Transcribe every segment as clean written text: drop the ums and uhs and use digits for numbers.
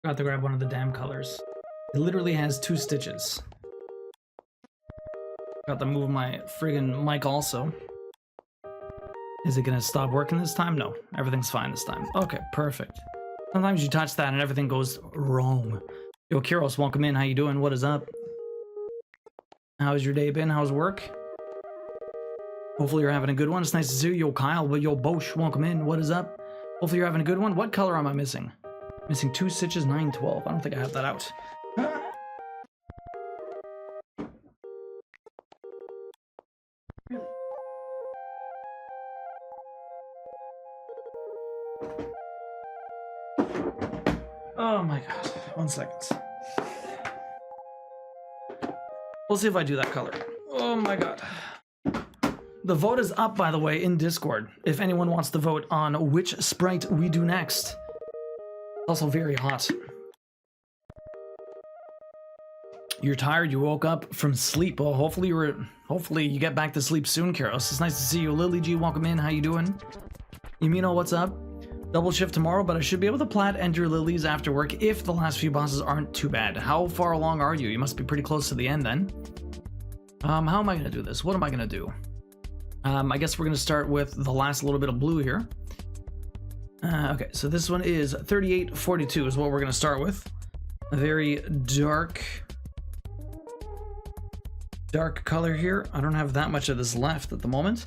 Forgot to grab one of the damn colors. It literally has 2 stitches. Got to move my friggin' mic also. Is it gonna stop working this time? No, everything's fine this time. Okay, perfect. Sometimes you touch that and everything goes wrong. Yo, Kiros, welcome in. How you doing? What is up? How's your day been? How's work? Hopefully you're having a good one. It's nice to see you. Yo, Kyle, but yo, Bosch, welcome in. What is up? Hopefully you're having a good one. What color am I missing? Missing 2 stitches, 9, 12. I don't think I have that out. Oh my god. 1 second. We'll see if I do that color. Oh my god. The vote is up, by the way, in Discord. If anyone wants to vote on which sprite we do next. It's also very hot. You're tired, you woke up from sleep. Well, hopefully you get back to sleep soon, Karos. It's nice to see you. Lily G, welcome in. How you doing? Yumino, what's up? Double shift tomorrow, but I should be able to plat enter lilies after work if the last few bosses aren't too bad. How far along are you? You must be pretty close to the end then. How am I gonna do this? What am I gonna do? I guess we're gonna start with the last little bit of blue here. Okay, so this one is 3842 is what we're gonna start with. A very dark color here. I don't have that much of this left at the moment.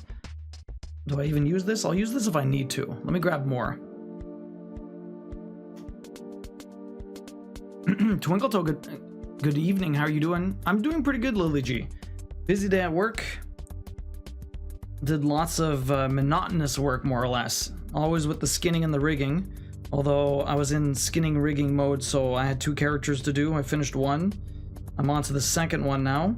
Do I even use this? I'll use this if I need to. Let me grab more. Twinkletoe, good evening. How are you doing? I'm doing pretty good, Lily G. Busy day at work. Did lots of monotonous work, more or less. Always with the skinning and the rigging. Although I was in skinning rigging mode, so I had 2 characters to do. I finished 1. I'm on to the second one now.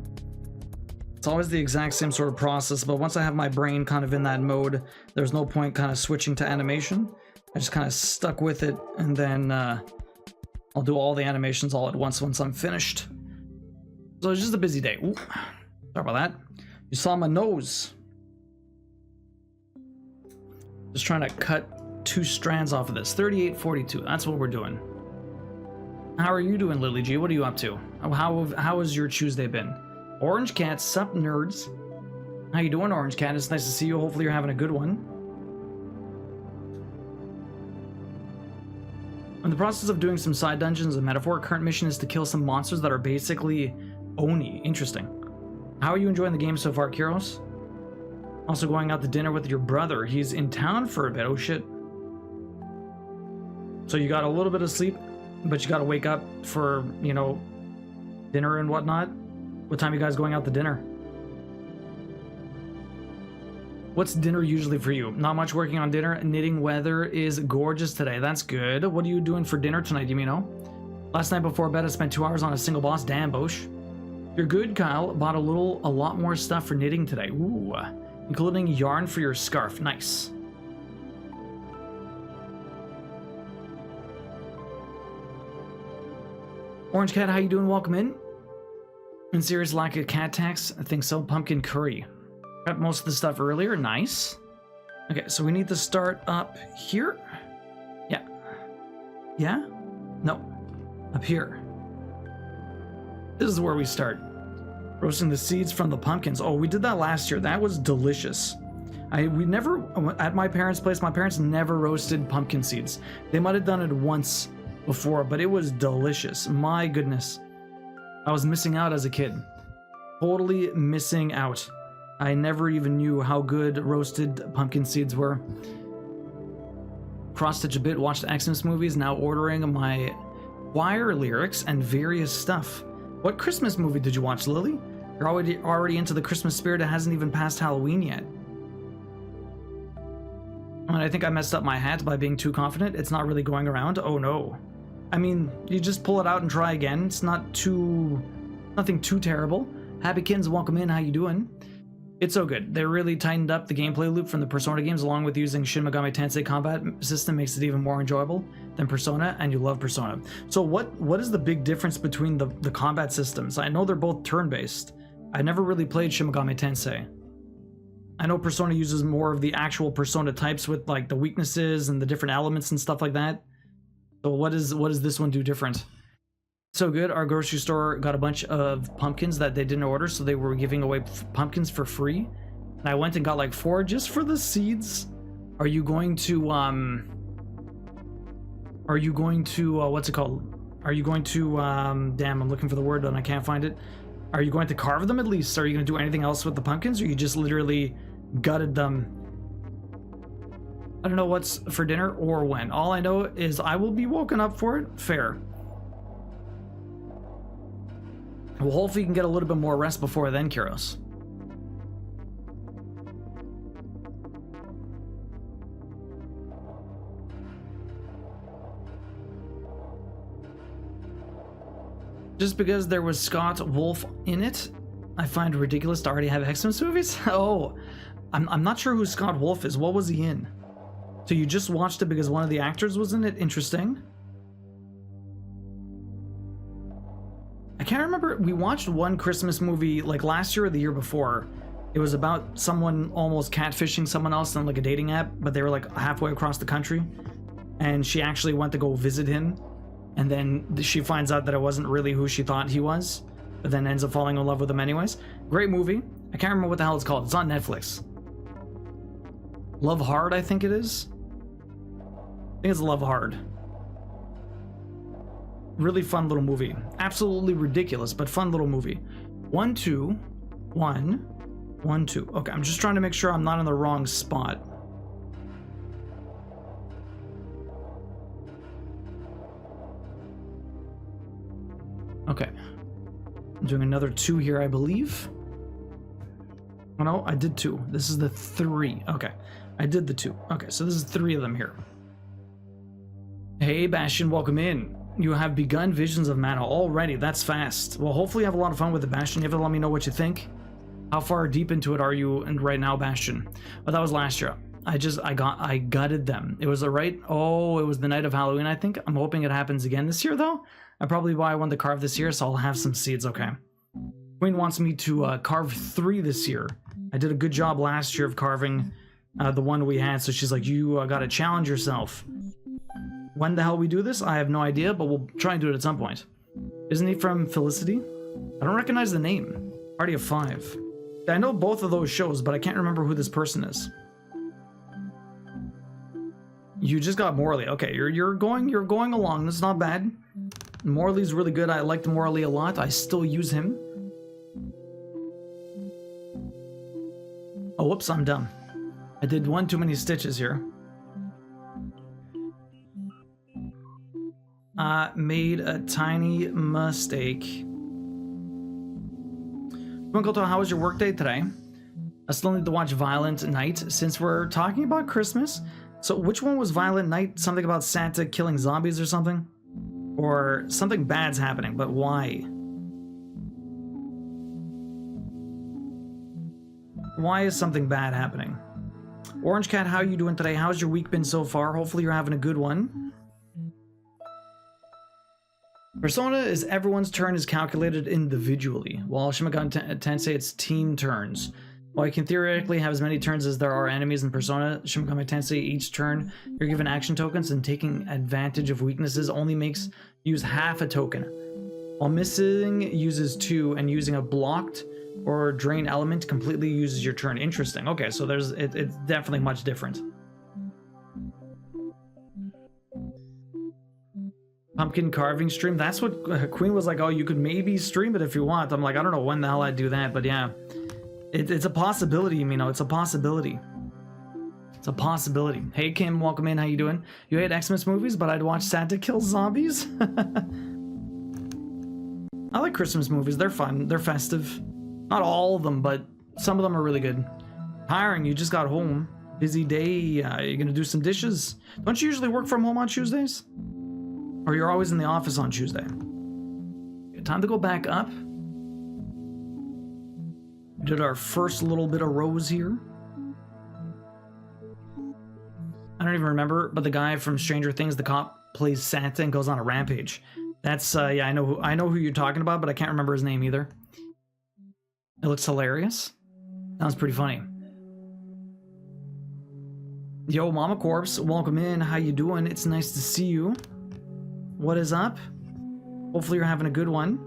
It's always the exact same sort of process, but once I have my brain kind of in that mode, there's no point kind of switching to animation. I just kind of stuck with it, and then I'll do all the animations all at once I'm finished. So it's just a busy day. Ooh, sorry about that. You saw my nose. Just trying to cut 2 strands off of this. 3842, that's what we're doing. How are you doing, Lily G? What are you up to? How has your Tuesday been? Orange Cat, sup nerds? How you doing, Orange Cat? It's nice to see you. Hopefully you're having a good one. In the process of doing some side dungeons and metaphor, current mission is to kill some monsters that are basically Oni. Interesting. How are you enjoying the game so far, Kiros? Also going out to dinner with your brother. He's in town for a bit. Oh shit. So you got a little bit of sleep, but you got to wake up for, you know, dinner and whatnot. What time are you guys going out to dinner? What's dinner usually for you? Not much working on dinner. Knitting weather is gorgeous today. That's good. What are you doing for dinner tonight, Yumino? Last night before bed, I spent 2 hours on a single boss. Damn, Bosch. You're good, Kyle. Bought a lot more stuff for knitting today. Ooh. Including yarn for your scarf. Nice. Orange Cat, how you doing? Welcome in. In serious lack of cat tax? I think so. Pumpkin curry. Got most of the stuff earlier. Nice. Okay, so we need to start up here. Yeah. Yeah? No. Up here. This is where we start. Roasting the seeds from the pumpkins. Oh, we did that last year. That was delicious. We never, at my parents' place, my parents never roasted pumpkin seeds. They might have done it once before, but it was delicious. My goodness. I was missing out as a kid. Totally missing out. I never even knew how good roasted pumpkin seeds were. Cross-stitch a bit, watched the Xmas movies, now ordering my choir lyrics and various stuff. What Christmas movie did you watch, Lily? You're already into the Christmas spirit. It hasn't even passed Halloween yet. And I think I messed up my hat by being too confident. It's not really going around. Oh no. I mean, you just pull it out and try again. It's nothing too terrible. Happykins, welcome in. How you doing? It's so good. They really tightened up the gameplay loop from the Persona games, along with using Shin Megami Tensei combat system makes it even more enjoyable than Persona, and you love Persona. So what is the big difference between the combat systems? I know they're both turn-based. I never really played Shin Megami Tensei. I know Persona uses more of the actual Persona types with like the weaknesses and the different elements and stuff like that. So what does this one do different? So good. Our grocery store got a bunch of pumpkins that they didn't order, so they were giving away pumpkins for free. And I went and got like 4 just for the seeds. Are you going to what's it called? Are you going to damn, I'm looking for the word and I can't find it. Are you going to carve them at least? Are you going to do anything else with the pumpkins, or you just literally gutted them? I don't know what's for dinner or when. All I know is I will be woken up for it. Fair. Well, hopefully you can get a little bit more rest before then, Kyros. Just because there was Scott Wolf in it, I find it ridiculous to already have Xmas movies. Oh, I'm not sure who Scott Wolf is. What was he in? So you just watched it because one of the actors was in it? Interesting. I can't remember. We watched one Christmas movie like last year or the year before. It was about someone almost catfishing someone else on like a dating app, but they were like halfway across the country. And she actually went to go visit him. And then she finds out that it wasn't really who she thought he was, but then ends up falling in love with him anyways. Great movie. I can't remember what the hell it's called. It's on Netflix. Love Hard, I think it is. I think it's Love Hard. Really fun little movie. Absolutely ridiculous, but fun little movie. 1, 2, 1, 1, 2. Okay, I'm just trying to make sure I'm not in the wrong spot. Okay. I'm doing another 2 here, I believe. Oh no, I did 2. This is the 3. Okay. I did the 2. Okay, so this is 3 of them here. Hey, Bastion, welcome in. You have begun Visions of Mana already. That's fast. Well, hopefully you have a lot of fun with it, Bastion. You have to let me know what you think. How far deep into it are you and right now, Bastion? Well, that was last year. I gutted them. It was it was the night of Halloween, I think. I'm hoping it happens again this year, though. I probably buy one to carve this year, so I'll have some seeds, okay. Queen wants me to carve 3 this year. I did a good job last year of carving the one we had, so she's like, you gotta challenge yourself. When the hell we do this, I have no idea, but we'll try and do it at some point. Isn't he from Felicity? I don't recognize the name. Party of 5. I know both of those shows, but I can't remember who this person is. You just got Morley. Okay, you're going along. That's not bad. Morley's really good. I liked Morley a lot. I still use him. Oh, whoops, I'm dumb. I did one too many stitches here. Made a tiny mistake. Twinkleton, how was your workday today? I still need to watch Violent Night since we're talking about Christmas. So which one was Violent Night? Something about Santa killing zombies or something? Or something bad's happening, but why? Why is something bad happening? Orange Cat, how are you doing today? How's your week been so far? Hopefully you're having a good one. Persona is everyone's turn is calculated individually, while Shin Megami Tensei it's team turns. While you can theoretically have as many turns as there are enemies in Persona, Shin Megami Tensei each turn you're given action tokens, and taking advantage of weaknesses only makes use half a token. While missing uses 2 and using a blocked or drain element completely uses your turn. Interesting. Okay, so it's definitely much different. Pumpkin carving stream. That's what Queen was like, oh, you could maybe stream it if you want. I'm like, I don't know when the hell I'd do that, but yeah. It's a possibility, you know, it's a possibility. It's a possibility. Hey Kim, welcome in, how you doing? You hate Xmas movies, but I'd watch Santa kill zombies? I like Christmas movies, they're fun, they're festive. Not all of them, but some of them are really good. Hiring, you just got home. Busy day, you're gonna do some dishes. Don't you usually work from home on Tuesdays? Or you're always in the office on Tuesday? Time to go back up. We did our first little bit of rows here. I don't even remember, but the guy from Stranger Things, the cop, plays Santa and goes on a rampage. That's yeah, I know who you're talking about, but I can't remember his name either. It looks hilarious. Sounds pretty funny. Yo, Mama Corpse, welcome in. How you doing? It's nice to see you. What is up? Hopefully you're having a good one.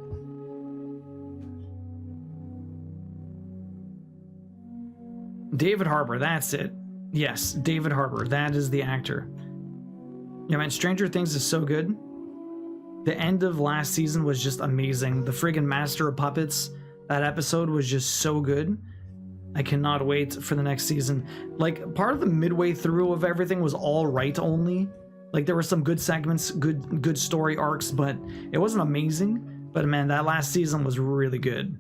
David Harbour, that's it. Yes, David Harbour, that is the actor. Yeah, man, Stranger Things is so good. The end of last season was just amazing. The friggin' Master of Puppets, that episode was just so good. I cannot wait for the next season. Like, part of the midway through of everything was all right only. Like, there were some good segments, good story arcs, but it wasn't amazing. But man, that last season was really good.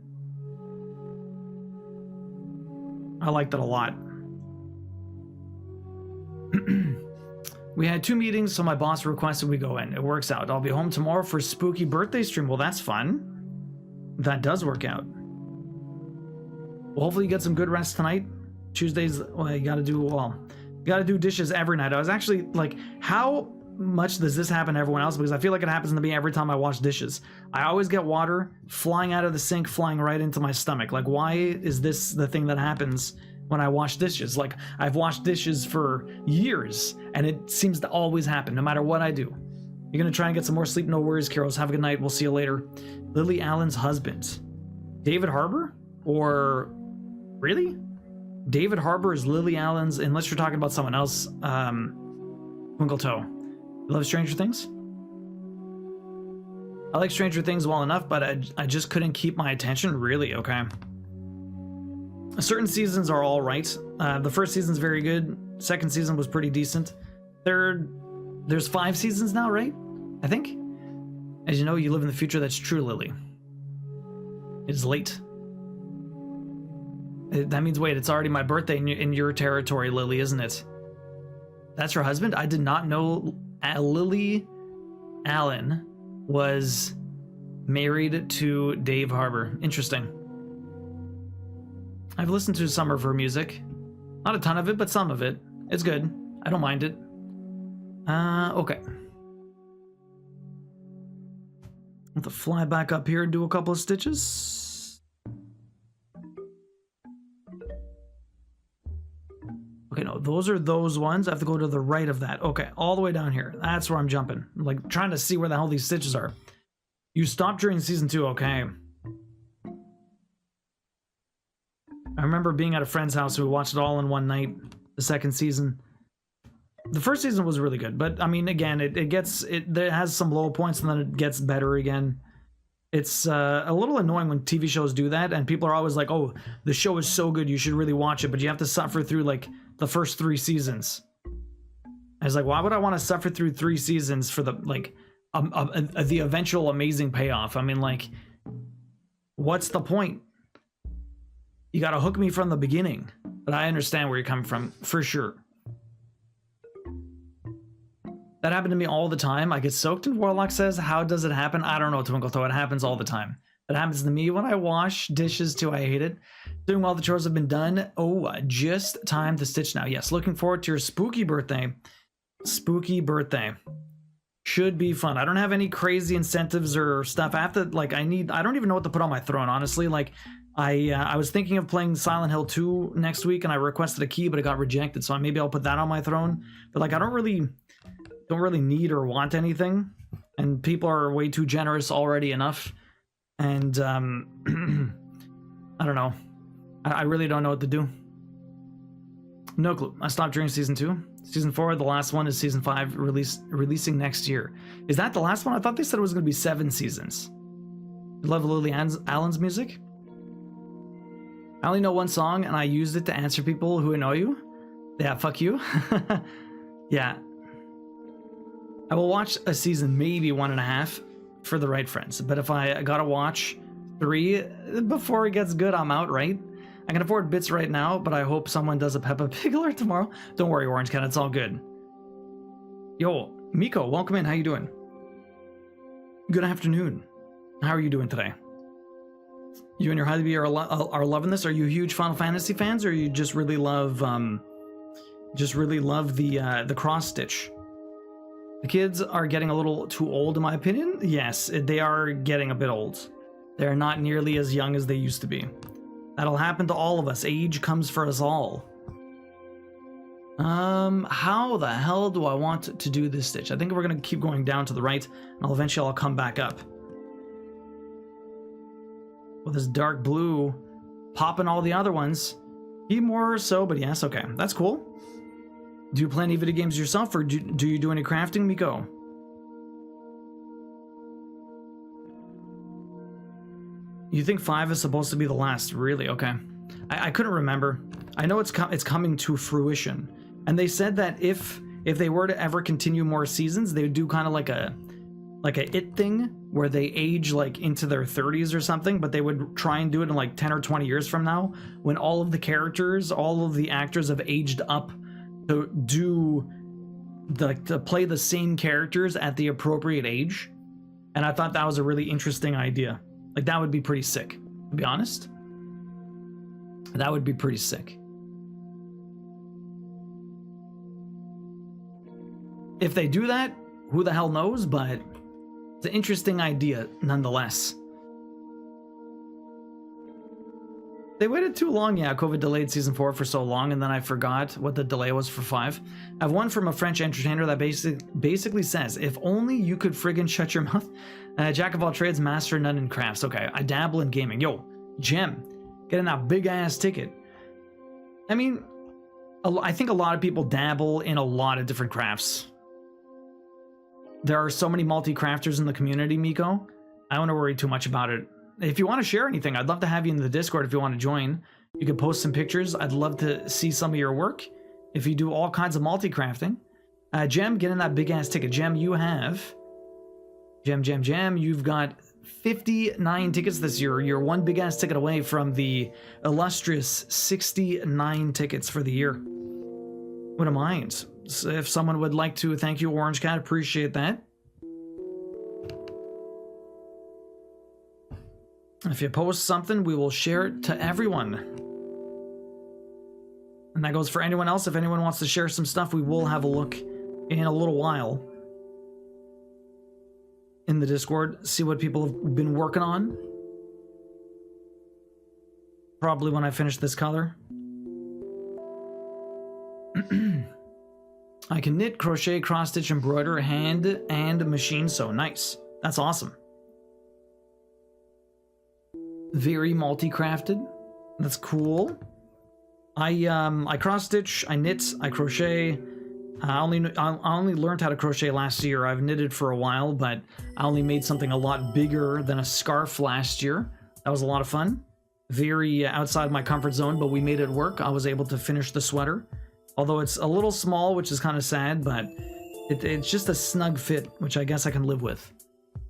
I liked it a lot. We had 2 meetings, so my boss requested we go in. It works out. I'll be home tomorrow for spooky birthday stream. Well, that's fun. That does work out. Well, hopefully you get some good rest tonight. Tuesdays, well, you gotta do dishes every night. I was actually like, how much does this happen to everyone else? Because I feel like it happens to me every time I wash dishes. I always get water flying out of the sink, flying right into my stomach. Like, why is this the thing that happens when I wash dishes? Like, I've washed dishes for years, and it seems to always happen, no matter what I do. You're gonna try and get some more sleep? No worries, Carols. Have a good night. We'll see you later. Lily Allen's husband. David Harbour? Or... really? David Harbour is Lily Allen's, unless you're talking about someone else. Twinkle Toe. You love Stranger Things? I like Stranger Things well enough, but I just couldn't keep my attention. Really? Okay. Certain seasons are all right. The first season's very good. Second season was pretty decent. There's 5 seasons now, right? I think. As you know, you live in the future. That's true, Lily. It's late. That means, wait, it's already my birthday in your territory, Lily, isn't it? That's her husband? I did not know Lily Allen was married to Dave Harbour. Interesting. I've listened to some of her music. Not a ton of it, but some of it. It's good. I don't mind it. Okay. I'll have to fly back up here and do a couple of stitches. Okay, no, those are those ones. I have to go to the right of that. Okay, all the way down here. That's where I'm jumping. I'm like, trying to see where the hell these stitches are. You stopped during season 2, okay. I remember being at a friend's house who watched it all in one night, the second season. The first season was really good, but I mean, again, it has some low points and then it gets better again. It's a little annoying when TV shows do that, and people are always like, oh, the show is so good, you should really watch it, but you have to suffer through, like, the first 3 seasons. I was like, why would I want to suffer through 3 seasons for the, like, the eventual amazing payoff? I mean, like, what's the point? You gotta hook me from the beginning. But I understand where you're coming from, for sure. That happened to me all the time. I get soaked in Warlock says, how does it happen? I don't know, Twinkle Toe. It happens all the time. That happens to me when I wash dishes too. I hate it. Doing while the chores have been done. Oh, just time to stitch now. Yes, looking forward to your spooky birthday. Spooky birthday. Should be fun. I don't have any crazy incentives or stuff. I have to, like, I don't even know what to put on my throne, honestly. Like, I was thinking of playing Silent Hill 2 next week, and I requested a key, but it got rejected, so maybe I'll put that on my throne. But, like, I don't really need or want anything, and people are way too generous already enough. And I don't know. I really don't know what to do. No clue. I stopped during season 2. Season 4, the last one, is season 5, releasing next year. Is that the last one? I thought they said it was going to be 7 seasons. You love Lily Allen's music? I only know one song, and I used it to answer people who annoy you. Yeah, fuck you. Yeah. I will watch a season, maybe 1.5, for the right friends. But if I gotta watch 3 before it gets good, I'm out, right? I can afford bits right now, but I hope someone does a Peppa Pig alert tomorrow. Don't worry, Orange Cat, it's all good. Yo, Miko, welcome in. How you doing? Good afternoon. How are you doing today? You and your hubby are loving this. Are you huge Final Fantasy fans, or you just really love the cross stitch? The kids are getting a little too old, in my opinion. Yes, they are getting a bit old. They're not nearly as young as they used to be. That'll happen to all of us. Age comes for us all. How the hell do I want to do this stitch? I think we're gonna keep going down to the right, and I'll come back up. With this dark blue popping all the other ones. Few more or so, but yes, okay. That's cool. Do you play any video games yourself, or do you do any crafting, Miko? You think 5 is supposed to be the last? Really? Okay. I couldn't remember. I know it's coming to fruition. And they said that if they were to ever continue more seasons, they would do kind of like a It thing where they age like into their 30s or something, but they would try and do it in like 10 or 20 years from now, when all of the characters, all of the actors have aged up to to play the same characters at the appropriate age. And I thought that was a really interesting idea. Like, that would be pretty sick, to be honest. That would be pretty sick. If they do that, who the hell knows, but it's an interesting idea nonetheless. They waited too long. Yeah, COVID delayed season 4 for so long, and then I forgot what the delay was for 5. I have one from a French entertainer that basically says, if only you could friggin' shut your mouth. Jack of all trades, master none in crafts. Okay, I dabble in gaming. Yo, Gem, getting that big ass ticket. I mean, I think a lot of people dabble in a lot of different crafts. There are so many multi-crafters in the community, Miko. I don't want to worry too much about it. If you want to share anything, I'd love to have you in the Discord if you want to join. You can post some pictures. I'd love to see some of your work. If you do all kinds of multi-crafting. Gem, get in that big-ass ticket. Gem, you have... Gem, you've got 59 tickets this year. You're one big-ass ticket away from the illustrious 69 tickets for the year. Wouldn't mind. So if someone would like to, thank you, Orange Cat. Appreciate that. If you post something, we will share it to everyone. And that goes for anyone else. If anyone wants to share some stuff, we will have a look in a little while in the Discord, see what people have been working on. Probably when I finish this color. I can knit, crochet, cross stitch, embroider, hand, and machine sew. Nice. That's awesome. Very multi-crafted. That's cool. I cross stitch, I knit, I crochet. I only learned how to crochet last year. I've knitted for a while, but I only made something a lot bigger than a scarf last year. That was a lot of fun. Very outside my comfort zone, but we made it work. I was able to finish the sweater. Although it's a little small, which is kind of sad, but it's just a snug fit, which I guess I can live with.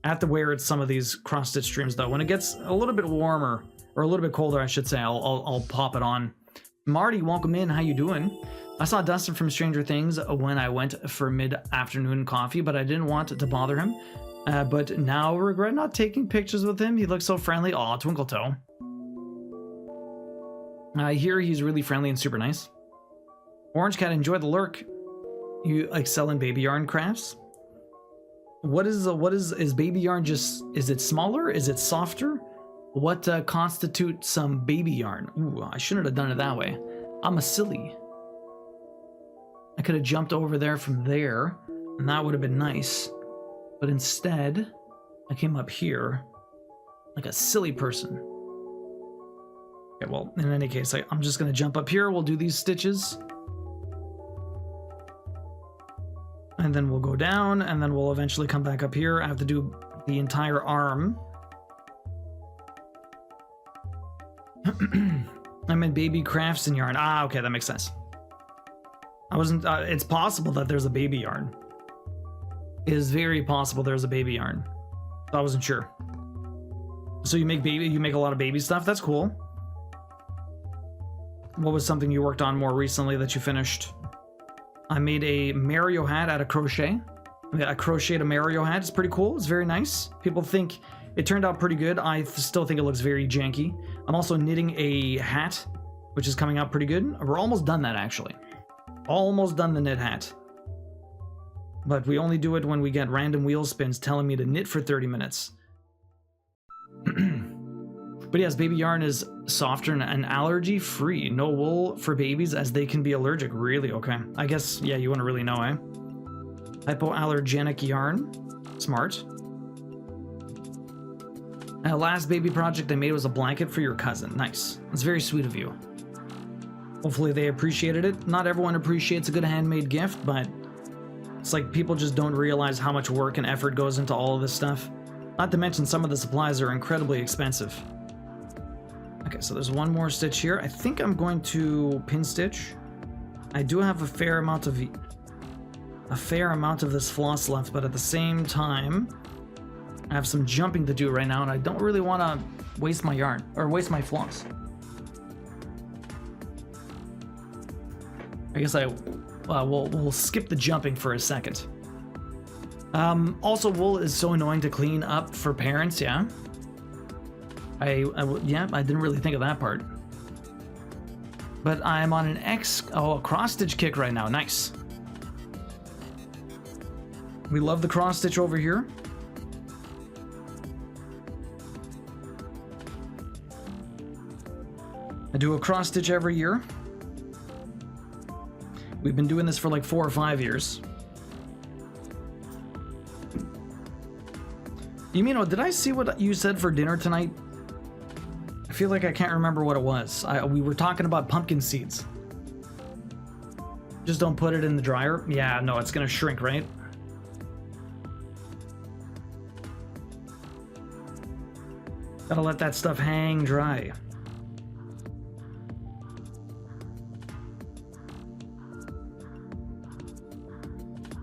I have to wear it some of these cross-stitch streams, though. When it gets a little bit warmer, or a little bit colder, I should say, I'll pop it on. Marty, welcome in. How you doing? I saw Dustin from Stranger Things when I went for mid-afternoon coffee, but I didn't want to bother him. But now regret not taking pictures with him. He looks so friendly. Aw, Twinkle Toe. I hear he's really friendly and super nice. Orange Cat, enjoy the lurk. You excel in baby yarn crafts? What is baby yarn? Just, is it smaller? Is it softer? What constitutes some baby yarn? Ooh, I shouldn't have done it that way. I'm a silly. I could have jumped over there from there, and that would have been nice. But instead, I came up here like a silly person. Okay, well, in any case, I'm just going to jump up here. We'll do these stitches. And then we'll go down, and then we'll eventually come back up here. I have to do the entire arm. I'm in baby crafts and yarn. Ah, okay, that makes sense. I wasn't, it's possible that there's a baby yarn. It is very possible there's a baby yarn. I wasn't sure. So you make a lot of baby stuff? That's cool. What was something you worked on more recently that you finished? I made a Mario hat out of crochet. I crocheted a Mario hat. It's pretty cool. It's very nice. People think it turned out pretty good. I still think it looks very janky. I'm also knitting a hat, which is coming out pretty good. We're almost done that, actually. Almost done the knit hat. But we only do it when we get random wheel spins telling me to knit for 30 minutes. But But yes, baby yarn is softer and allergy free. No wool for babies as they can be allergic. Really? Okay. I guess, yeah, you want to really know, eh? Hypoallergenic yarn. Smart. Last baby project I made was a blanket for your cousin. Nice. It's very sweet of you. Hopefully they appreciated it. Not everyone appreciates a good handmade gift, but it's like people just don't realize how much work and effort goes into all of this stuff. Not to mention some of the supplies are incredibly expensive. Okay, so there's one more stitch here. I think I'm going to pin stitch. I do have a fair amount of this floss left, but at the same time, I have some jumping to do right now, and I don't really want to waste my yarn or waste my floss. I guess we'll skip the jumping for a second. Also, wool is so annoying to clean up for parents. Yeah. I didn't really think of that part. But I'm on a cross stitch kick right now. Nice. We love the cross stitch over here. I do a cross stitch every year. We've been doing this for like 4 or 5 years. Yumino, did I see what you said for dinner tonight? I feel like I can't remember what it was. We were talking about pumpkin seeds. Just don't put it in the dryer. Yeah, no, it's gonna shrink, right? Gotta let that stuff hang dry.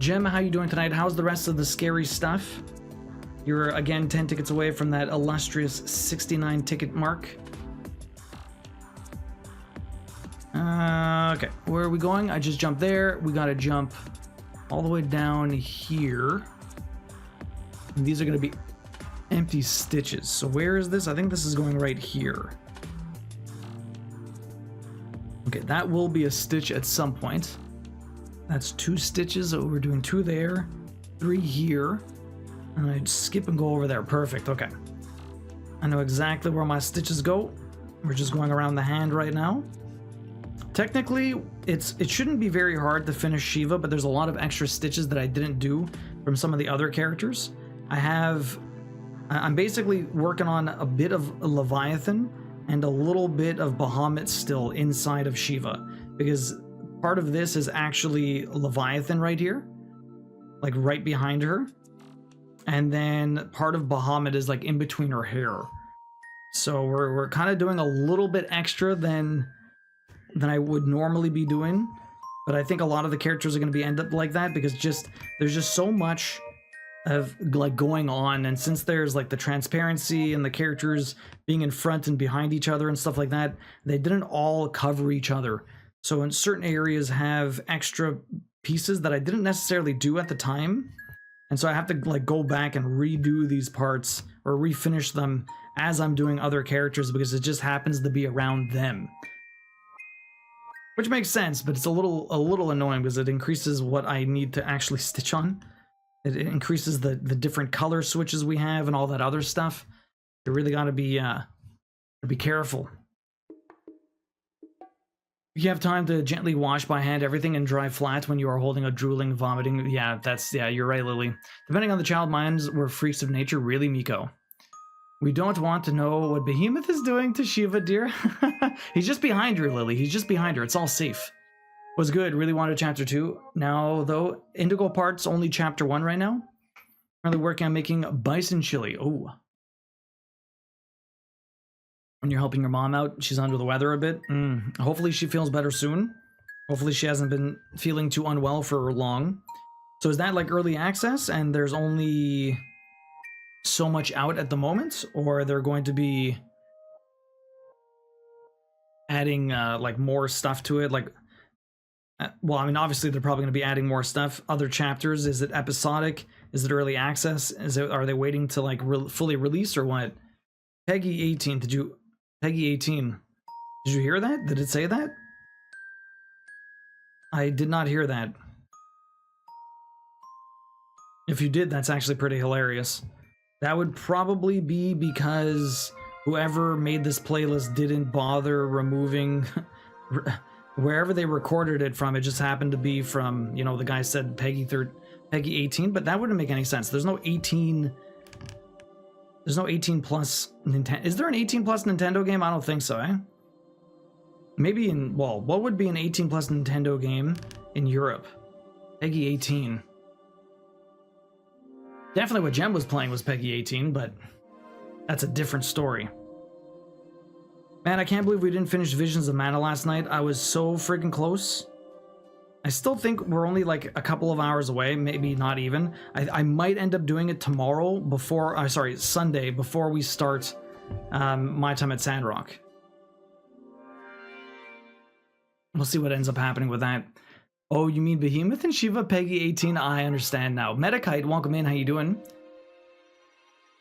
Jem, how you doing tonight? How's the rest of the scary stuff? You're, again, 10 tickets away from that illustrious 69 ticket mark. Okay, where are we going? I just jumped there. We gotta jump all the way down here. And these are gonna be empty stitches. So where is this? I think this is going right here. Okay, that will be a stitch at some point. That's 2 stitches, so we're doing 2 there, 3 here, and I'd skip and go over there. Perfect, okay. I know exactly where my stitches go. We're just going around the hand right now. Technically, it shouldn't be very hard to finish Shiva, but there's a lot of extra stitches that I didn't do from some of the other characters. I'm basically working on a bit of Leviathan and a little bit of Bahamut still inside of Shiva, because part of this is actually Leviathan right here, like right behind her, and then part of Bahamut is like in between her hair. So we're kind of doing a little bit extra than I would normally be doing, but I think a lot of the characters are going to end up like that because there's just so much of like going on, and since there's like the transparency and the characters being in front and behind each other and stuff like that, they didn't all cover each other. So in certain areas have extra pieces that I didn't necessarily do at the time, and so I have to like go back and redo these parts or refinish them as I'm doing other characters because it just happens to be around them. Which makes sense, but it's a little annoying because it increases what I need to actually stitch on. It increases the different color switches we have and all that other stuff. You really gotta be careful. You have time to gently wash by hand everything and dry flat when you are holding a drooling, vomiting. Yeah, you're right, Lily. Depending on the child, minds were freaks of nature. Really, Miko. We don't want to know what Behemoth is doing to Shiva, dear. He's just behind her, Lily. He's just behind her. It's all safe. Was good. Really wanted chapter 2. Now, though, Indigo Part's only chapter 1 right now. Currently working on making bison chili. Oh. When you're helping your mom out, she's under the weather a bit. Hopefully she feels better soon. Hopefully she hasn't been feeling too unwell for long. So is that like early access and there's only so much out at the moment? Or they're going to be adding like more stuff to it? Like, well, I mean, obviously they're probably going to be adding more stuff. Other chapters, is it episodic? Is it early access? Are they waiting to like fully release or what? Peggy 18, Peggy 18, did you hear that? Did it say that? I did not hear that. If you did, that's actually pretty hilarious. That would probably be because whoever made this playlist didn't bother removing wherever they recorded it from. It just happened to be from, you know, the guy said Peggy 18, but that wouldn't make any sense. There's no 18 plus Nintendo. Is there an 18 plus Nintendo game? I don't think so, eh? Maybe in, well, what would be an 18 plus Nintendo game in Europe? Peggy 18. Definitely what Jem was playing was Peggy 18, but that's a different story. Man, I can't believe we didn't finish Visions of Mana last night. I was so freaking close. I still think we're only like a couple of hours away, maybe not even. I might end up doing it tomorrow before, sorry, Sunday, before we start my time at Sandrock. We'll see what ends up happening with that. Oh, you mean Behemoth and Shiva Peggy 18? I understand now. Metakite, welcome in. How you doing?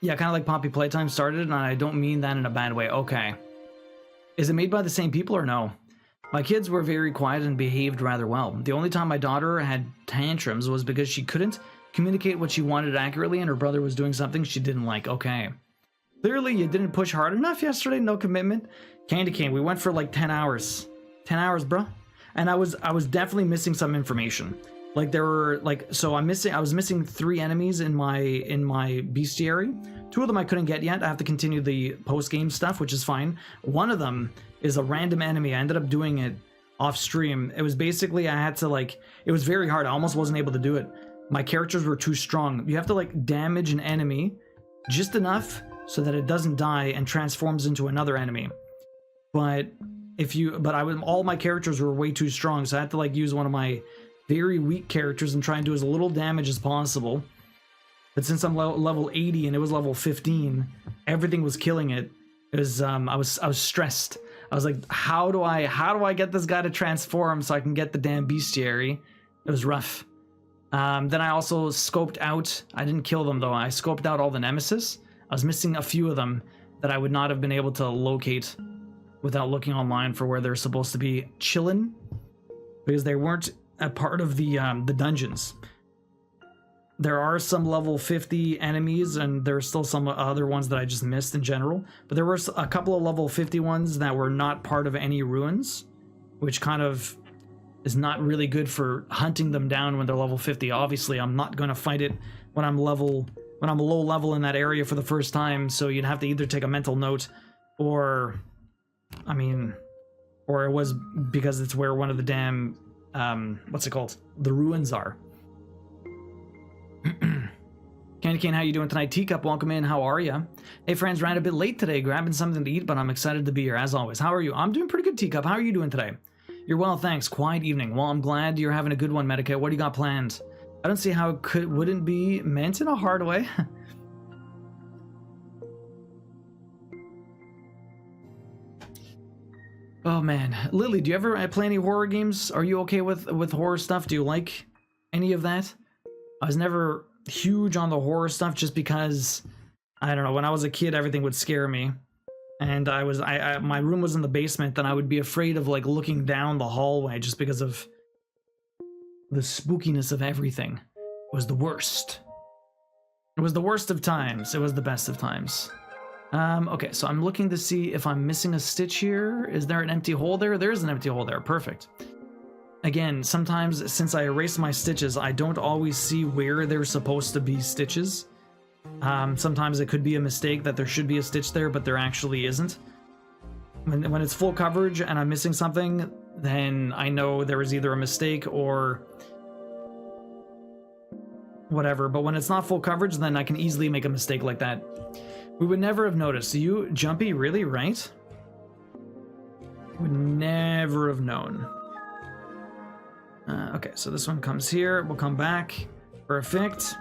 Yeah, kind of like Poppy Playtime started, and I don't mean that in a bad way. Okay. Is it made by the same people or no? My kids were very quiet and behaved rather well. The only time my daughter had tantrums was because she couldn't communicate what she wanted accurately and her brother was doing something she didn't like. Okay. Clearly, you didn't push hard enough yesterday. No commitment. Candy cane. We went for like 10 hours. 10 hours, bro. And I was definitely missing some information. Like there were like, so I was missing 3 enemies in my bestiary. 2 of them I couldn't get yet. I have to continue the post-game stuff, which is fine. One of them is a random enemy. I ended up doing it off stream. It was basically, I had to like, it was very hard. I almost wasn't able to do it. My characters were too strong. You have to like damage an enemy just enough so that it doesn't die and transforms into another enemy. But all my characters were way too strong, so I had to like use one of my very weak characters and try and do as little damage as possible. But since I'm level 80 and it was level 15, everything was killing it. It was I was stressed. I was like, how do I get this guy to transform so I can get the damn bestiary? It was rough. Then I also scoped out. I didn't kill them though. I scoped out all the nemesis. I was missing a few of them that I would not have been able to locate without looking online for where they're supposed to be chillin', because they weren't a part of the dungeons. There are some level 50 enemies, and there's still some other ones that I just missed in general, but there were a couple of level 50 ones that were not part of any ruins, which kind of is not really good for hunting them down when they're level 50. Obviously, I'm not going to fight it when I'm low level in that area for the first time, so you'd have to either take a mental note or or it was because it's where one of the damn, what's it called? The ruins are. Candy Cane, how you doing tonight? Teacup, welcome in. How are you? Hey, friends, ran a bit late today, grabbing something to eat, but I'm excited to be here as always. How are you? I'm doing pretty good, Teacup. How are you doing today? You're well, thanks. Quiet evening. Well, I'm glad you're having a good one, Medica. What do you got planned? I don't see how it wouldn't be meant in a hard way. Oh man, Lily, do you ever play any horror games? Are you okay with horror stuff? Do you like any of that? I was never huge on the horror stuff just because, I don't know, when I was a kid everything would scare me. And my room was in the basement and I would be afraid of like looking down the hallway just because of the spookiness of everything. It was the worst. It was the worst of times. It was the best of times. Okay, so I'm looking to see if I'm missing a stitch here. Is there an empty hole there? There is an empty hole there. Perfect. Again, sometimes since I erase my stitches, I don't always see where there's supposed to be stitches. Sometimes it could be a mistake that there should be a stitch there, but there actually isn't. When it's full coverage and I'm missing something, then I know there was either a mistake or whatever. But when it's not full coverage, then I can easily make a mistake like that. We would never have noticed. You, Jumpy, really, right? Would never have known. Okay, so this one comes here. We'll come back. Perfect.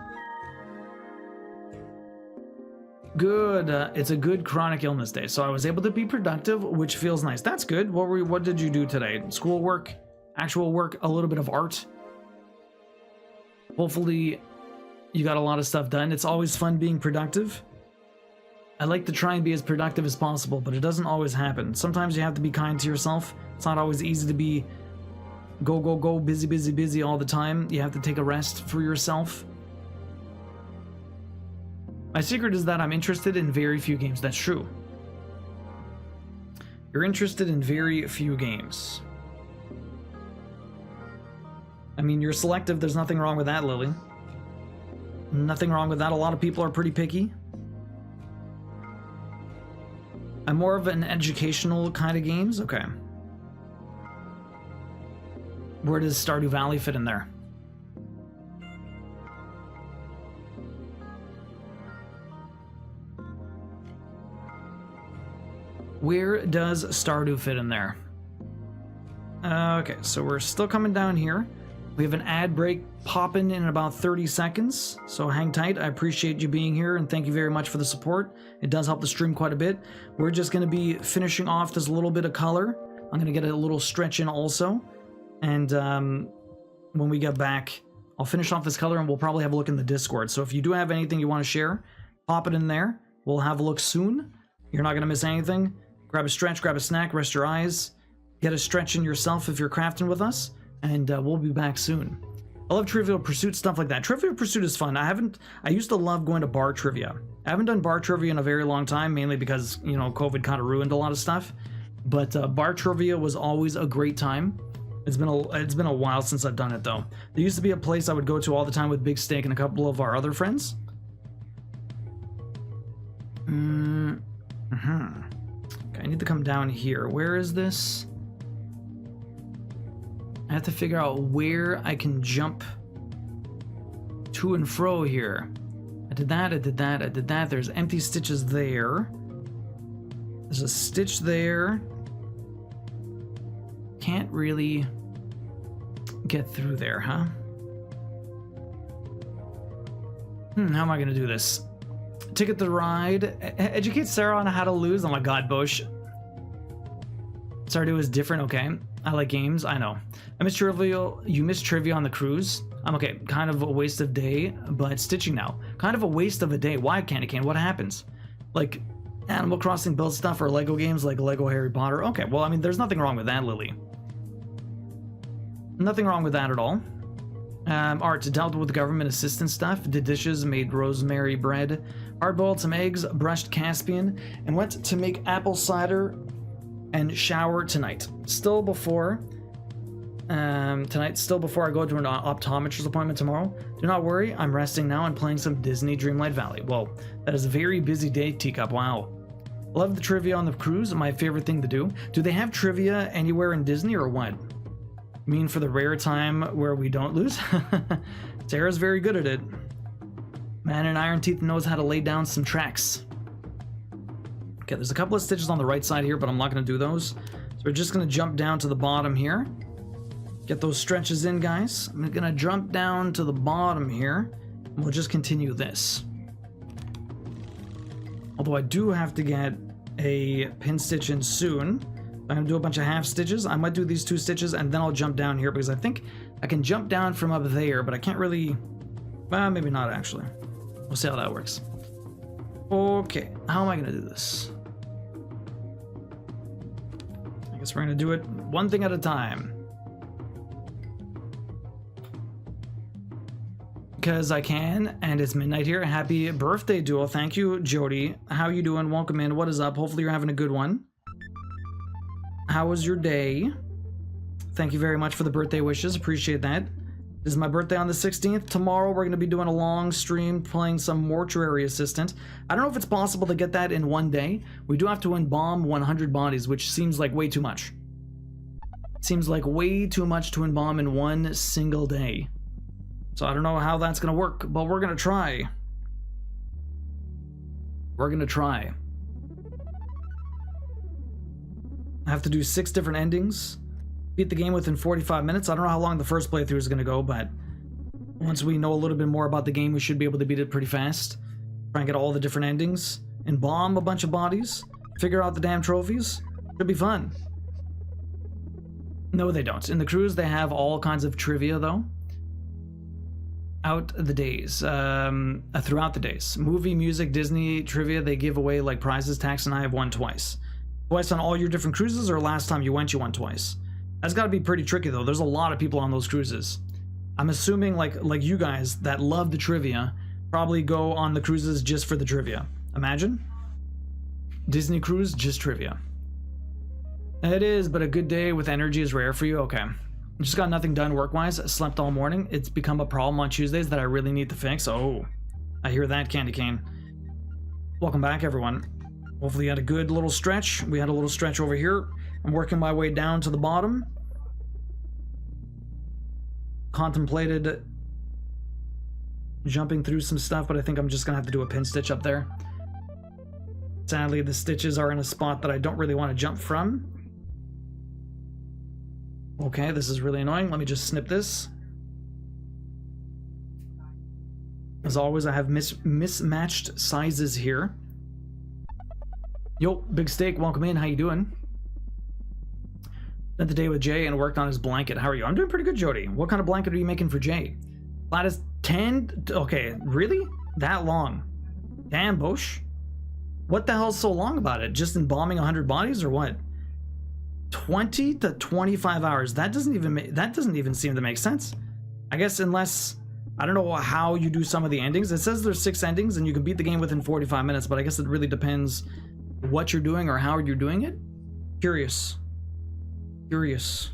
Good. It's a good chronic illness day, so I was able to be productive, which feels nice. That's good. What did you do today? School work, actual work, a little bit of art. Hopefully, you got a lot of stuff done. It's always fun being productive. I like to try and be as productive as possible, but it doesn't always happen. Sometimes you have to be kind to yourself. It's not always easy to be go, go, go, busy, busy, busy all the time. You have to take a rest for yourself. My secret is that I'm interested in very few games. That's true. You're interested in very few games. I mean, you're selective. There's nothing wrong with that, Lily. Nothing wrong with that. A lot of people are pretty picky. I'm more of an educational kind of games. Okay. Where does Stardew Valley fit in there? Where does Stardew fit in there? Okay, so we're still coming down here. We have an ad break popping in about 30 seconds, so hang tight. I appreciate you being here, and thank you very much for the support. It does help the stream quite a bit. We're just going to be finishing off this little bit of color. I'm going to get a little stretch in also, and when we get back, I'll finish off this color, and we'll probably have a look in the Discord. So if you do have anything you want to share, pop it in there. We'll have a look soon. You're not going to miss anything. Grab a stretch, grab a snack, rest your eyes, get a stretch in yourself if you're crafting with us, and we'll be back soon. I love Trivial Pursuit, stuff like that. Trivial Pursuit is fun. I used to love going to bar trivia. I haven't done bar trivia in a very long time, mainly because, you know, COVID kind of ruined a lot of stuff. But bar trivia was always a great time. It's been a while since I've done it, though. There used to be a place I would go to all the time with Big Steak and a couple of our other friends. Okay, I need to come down here. Where is this? I have to figure out where I can jump to and fro here. I did that, I did that, I did that. There's empty stitches there. There's a stitch there. Can't really get through there, huh? How am I gonna do this? Ticket the ride. Educate Sarah on how to lose. Oh my god, Bush. Stardew is different, okay. I like games, I know. I miss Trivial. You missed trivia on the cruise? I'm okay. Kind of a waste of day, but stitching now. Kind of a waste of a day. Why, Candy Cane? What happens? Like Animal Crossing build stuff or Lego games like Lego Harry Potter? Okay, well, I mean, there's nothing wrong with that, Lily. Nothing wrong with that at all. Art, dealt with government assistance stuff, did dishes, made rosemary bread, hard-boiled some eggs, brushed Caspian, and went to make apple cider and shower tonight. Still before I go to an optometrist appointment tomorrow. Do not worry, I'm resting now and playing some Disney Dreamlight Valley. Well, that is a very busy day, Teacup. Wow. Love the trivia on the cruise, my favorite thing to do. Do they have trivia anywhere in Disney or what? You mean for the rare time where we don't lose? Sarah's very good at it. Man in Iron Teeth knows how to lay down some tracks. Okay, there's a couple of stitches on the right side here, but I'm not going to do those. So we're just going to jump down to the bottom here. Get those stretches in, guys. I'm going to jump down to the bottom here. And we'll just continue this. Although I do have to get a pin stitch in soon. I'm going to do a bunch of half stitches. I might do these 2 stitches and then I'll jump down here because I think I can jump down from up there, but I can't really... Well, maybe not actually. We'll see how that works. Okay, how am I going to do this? I guess we're going to do it one thing at a time. Because I can, and it's midnight here. Happy birthday, Duel. Thank you, Jody. How you doing? Welcome in. What is up? Hopefully you're having a good one. How was your day? Thank you very much for the birthday wishes. Appreciate that. This is my birthday on the 16th. Tomorrow we're going to be doing a long stream playing some Mortuary Assistant. I don't know if it's possible to get that in one day. We do have to embalm 100 bodies, which seems like way too much. Seems like way too much to embalm in one single day. So I don't know how that's going to work, but we're going to try. We're going to try. I have to do 6 different endings. Beat the game within 45 minutes. I don't know how long the first playthrough is going to go, but once we know a little bit more about the game, we should be able to beat it pretty fast. Try and get all the different endings. Embalm a bunch of bodies. Figure out the damn trophies. Should be fun. No, they don't. In the cruise, they have all kinds of trivia, though. Throughout the days. Movie, music, Disney, trivia, they give away like prizes. Tax and I have won twice. Twice on all your different cruises, or last time you went, you won twice? That's got to be pretty tricky, though. There's a lot of people on those cruises. I'm assuming like you guys that love the trivia probably go on the cruises just for the trivia. Imagine. Disney cruise, just trivia. It is, but a good day with energy is rare for you. Okay. Just got nothing done work-wise. Slept all morning. It's become a problem on Tuesdays that I really need to fix. Oh, I hear that, Candy Cane. Welcome back, everyone. Hopefully you had a good little stretch. We had a little stretch over here. I'm working my way down to the bottom. Contemplated jumping through some stuff, but I think I'm just gonna have to do a pin stitch up there. Sadly, the stitches are in a spot that I don't really want to jump from. Okay, this is really annoying. Let me just snip this. As always, I have mismatched sizes here. Yo, Big Steak, welcome in. How you doing? Spent the day with Jay and worked on his blanket. How are you? I'm doing pretty good, Jody. What kind of blanket are you making for Jay? Flat as 10? Okay, really? That long? Damn, Bosch. What the hell's so long about it? Just embalming 100 bodies or what? 20 to 25 hours. That doesn't even seem to make sense. I guess unless, I don't know how you do some of the endings. It says there's 6 endings and you can beat the game within 45 minutes, but I guess it really depends what you're doing or how you're doing it. Curious. It's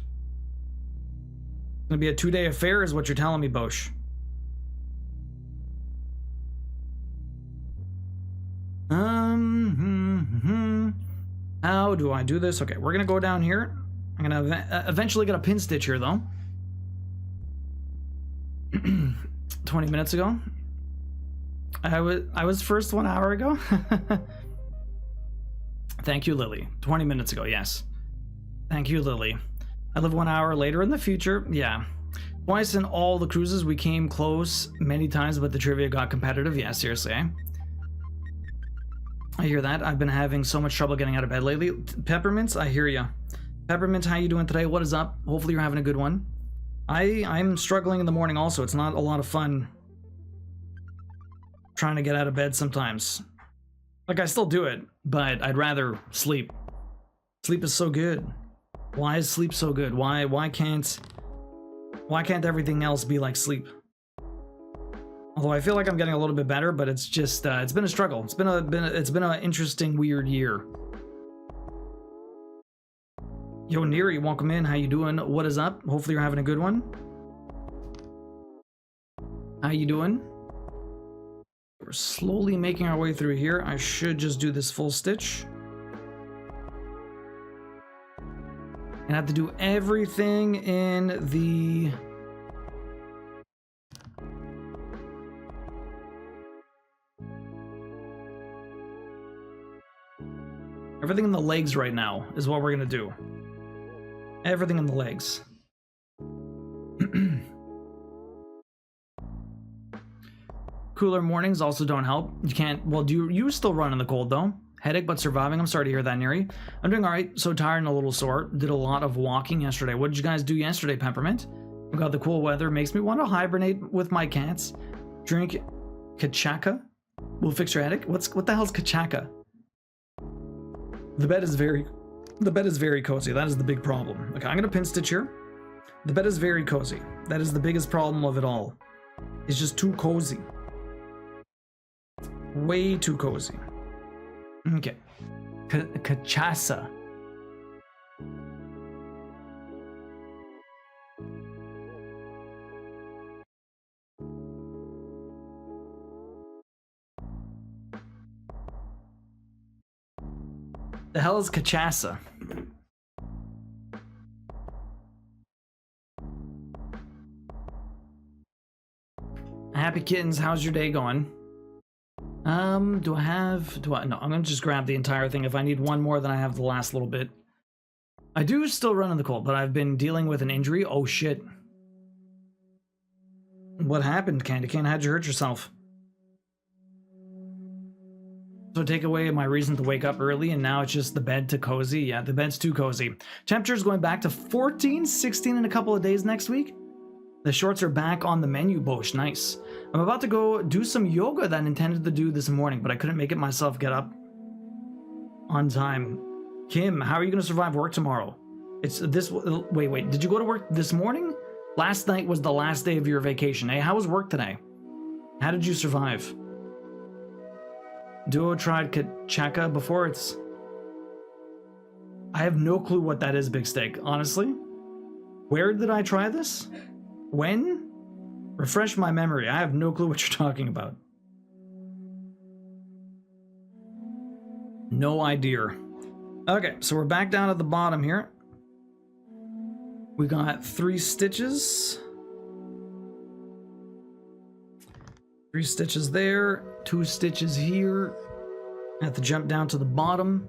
gonna be a 2-day affair is what you're telling me, Bosch. How do I do this? Okay, we're gonna go down here. I'm gonna eventually get a pin stitch here, though. 20 minutes ago. I was first 1 hour ago. Thank you, Lily. 20 minutes ago, yes. Thank you, Lily. I live 1 hour later in the future. Yeah. Twice in all the cruises we came close many times, but the trivia got competitive. Yeah, seriously, eh? I hear that. I've been having so much trouble getting out of bed lately. Peppermints, I hear ya. Peppermint, how you doing today? What is up? Hopefully you're having a good one. I'm struggling in the morning also. It's not a lot of fun trying to get out of bed sometimes. Like, I still do it, but I'd rather sleep. Sleep is so good. Why is sleep so good? Why can't everything else be like sleep? Although I feel like I'm getting a little bit better, but it's just it's been a struggle. It's been an interesting, weird year. Yo, Neri, welcome in. How you doing? What is up? Hopefully you're having a good one. How you doing? We're slowly making our way through here. I should just do this full stitch. And have to do everything in the... Everything in the legs right now is what we're gonna do. Everything in the legs. Cooler mornings also don't help. You can't, well, do you still run in the cold though? Headache but surviving. I'm sorry to hear that, Neri. I'm doing alright, so tired and a little sore. Did a lot of walking yesterday. What did you guys do yesterday, Peppermint? We got the cool weather. Makes me want to hibernate with my cats. Drink kachaka. Will fix your headache. What the hell's kachaka? The bed is very cozy. That is the big problem. Okay, I'm gonna pin stitch here. The bed is very cozy. That is the biggest problem of it all. It's just too cozy. Way too cozy. Okay. Kachasa. The hell is Kachasa? Happy kittens, how's your day going? No, I'm gonna just grab the entire thing. If I need one more, then I have the last little bit. I do still run in the cold, but I've been dealing with an injury. Oh shit. What happened, Candy Cane? How'd you hurt yourself? So take away my reason to wake up early, and now it's just the bed to cozy. Yeah, the bed's too cozy. Temperature's going back to 14, 16 in a couple of days next week. The shorts are back on the menu, Bosch. Nice. I'm about to go do some yoga that I intended to do this morning, but I couldn't make it myself get up on time. Kim, how are you going to survive work tomorrow? It's this... Wait. Did you go to work this morning? Last night was the last day of your vacation. Hey, how was work today? How did you survive? Duo tried Kachaka before. It's I have no clue what that is, Big Steak, honestly. Where did I try this? When? Refresh my memory. I have no clue what you're talking about. No idea. Okay, so we're back down at the bottom here. We got 3 stitches. 3 stitches there, 2 stitches here. I have to jump down to the bottom.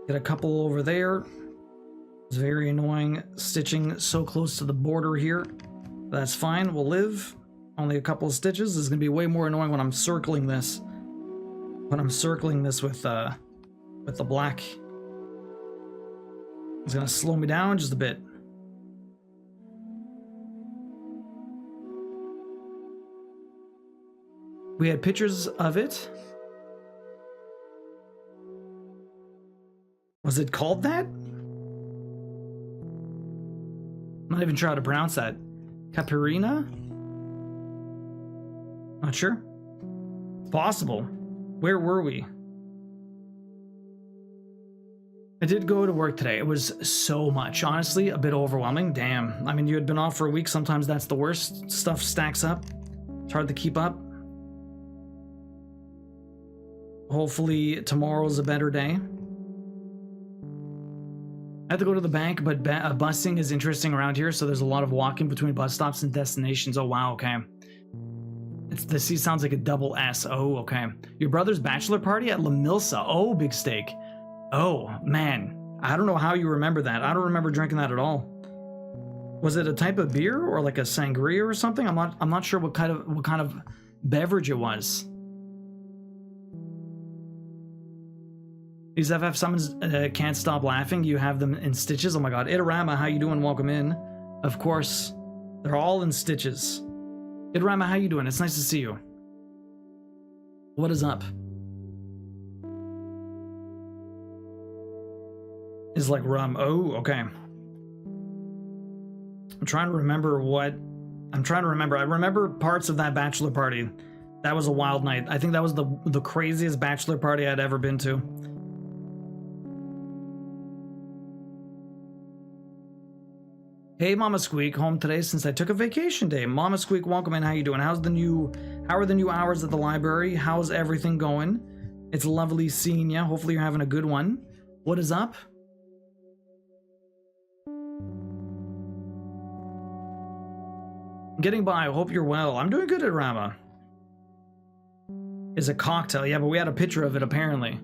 Get a couple over there. It's very annoying stitching so close to the border here. That's fine, we'll live. Only a couple of stitches. This is gonna be way more annoying when I'm circling this. When I'm circling this with the black. It's gonna slow me down just a bit. We had pictures of it. Was it called that? I'm not even sure how to pronounce that. Capirina? Not sure. Possible. Where were we? I did go to work today. It was so much. Honestly, a bit overwhelming. Damn. I mean, you had been off for a week. Sometimes that's the worst. Stuff stacks up. It's hard to keep up. Hopefully tomorrow's a better day. I have to go to the bank, but busing is interesting around here, so there's a lot of walking between bus stops and destinations. Oh, wow, okay. The C sounds like a double S. Oh, okay. Your brother's bachelor party at La Milsa. Oh, Big Steak. Oh, man. I don't know how you remember that. I don't remember drinking that at all. Was it a type of beer or like a sangria or something? I'm not sure what kind of beverage it was. These FF summons can't stop laughing. You have them in stitches. Oh my god. Itarama, how you doing? Welcome in. Of course. They're all in stitches. Itarama, how you doing? It's nice to see you. What is up? Is like rum. Oh, okay. I'm trying to remember what... I'm trying to remember. I remember parts of that bachelor party. That was a wild night. I think that was the craziest bachelor party I'd ever been to. Hey, Mama Squeak, home today since I took a vacation day. Mama Squeak, welcome in. How you doing? How are the new hours at the library? How's everything going? It's lovely seeing you. Hopefully you're having a good one. What is up? Getting by. I hope you're well. I'm doing good at Rama. Is a cocktail. Yeah, but we had a picture of it apparently.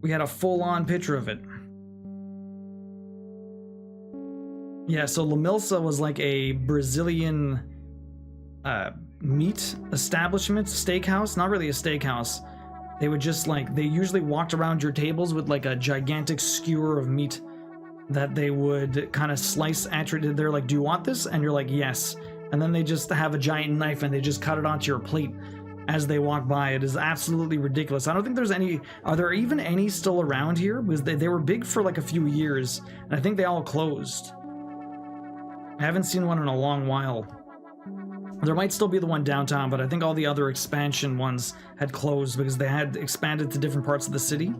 We had a full-on picture of it. Yeah, so La Milsa was like a Brazilian meat establishment, steakhouse. Not really a steakhouse. They would just like, they usually walked around your tables with like a gigantic skewer of meat that they would kind of slice at you. They're like, do you want this? And you're like, yes. And then they just have a giant knife and they just cut it onto your plate as they walk by. It is absolutely ridiculous. I don't think there's any, are there even any still around here? Because they were big for like a few years and I think they all closed. I haven't seen one in a long while. There might still be the one downtown, but I think all the other expansion ones had closed because they had expanded to different parts of the city.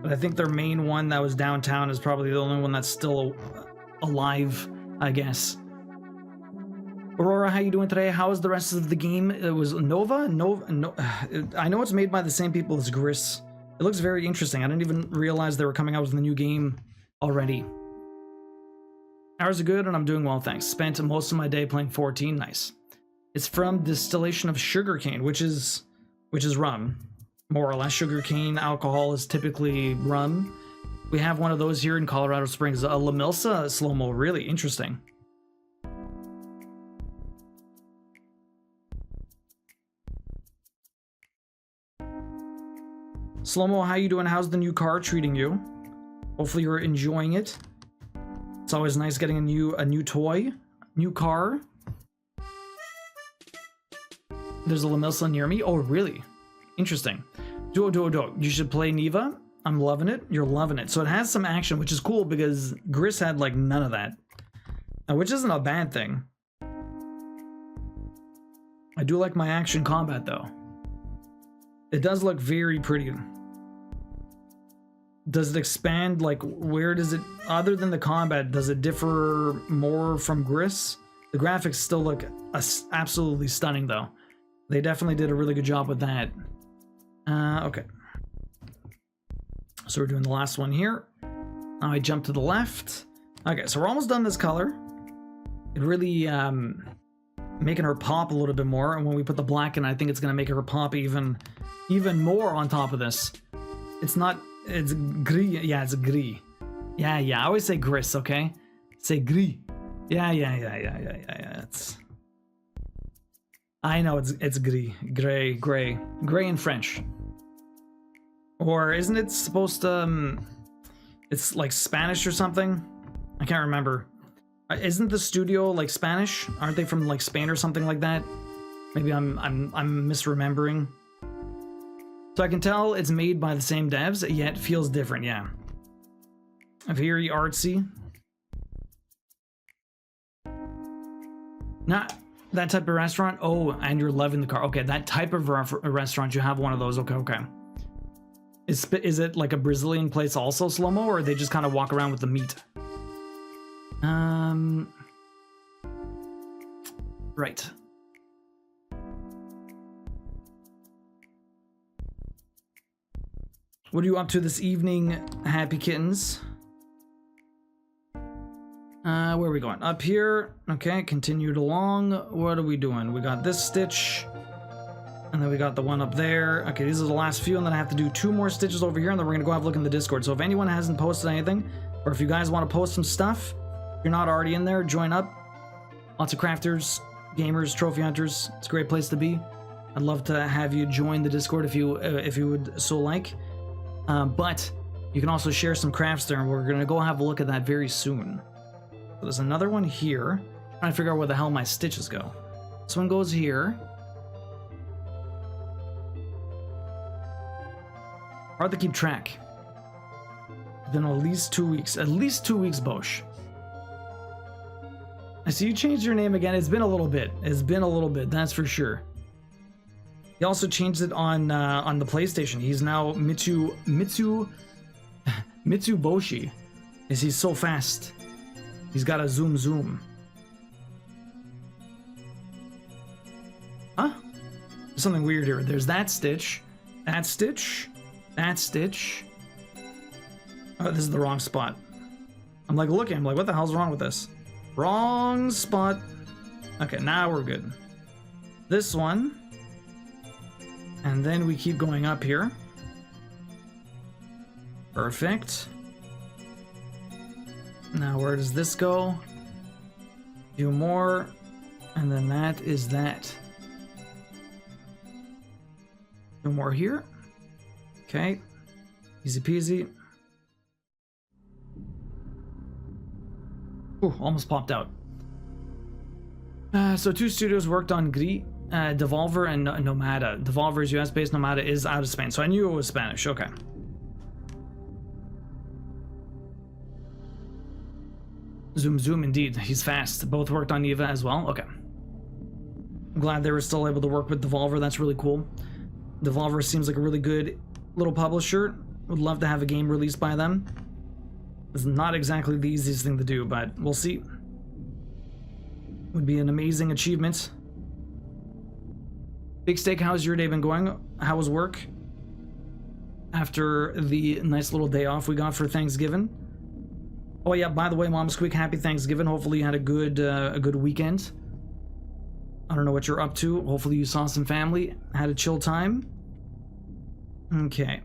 But I think their main one that was downtown is probably the only one that's still alive, I guess. Aurora, how you doing today? How is the rest of the game? It was Nova? I know it's made by the same people as Gris. It looks very interesting. I didn't even realize they were coming out with the new game already. Hours are good and I'm doing well, thanks. Spent most of my day playing 14, nice. It's from distillation of sugarcane, which is rum, more or less. Sugarcane alcohol is typically rum. We have one of those here in Colorado Springs, a La Milsa slow-mo, really interesting. Slow-mo, how you doing? How's the new car treating you? Hopefully you're enjoying it. It's always nice getting a new toy, new car. There's a La Milsa near me. Oh, really? Interesting. Do. You should play Neva. I'm loving it. You're loving it. So it has some action, which is cool because Gris had like none of that, which isn't a bad thing. I do like my action combat though. It does look very pretty. Does it expand? Like, where does it, other than the combat, does it differ more from Gris? The graphics still look absolutely stunning, though. They definitely did a really good job with that. Okay. So we're doing the last one here. Now I jump to the left. Okay, so we're almost done this color. It really, making her pop a little bit more. And when we put the black in, I think it's going to make her pop even more on top of this. It's not... It's gris. Yeah, it's gris. Yeah. I always say gris, okay? Say gris. Yeah. It's... I know it's gris. Gray in French. Or isn't it supposed to... it's like Spanish or something? I can't remember. Isn't the studio like Spanish? Aren't they from like Spain or something like that? Maybe I'm misremembering. So I can tell it's made by the same devs, yet feels different, yeah. Very artsy. Not that type of restaurant. Oh, and you're loving the car. Okay, that type of restaurant, you have one of those. Okay. Is it like a Brazilian place also, slow-mo, or they just kind of walk around with the meat? Right. What are you up to this evening, happy kittens? Where are we going? Up here. Okay, continued along. What are we doing? We got this stitch. And then we got the one up there. Okay, these are the last few, and then I have to do 2 more stitches over here, and then we're gonna go have a look in the Discord. So if anyone hasn't posted anything, or if you guys want to post some stuff, if you're not already in there, join up. Lots of crafters, gamers, trophy hunters. It's a great place to be. I'd love to have you join the Discord if you would so like. But you can also share some crafts there, and we're gonna go have a look at that very soon. So there's another one here. I'm trying to figure out where the hell my stitches go. This one goes here. Hard to keep track. It's been at least 2 weeks. At least 2 weeks, Bosch. I see you changed your name again. It's been a little bit. It's been a little bit, that's for sure. He also changed it on the PlayStation. He's now Mitsuboshi. Is he so fast? He's got a zoom. Huh? There's something weird here. There's that stitch. That stitch. That stitch. Oh, this is the wrong spot. I'm like looking. I'm like, what the hell's wrong with this? Wrong spot. Okay, now we're good. This one. And then we keep going up here. Perfect. Now where does this go? Do more. And then that is that. No more here. Okay. Easy peasy. Ooh, almost popped out. So 2 studios worked on Gris, Devolver and Nomada. Devolver is US-based, Nomada is out of Spain. So I knew it was Spanish. Okay. Zoom, indeed. He's fast. Both worked on Eva as well. Okay. I'm glad they were still able to work with Devolver. That's really cool. Devolver seems like a really good little publisher. Would love to have a game released by them. It's not exactly the easiest thing to do, but we'll see. Would be an amazing achievement. Big Steak, how's your day been going? How was work? After the nice little day off we got for Thanksgiving. Oh yeah, by the way, Mama Squeak, happy Thanksgiving. Hopefully you had a good weekend. I don't know what you're up to. Hopefully you saw some family, had a chill time. Okay.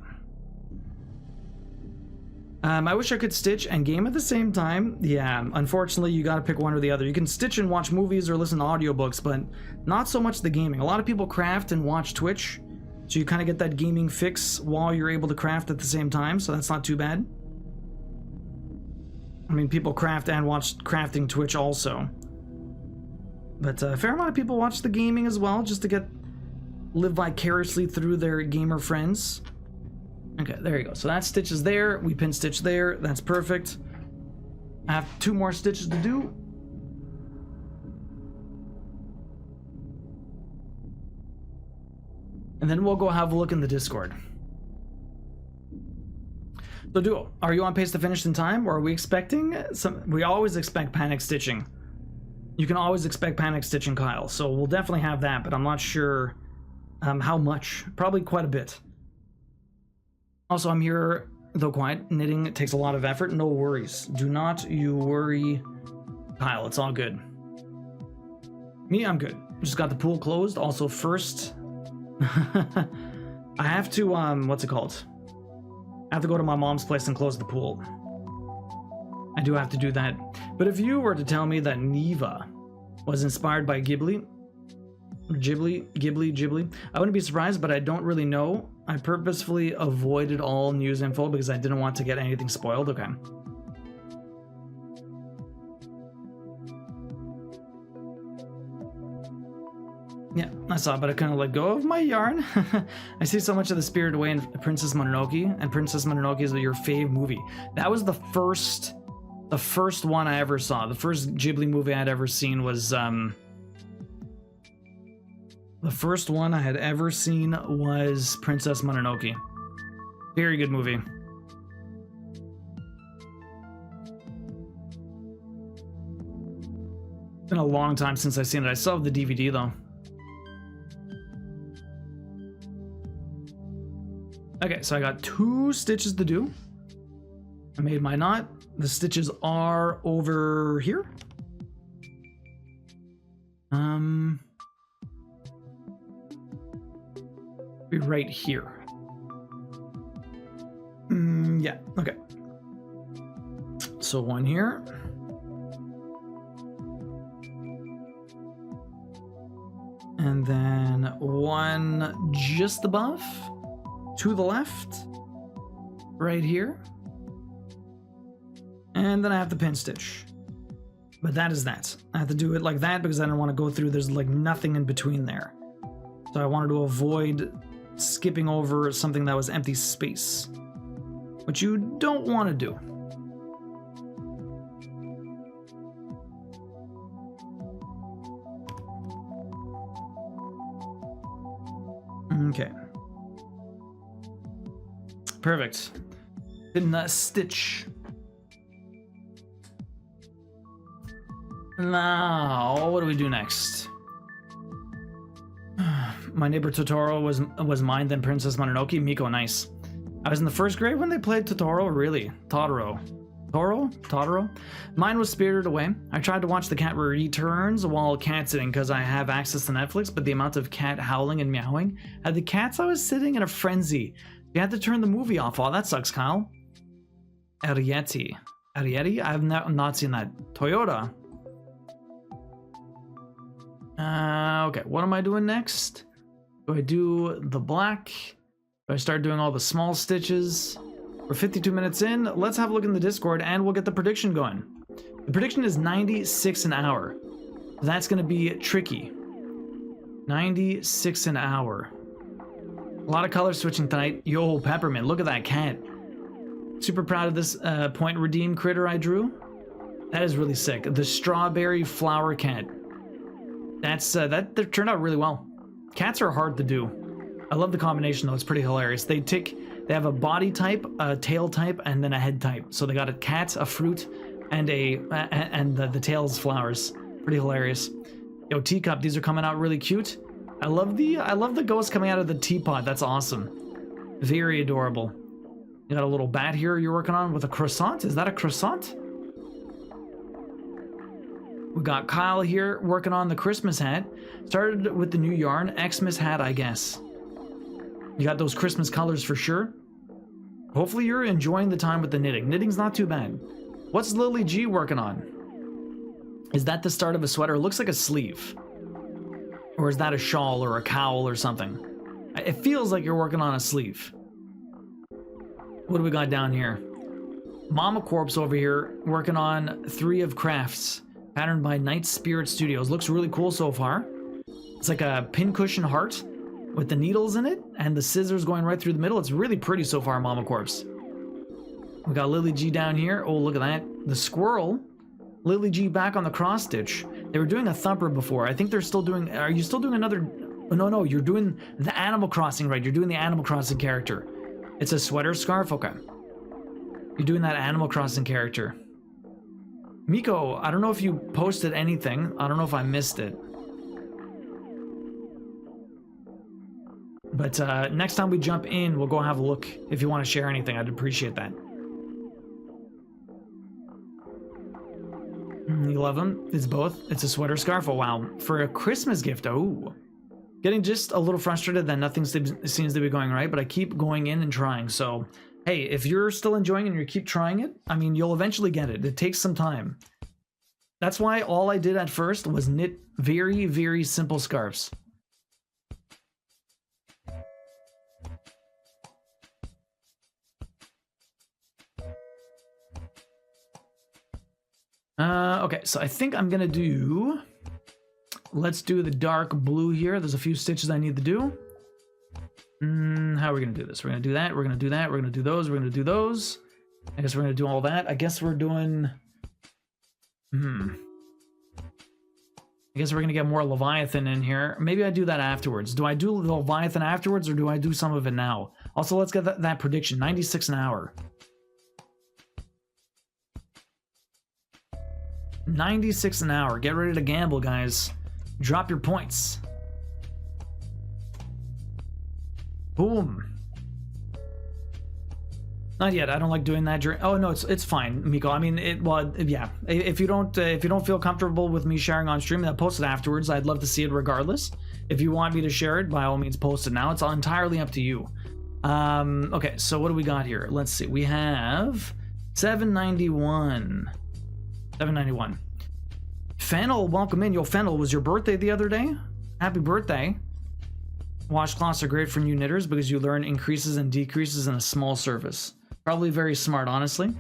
I wish I could stitch and game at the same time. Yeah, unfortunately, you gotta pick one or the other. You can stitch and watch movies or listen to audiobooks, but not so much the gaming. A lot of people craft and watch Twitch, so you kind of get that gaming fix while you're able to craft at the same time, so that's not too bad. I mean, people craft and watch crafting Twitch also. But a fair amount of people watch the gaming as well, just to live vicariously through their gamer friends. Okay, there you go. So that stitch is there. We pin stitch there. That's perfect. I have 2 more stitches to do. And then we'll go have a look in the Discord. So Duo, are you on pace to finish in time, or are we expecting some? We always expect panic stitching. You can always expect panic stitching, Kyle. So we'll definitely have that, but I'm not sure how much. Probably quite a bit. Also, I'm here, though quiet. Knitting takes a lot of effort. No worries. Do not you worry, Kyle. It's all good. Me, I'm good. Just got the pool closed. Also, first, I have to, what's it called? I have to go to my mom's place and close the pool. I do have to do that. But if you were to tell me that Neva was inspired by Ghibli, I wouldn't be surprised, but I don't really know. I purposefully avoided all news info because I didn't want to get anything spoiled. Okay. Yeah, I saw it, but I couldn't let go of my yarn. I see so much of the spirit away in Princess Mononoke, and Princess Mononoke is your fave movie. That was the first one I ever saw. The first Ghibli movie I had ever seen was the first one I had ever seen was Princess Mononoke. Very good movie. It's been a long time since I've seen it. I still have the DVD though. Okay, so I got 2 stitches to do. I made my knot. The stitches are over here. Be right here. Yeah, okay. So 1 here. And then 1 just above. To the left, right here, and then I have the pin stitch. But that is that. I have to do it like that because I don't want to go through, there's like nothing in between there. So I wanted to avoid skipping over something that was empty space, which you don't want to do. Okay. Perfect. Didn't stitch. Now, what do we do next? My neighbor Totoro was mine, then Princess Mononoke. Miko, nice. I was in the 1st grade when they played Totoro. Really? Totoro? Mine was Spirited Away. I tried to watch The Cat Returns while cat sitting because I have access to Netflix, but the amount of cat howling and meowing had the cats I was sitting in a frenzy. You had to turn the movie off. Oh, that sucks, Kyle. Ariete? I have not seen that. Toyota. Okay, what am I doing next? Do I do the black? Do I start doing all the small stitches? We're 52 minutes in. Let's have a look in the Discord and we'll get the prediction going. The prediction is 96 an hour. That's going to be tricky. 96 an hour. A lot of color switching tonight. Yo, Peppermint, look at that cat. Super proud of this point redeem critter I drew. That is really sick. The strawberry flower cat. That's that turned out really well. Cats are hard to do. I love the combination though. It's pretty hilarious. They have a body type, a tail type, and then a head type. So they got a cat, a fruit, and the tail's flowers. Pretty hilarious. Yo, teacup. These are coming out really cute. I love the ghost coming out of the teapot. That's awesome. Very adorable. You got a little bat here you're working on with a croissant. Is that a croissant? We got Kyle here working on the Christmas hat. Started with the new yarn. Xmas hat, I guess. You got those Christmas colors for sure. Hopefully you're enjoying the time with the knitting. Knitting's not too bad. What's Lily G working on? Is that the start of a sweater? It looks like a sleeve. Or is that a shawl or a cowl or something? It feels like you're working on a sleeve. What do we got down here? Mama Corpse over here working on 3 of Crafts, patterned by Night Spirit Studios. Looks really cool so far. It's like a pincushion heart with the needles in it and the scissors going right through the middle. It's really pretty so far, Mama Corpse. We got Lily G down here. Oh, look at that. The squirrel. Lily G back on the cross stitch. They were doing a thumper before. I think they're still doing... Are you still doing another... Oh, no, you're doing the Animal Crossing, right? You're doing the Animal Crossing character. It's a sweater scarf? Okay. You're doing that Animal Crossing character. Miko, I don't know if you posted anything. I don't know if I missed it. But next time we jump in, we'll go have a look. If you want to share anything, I'd appreciate that. You love them? It's both. It's a sweater scarf. Oh, wow. For a Christmas gift. Oh. Getting just a little frustrated that nothing seems to be going right, but I keep going in and trying. So, hey, if you're still enjoying it and you keep trying it, I mean, you'll eventually get it. It takes some time. That's why all I did at first was knit very, very simple scarves. Okay, so I think I'm gonna do... Let's do the dark blue here. There's a few stitches I need to do. How are we gonna do this? We're gonna do that, we're gonna do that, we're gonna do those, we're gonna do those. I guess we're gonna do all that. I guess we're doing... I guess we're gonna get more Leviathan in here. Maybe I do that afterwards. Do I do the Leviathan afterwards, or do I do some of it now? Also, let's get that prediction. 96 an hour. 96 an hour. Get ready to gamble, guys. Drop your points. Boom. Not yet. I don't like doing that during... Oh no, it's fine, Miko. I mean, yeah. If you don't feel comfortable with me sharing on stream, I'll post it afterwards. I'd love to see it regardless. If you want me to share it, by all means, post it now. It's entirely up to you. Okay, so what do we got here? Let's see. We have 791. 791. Fennel, welcome in. Yo, Fennel, was your birthday the other day? Happy birthday. Washcloths are great for new knitters because you learn increases and decreases in a small surface. Probably very smart, honestly.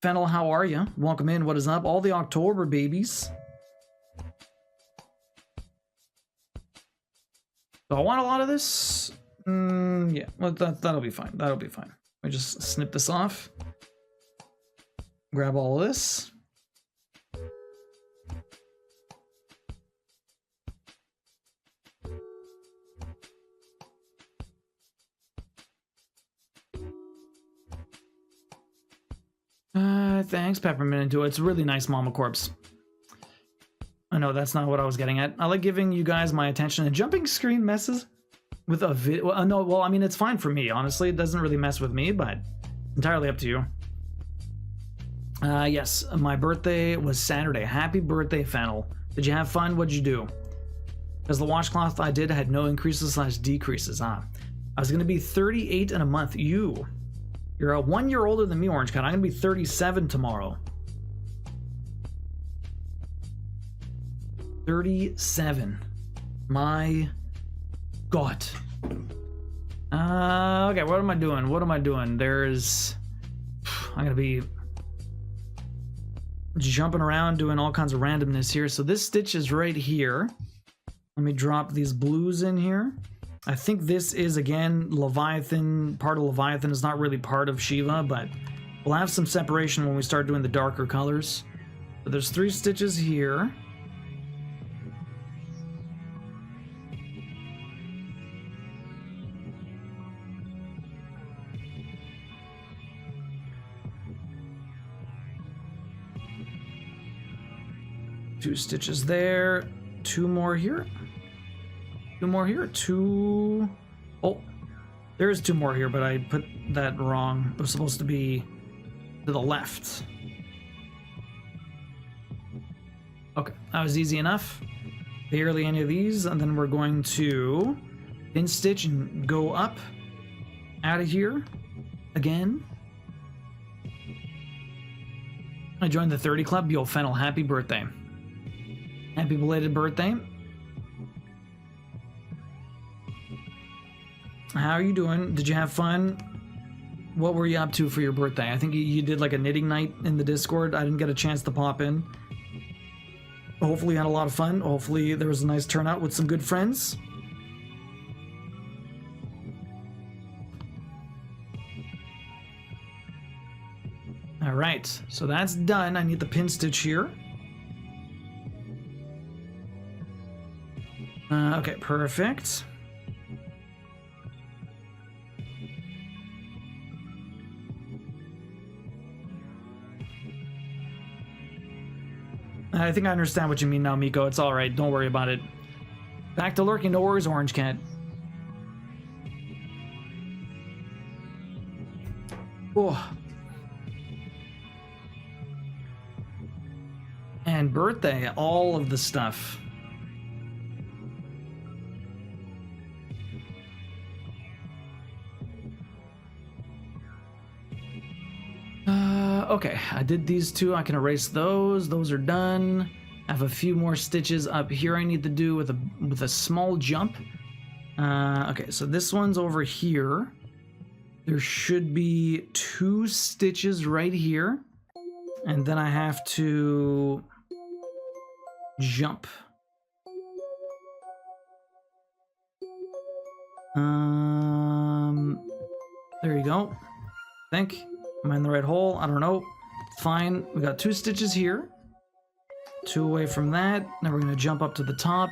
Fennel, how are you? Welcome in. What is up? All the October babies. Do I want a lot of this? Yeah, well, that'll be fine. That'll be fine. Let me just snip this off. Grab all of this. Thanks, Peppermint Into It. It's a really nice Mama Corpse. I know that's not what I was getting at. I like giving you guys my attention, and jumping screen messes with a video. Well, no, well, I mean, it's fine for me, honestly. It doesn't really mess with me, but entirely up to you. Yes, my birthday was Saturday. Happy birthday, Fennel. Did you have fun? What'd you do? Because the washcloth I did had no increases / decreases. I was going to be 38 in a month. You're 1 year older than me, Orange Cat. I'm going to be 37 tomorrow. 37. My God. Okay, what am I doing? What am I doing? I'm going to be jumping around doing all kinds of randomness here. So this stitch is right here. Let me drop these blues in here. I think this is, again, Leviathan. Part of Leviathan is not really part of Shiva, but we'll have some separation when we start doing the darker colors. So there's 3 stitches here. Two stitches there. 2 more here. 2 more here. 2. Oh, there's 2 more here, but I put that wrong. It was supposed to be to the left. Okay, that was easy enough. Barely any of these, and then we're going to pin stitch and go up out of here again. I joined the 30 club. Yo, Fennel, happy birthday. Happy belated birthday. How are you doing? Did you have fun? What were you up to for your birthday? I think you did like a knitting night in the Discord. I didn't get a chance to pop in. Hopefully you had a lot of fun. Hopefully there was a nice turnout with some good friends. All right, so that's done. I need the pin stitch here. Okay, perfect. I think I understand what you mean now, Miko. It's all right. Don't worry about it. Back to lurking. No worries, Orange Cat. Oh. And birthday, all of the stuff. Okay, I did these two. I can erase those. Those are done. I have a few more stitches up here I need to do with a small jump. Okay, so this one's over here. There should be 2 stitches right here. And then I have to jump. There you go. I think. Am I in the right hole? I don't know. Fine. We got 2 stitches here. 2 away from that. Now we're going to jump up to the top.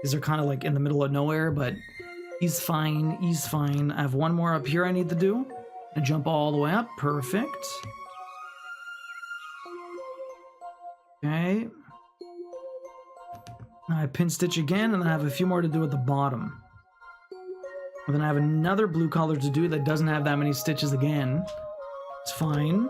These are kind of like in the middle of nowhere, but he's fine. He's fine. I have 1 more up here I need to do. And jump all the way up. Perfect. Okay. Now I pin stitch again, and then I have a few more to do at the bottom. And then I have another blue color to do that doesn't have that many stitches again. It's fine.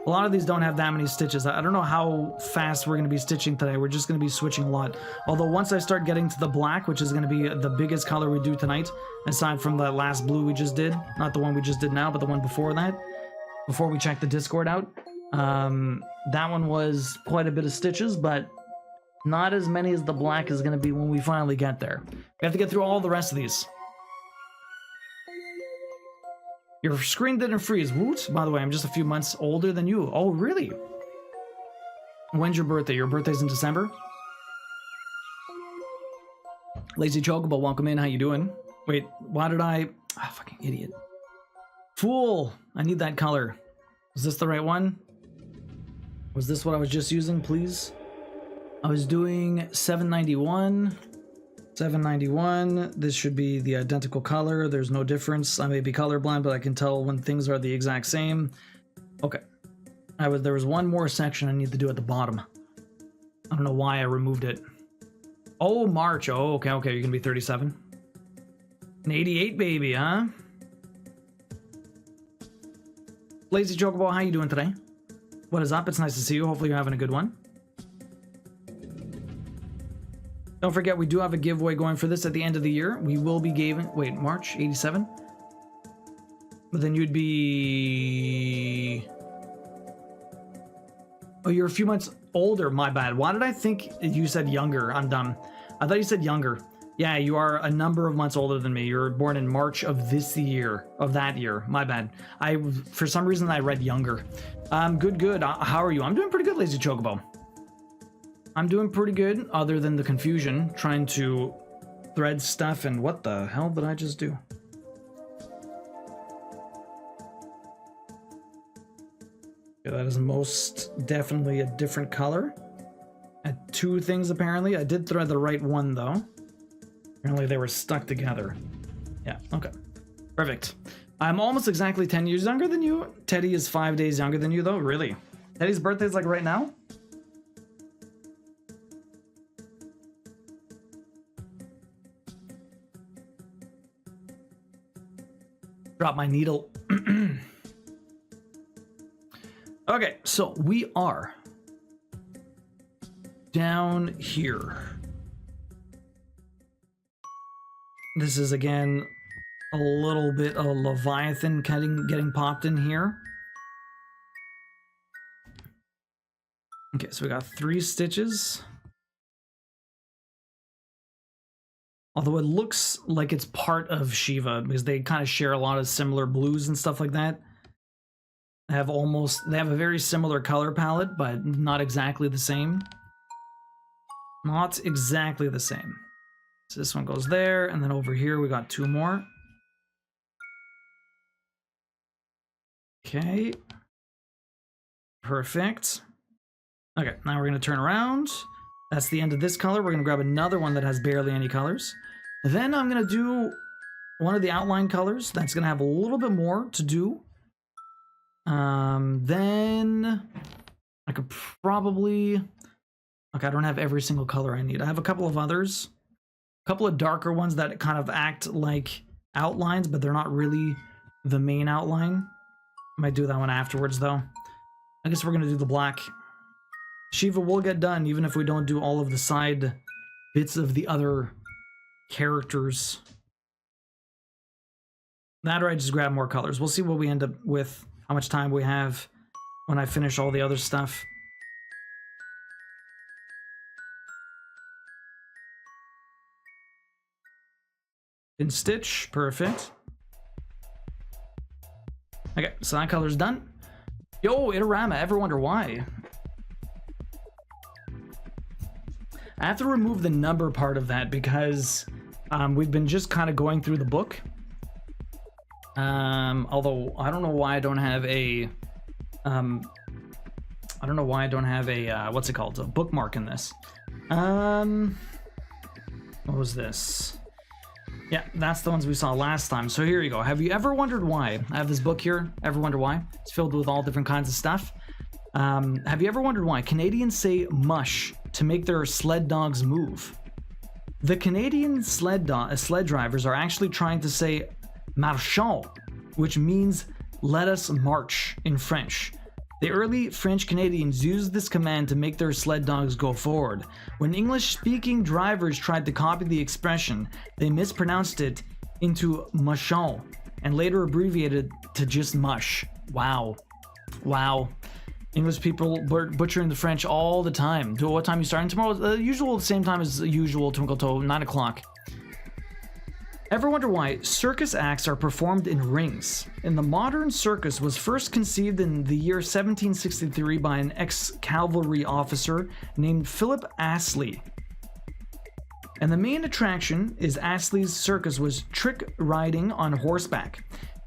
A lot of these don't have that many stitches. I don't know how fast we're going to be stitching today. We're just going to be switching a lot. Although once I start getting to the black, which is going to be the biggest color we do tonight, aside from the last blue we just did, not the one we just did now, but the one before that, before we check the Discord out, that one was quite a bit of stitches, but not as many as the black is going to be when we finally get there. We have to get through all the rest of these. Your screen didn't freeze. Woot! By the way, I'm just a few months older than you. Oh, really? When's your birthday? Your birthday's in December? Lazy Chocobo, welcome in. How you doing? Wait, why did I... Ah, fucking idiot. Fool! I need that color. Is this the right one? Was this what I was just using, please? I was doing 791. 791. This should be the identical color. There's no difference. I may be colorblind, but I can tell when things are the exact same. Okay. There was 1 more section I need to do at the bottom. I don't know why I removed it. Oh, March. Oh, okay, okay. You're gonna be 37. An 88 baby, huh? Lazy Chocobo, how you doing today? What is up? It's nice to see you. Hopefully you're having a good one. Don't forget, we do have a giveaway going for this at the end of the year. We will be giving... Wait, March 87? But then you'd be... Oh, you're a few months older. My bad. Why did I think you said younger? I'm dumb. I thought you said younger. Yeah, you are a number of months older than me. You're born in March of this year. Of that year. My bad. For some reason, I read younger. Good, good. How are you? I'm doing pretty good, Lazy Chocobo. I'm doing pretty good, other than the confusion, trying to thread stuff, and what the hell did I just do? Yeah, that is most definitely a different color. I had 2 things, apparently. I did thread the right one, though. Apparently they were stuck together. Yeah, okay. Perfect. I'm almost exactly 10 years younger than you. Teddy is 5 days younger than you, though. Really? Teddy's birthday is like right now? Drop my needle. Okay, so we are down here. This is again a little bit of Leviathan getting popped in here. Okay, so we got 3 stitches. Although it looks like it's part of Shiva, because they kind of share a lot of similar blues and stuff like that. They have a very similar color palette, but not exactly the same. Not exactly the same. So this one goes there, and then over here we got 2 more. Okay. Perfect. Okay, now we're going to turn around. That's the end of this color. We're going to grab another one that has barely any colors. Then I'm going to do one of the outline colors. That's going to have a little bit more to do. Then I could probably... Okay, I don't have every single color I need. I have a couple of others. A couple of darker ones that kind of act like outlines, but they're not really the main outline. Might do that one afterwards, though. I guess we're going to do the black. Shiva will get done, even if we don't do all of the side bits of the other characters. That or I just grab more colors. We'll see what we end up with, how much time we have when I finish all the other stuff. In stitch, perfect. Okay, so that color's done. Yo, Itorama, ever wonder why? I have to remove the number part of that because we've been just kind of going through the book. Although I don't know why I don't have a what's it called? A bookmark in this. What was this? Yeah, that's the ones we saw last time. So here you go. Have you ever wondered why? I have this book here. Ever wonder why? It's filled with all different kinds of stuff. Have you ever wondered why Canadians say mush to make their sled dogs move? The Canadian sled drivers are actually trying to say marchons, which means let us march in French. The early French Canadians used this command to make their sled dogs go forward. When English-speaking drivers tried to copy the expression, they mispronounced it into machon and later abbreviated to just mush. Wow. Wow. English people butchering the French all the time. Do what time you starting tomorrow? The usual, same time as the usual, Twinkle Toe, 9 o'clock. Ever wonder why circus acts are performed in rings? In the modern circus was first conceived in the year 1763 by an ex-cavalry officer named Philip Astley. And the main attraction is Astley's circus was trick riding on horseback.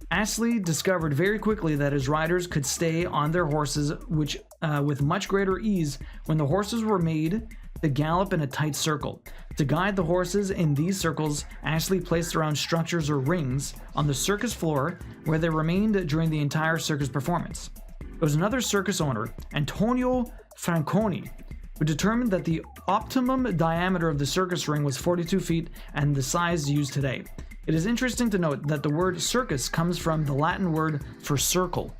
Astley discovered very quickly that his riders could stay on their horses with much greater ease when the horses were made to gallop in a tight circle. To guide the horses in these circles, Astley placed around structures or rings on the circus floor where they remained during the entire circus performance. It was another circus owner, Antonio Franconi, who determined that the optimum diameter of the circus ring was 42 feet and the size used today. It is interesting to note that the word circus comes from the Latin word for circle.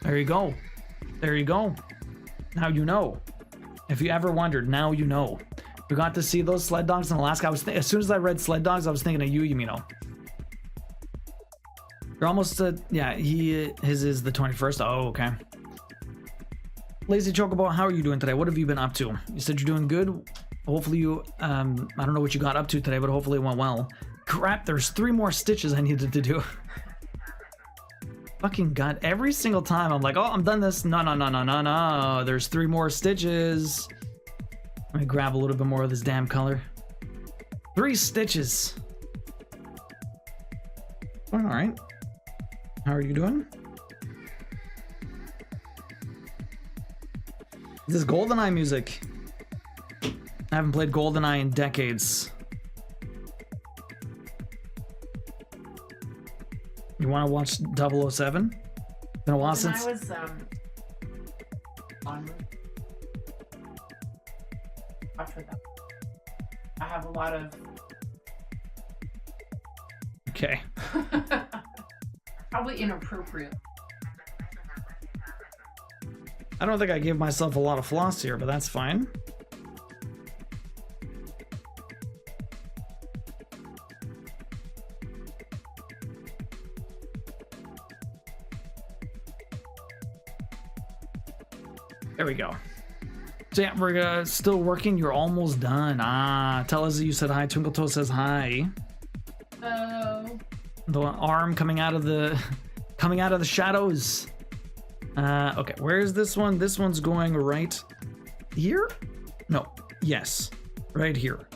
There you go. There you go. Now you know. If you ever wondered, now you know. We got to see those sled dogs in Alaska. As soon as I read sled dogs, I was thinking of you, Yumino. You're almost, yeah, his is the 21st. Oh, okay. Lazy Chocobo, how are you doing today? What have you been up to? You said you're doing good. Hopefully you, I don't know what you got up to today, but hopefully it went well. Crap, there's 3 more stitches I needed to do. Fucking god, every single time I'm like, oh, I'm done this. No. There's 3 more stitches. Let me grab a little bit more of this damn color. 3 stitches. All right. How are you doing? This is GoldenEye music. I haven't played GoldenEye in decades. You want to watch 007? Been a while since. I was on. Watch with that. I have a lot of. Okay. Probably inappropriate. I don't think I gave myself a lot of floss here, but that's fine. There we go. So yeah, we're still working. You're almost done. Ah, tell us that you said hi. Twinkle Toe says hi. Oh. The arm coming out of the shadows. Okay, where's this one? This one's going right here? No. Yes. Right here.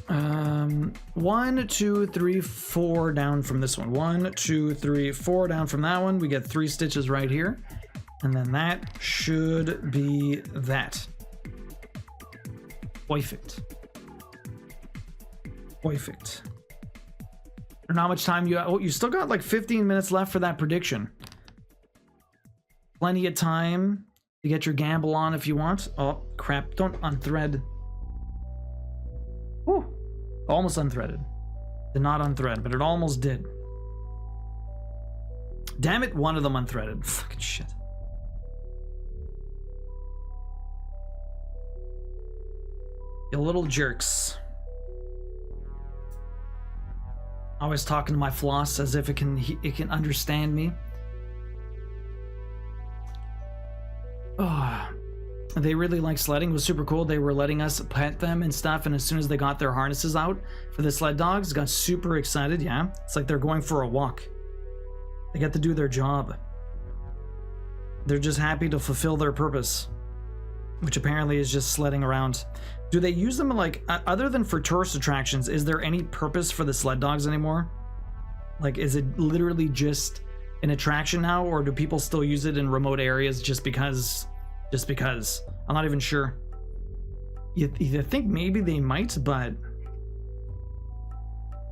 1, 2, 3, 4 down from this one. 1, 2, 3, 4 down from that one. We get 3 stitches right here. And then that should be that. Perfect. Perfect. I don't know how much time you still got like 15 minutes left for that prediction. Plenty of time to get your gamble on if you want. Oh, crap. Don't unthread. Whew. Almost unthreaded. Did not unthread, but it almost did. Damn it, one of them unthreaded. Fucking shit. You little jerks. Always talking to my floss as if it can understand me. Oh, they really like sledding. It was super cool. They were letting us pet them and stuff, and as soon as they got their harnesses out for the sled dogs, got super excited. Yeah, it's like they're going for a walk. They get to do their job. They're just happy to fulfill their purpose, which apparently is just sledding around. Do they use them like, other than for tourist attractions, is there any purpose for the sled dogs anymore? Like, is it literally just an attraction now, or do people still use it in remote areas just because? Just because. I'm not even sure. You think maybe they might, but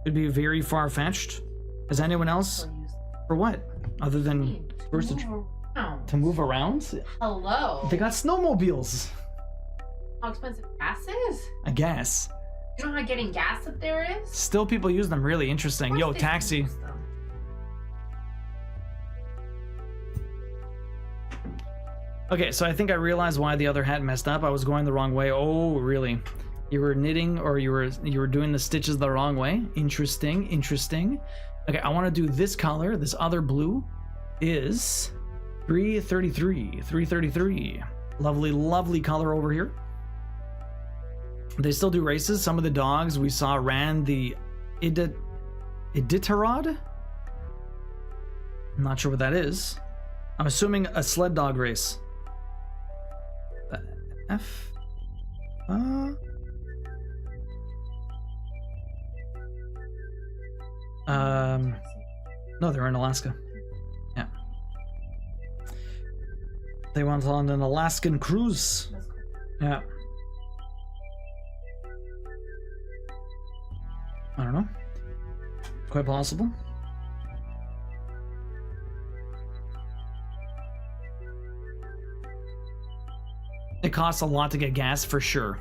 it'd be very far-fetched. Is anyone else? For what? Other than to move around? Hello. They got snowmobiles. How expensive gas is? I guess. You know how getting gas up there is? Still people use them. Really interesting. Yo, taxi. Okay, so I think I realized why the other hat messed up. I was going the wrong way. Oh, really? You were knitting, or you were doing the stitches the wrong way? Interesting, interesting. Okay, I want to do this color. This other blue is 333. 333. Lovely, lovely color over here. They still do races. Some of the dogs we saw ran the Iditarod. I'm not sure what that is. I'm assuming a sled dog race. F. No, they're in Alaska. Yeah. They went on an Alaskan cruise. Yeah. I don't know. Quite possible. It costs a lot to get gas for sure.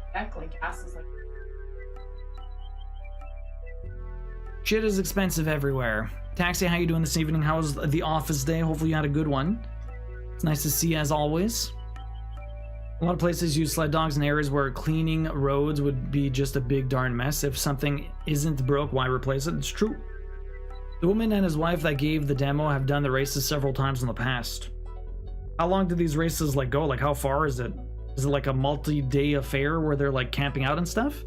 Exactly, gas is like... Shit is expensive everywhere. Taxi, how you doing this evening? How was the office day? Hopefully you had a good one. It's nice to see you as always. A lot of places use sled dogs in areas where cleaning roads would be just a big darn mess. If something isn't broke, why replace it? It's true. The woman and his wife that gave the demo have done the races several times in the past. How long do these races like go? Like how far is it? Is it like a multi-day affair where they're like camping out and stuff?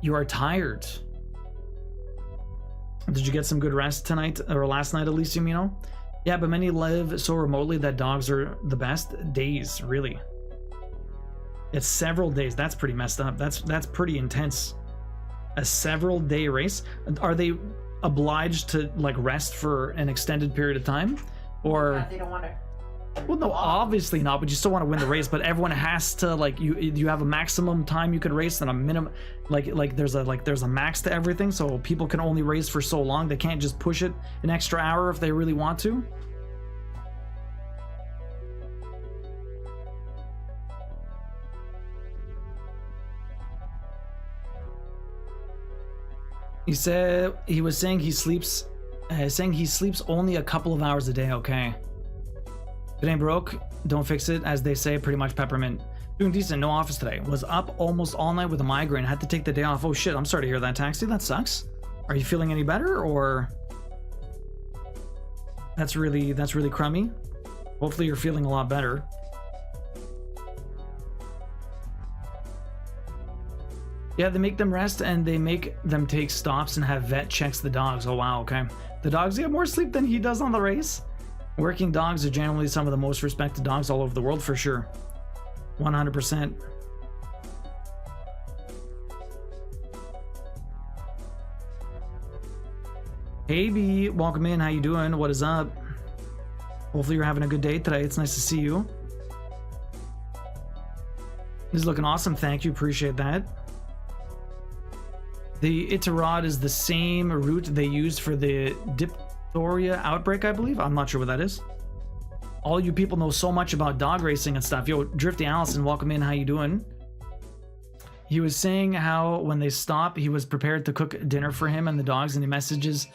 You are tired. Did you get some good rest tonight, or last night, Elysium, you know? Yeah, but many live so remotely that dogs are the best. Days, really. It's several days. That's pretty messed up. That's pretty intense. A several day race? Are they obliged to like rest for an extended period of time? Or Yeah, they don't want to... well, no, obviously not, but you still want to win the race. But everyone has to, like, you have a maximum time you could race and a minimum, like there's a max to everything, so people can only race for so long. They can't just push it an extra hour if they really want to. He was saying he sleeps only a couple of hours a day. Okay. If it ain't broke, don't fix it, as they say, pretty much peppermint. Doing decent, no office today. Was up almost all night with a migraine, had to take the day off. Oh shit, I'm sorry to hear that, Taxi. That sucks. Are you feeling any better, or? That's really crummy. Hopefully you're feeling a lot better. Yeah, they make them rest and they make them take stops and have vet checks the dogs. Oh wow, okay. The dogs get more sleep than he does on the race. Working dogs are generally some of the most respected dogs all over the world, for sure. 100%. Hey B, welcome in. How you doing? What is up? Hopefully you're having a good day today. It's nice to see you. This is looking awesome. Thank you. Appreciate that. The Itarod is the same route they used for the diphtheria outbreak, I believe. I'm not sure what that is. All you people know so much about dog racing and stuff. Yo, Drifty Allison, welcome in. How you doing? He was saying how when they stop, he was prepared to cook dinner for him and the dogs, and he massages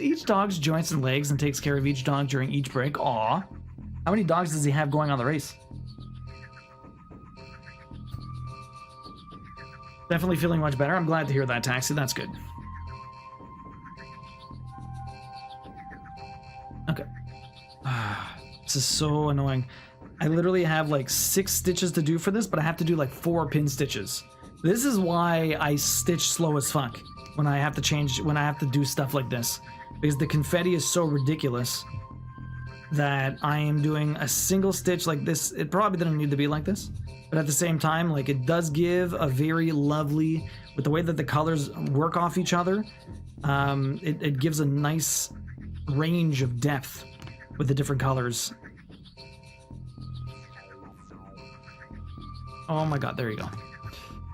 each dog's joints and legs and takes care of each dog during each break. Aw. How many dogs does he have going on the race? Definitely feeling much better. I'm glad to hear that, Taxi. That's good. Okay. This is so annoying. I literally have like 6 stitches to do for this, but I have to do like 4 pin stitches. This is why I stitch slow as fuck when I have to do stuff like this. Because the confetti is so ridiculous that I am doing a single stitch like this. It probably didn't need to be like this, but at the same time, like, it does give a very lovely, with the way that the colors work off each other, it gives a nice range of depth with the different colors. Oh my god, there you go.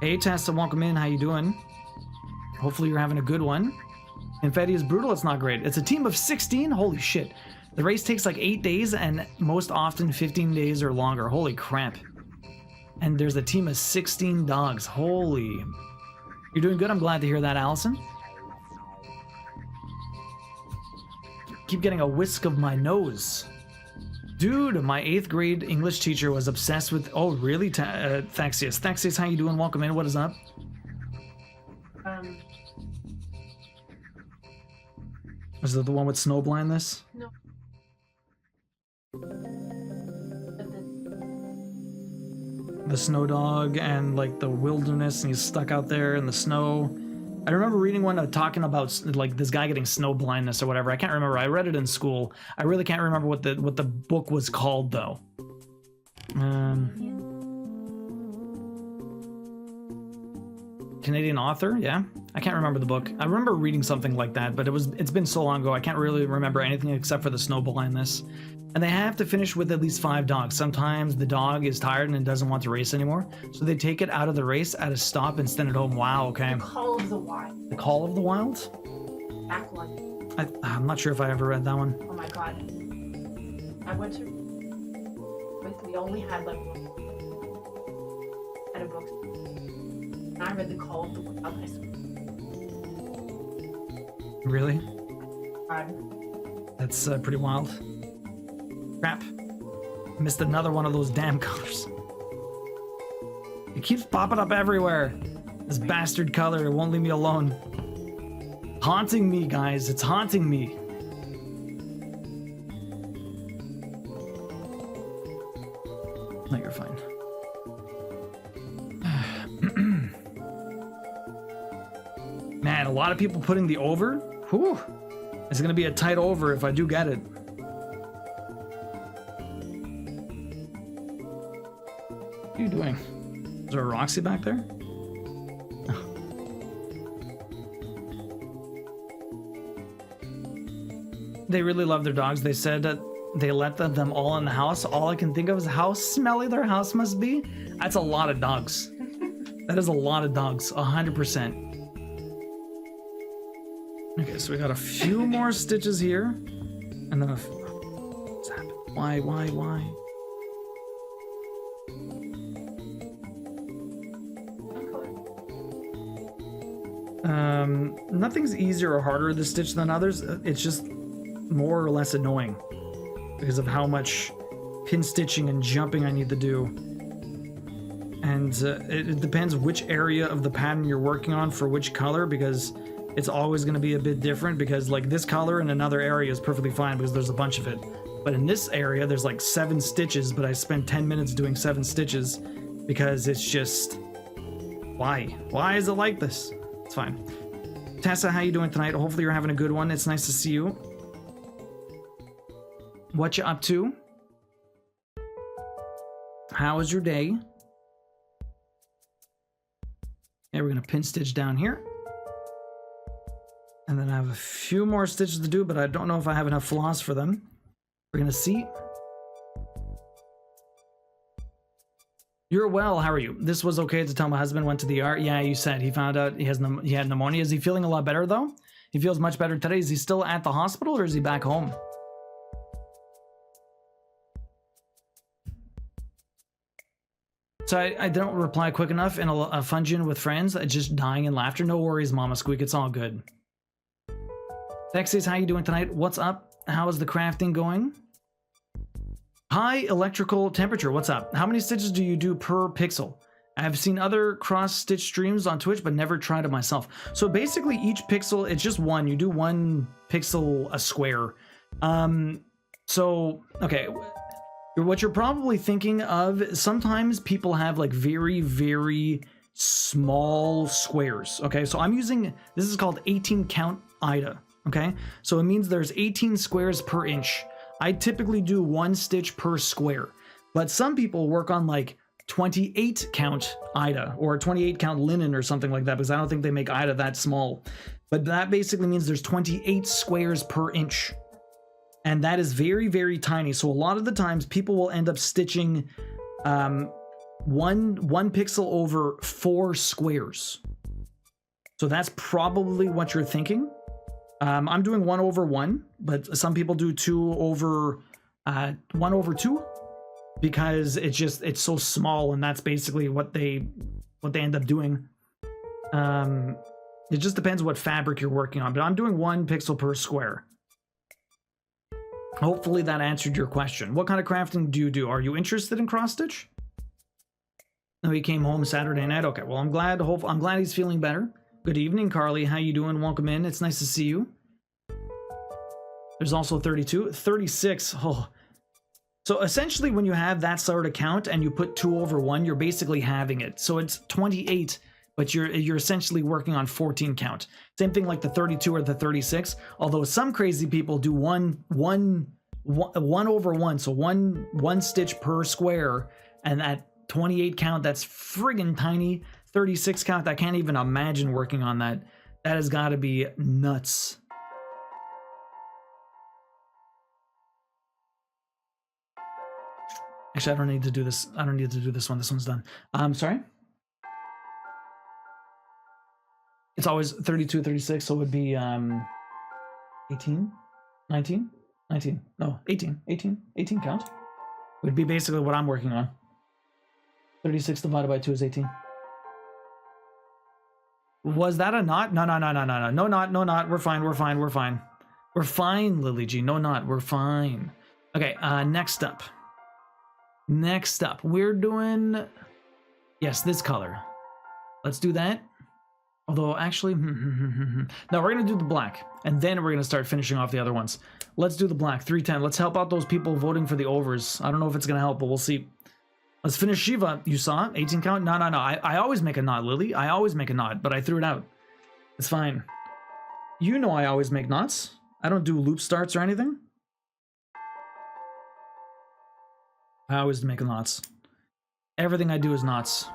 Hey Tessa, welcome in. How you doing? Hopefully you're having a good one. Confetti is brutal. It's not great. It's a team of 16. Holy shit. The race takes like 8 days and most often 15 days or longer. Holy crap. And there's a team of 16 dogs. Holy. You're doing good. I'm glad to hear that, Allison. Keep getting a whisk of my nose. Dude, my 8th grade English teacher was obsessed with... Oh, really? Thaxius. Thaxius, how you doing? Welcome in. What is up? Was it the one with snow blindness? No. The snow dog and like the wilderness, and he's stuck out there in the snow. I remember reading one talking about like this guy getting snow blindness or whatever. I can't remember. I read it in school. I really can't remember what the book was called though. Canadian author, yeah. I can't remember the book. I remember reading something like that, but it's been so long ago. I can't really remember anything except for the snow blindness. And they have to finish with at least 5 dogs. Sometimes the dog is tired and doesn't want to race anymore, so they take it out of the race at a stop and send it home. Wow, okay. The Call of the Wild. The Call of the Wild? Back one. I'm not sure if I ever read that one. Oh my god. I went to... We only had like... at a bookstore. And I read The Call of the Wild. I swear. Really? God. That's pretty wild. Crap. Missed another one of those damn colors. It keeps popping up everywhere. This bastard color, it won't leave me alone. Haunting me, guys. It's haunting me. No, you're fine. Man, a lot of people putting the over. Whew. It's gonna be a tight over if I do get it. What are you doing? Is there a Roxy back there? Oh. They really love their dogs. They said that they let them all in the house. All I can think of is how smelly their house must be. That's a lot of dogs. That is a lot of dogs, 100%. Okay, so we got a few more stitches here. And then what's happened? Why? Nothing's easier or harder to stitch than others. It's just more or less annoying because of how much pin stitching and jumping I need to do. And it depends which area of the pattern you're working on for which color, because it's always going to be a bit different, because like this color in another area is perfectly fine because there's a bunch of it. But in this area, there's like 7 stitches, but I spent 10 minutes doing 7 stitches because it's just... Why? Why is it like this? It's fine. Tessa, how you doing tonight? Hopefully you're having a good one. It's nice to see you. What you up to? How was your day? Yeah, we're gonna pin stitch down here. And then I have a few more stitches to do, but I don't know if I have enough floss for them. We're gonna see. You're well, how are you? This was okay to tell my husband went to the ER. Yeah, you said he found out he had pneumonia. Is he feeling a lot better though? He feels much better today. Is he still at the hospital or is he back home? So I don't reply quick enough in a function with friends, just dying in laughter. No worries, Mama Squeak, it's all good. Dex says, how you doing tonight? What's up? How is the crafting going? High electrical temperature, what's up? How many stitches do you do per pixel? I've seen other cross-stitch streams on Twitch, but never tried it myself. So basically each pixel, it's just one. You do 1 pixel a square. So, okay. What you're probably thinking of, sometimes people have like very, very small squares. Okay, so I'm using, this is called 18 count IDA. Okay, so it means there's 18 squares per inch. I typically do 1 stitch per square, but some people work on like 28 count IDA or 28 count linen or something like that, because I don't think they make IDA that small. But that basically means there's 28 squares per inch. And that is very, very tiny. So a lot of the times people will end up stitching one pixel over 4 squares. So that's probably what you're thinking. I'm doing 1 over 1, but some people do 2 over 1 over 2 because it's so small, and that's basically what they end up doing. It just depends what fabric you're working on, but I'm doing 1 pixel per square. Hopefully that answered your question. What kind of crafting do you do? Are you interested in cross stitch? No, he came home Saturday night. Okay, well, I'm glad he's feeling better. Good evening, Carly. How you doing? Welcome in. It's nice to see you. There's also 32, 36. Oh. So essentially, when you have that sort of count and you put 2 over 1, you're basically having it. So it's 28, but you're essentially working on 14 count. Same thing like the 32 or the 36. Although some crazy people do one over 1, so one stitch per square, and that 28 count, that's friggin' tiny. 36 count, I can't even imagine working on that. That has got to be nuts. Actually, I don't need to do this. I don't need to do this one. This one's done. Sorry. It's always 32, 36, so it would be 18, 19, 19. No, 18 count. Would be basically what I'm working on. 36 divided by 2 is 18. Was that a knot? No. No knot. We're fine. We're fine, Lily G. No knot. We're fine. Okay, next up. We're doing... Yes, this color. Let's do that. Although, actually... No, we're going to do the black. And then we're going to start finishing off the other ones. Let's do the black. 310. Let's help out those people voting for the overs. I don't know if it's going to help, but we'll see. Let's finish Shiva. You saw? 18 count? No. I always make a knot, Lily. I always make a knot, but I threw it out. It's fine. You know I always make knots. I don't do loop starts or anything. I always make knots. Everything I do is knots.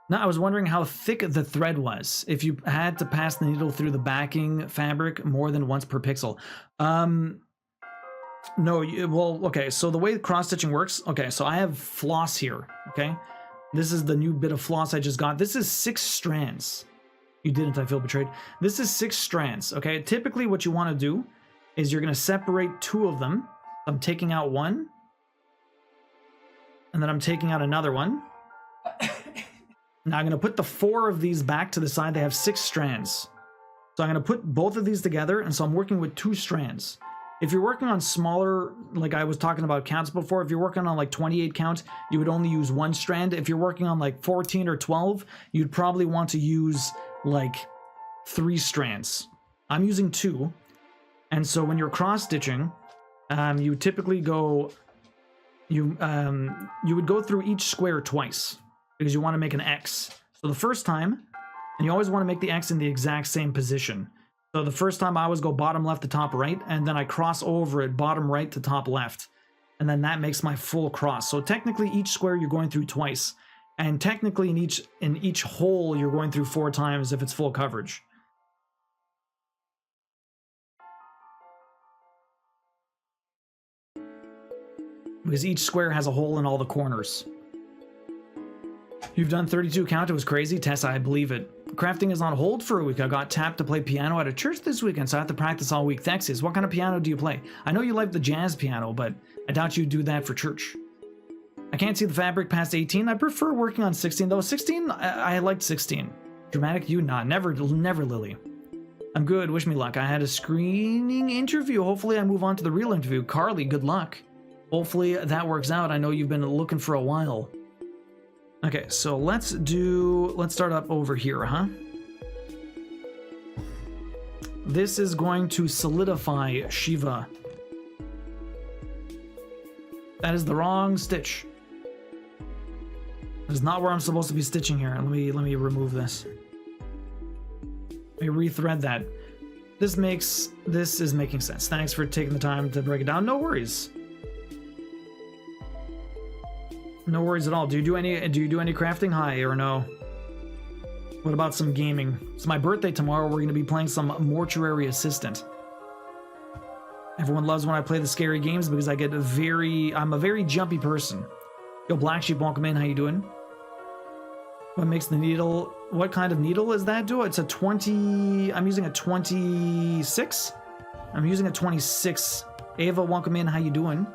Now, I was wondering how thick the thread was. If you had to pass the needle through the backing fabric more than once per pixel. No, well, okay, so the way cross-stitching works, okay, so I have floss here, okay? This is the new bit of floss I just got. This is 6 strands. You didn't, I feel betrayed. This is 6 strands, okay? Typically what you want to do is you're going to separate 2 of them. I'm taking out 1. And then I'm taking out another one. Now I'm going to put the 4 of these back to the side. They have 6 strands. So I'm going to put both of these together, and so I'm working with 2 strands. If you're working on smaller, like I was talking about counts before, if you're working on like 28 count, you would only use 1 strand. If you're working on like 14 or 12, you'd probably want to use like 3 strands. I'm using 2. And so when you're cross-stitching, you typically go, you would go through each square twice because you want to make an X. So the first time, and you always want to make the X in the exact same position. So the first time I always go bottom left to top right, and then I cross over it bottom right to top left. And then that makes my full cross. So technically each square you're going through twice. And technically in each hole you're going through 4 times if it's full coverage. Because each square has a hole in all the corners. You've done 32 count. It was crazy. Tessa, I believe it. Crafting is on hold for a week. I got tapped to play piano at a church this weekend, so I have to practice all week. Thexius, what kind of piano do you play? I know you like the jazz piano, but I doubt you'd do that for church. I can't see the fabric past 18. I prefer working on 16, though. 16, I liked 16. Dramatic, you not. Never, Lily. I'm good. Wish me luck. I had a screening interview. Hopefully I move on to the real interview. Carly, good luck. Hopefully that works out. I know you've been looking for a while. Okay, so let's start up over here, huh? This is going to solidify Shiva. That is the wrong stitch. That is not where I'm supposed to be stitching here. Let me remove this. Let me rethread that. This is making sense. Thanks for taking the time to break it down. No worries. No worries at all. Do you do any crafting? Hi or no? What about some gaming? It's my birthday tomorrow. We're going to be playing some Mortuary Assistant. Everyone loves when I play the scary games because I'm a very jumpy person. Yo, Black Sheep, welcome in. How you doing? What makes the needle? What kind of needle is that, dude? It's a 20. I'm using a 26. I'm using a 26. Ava, welcome in. How you doing?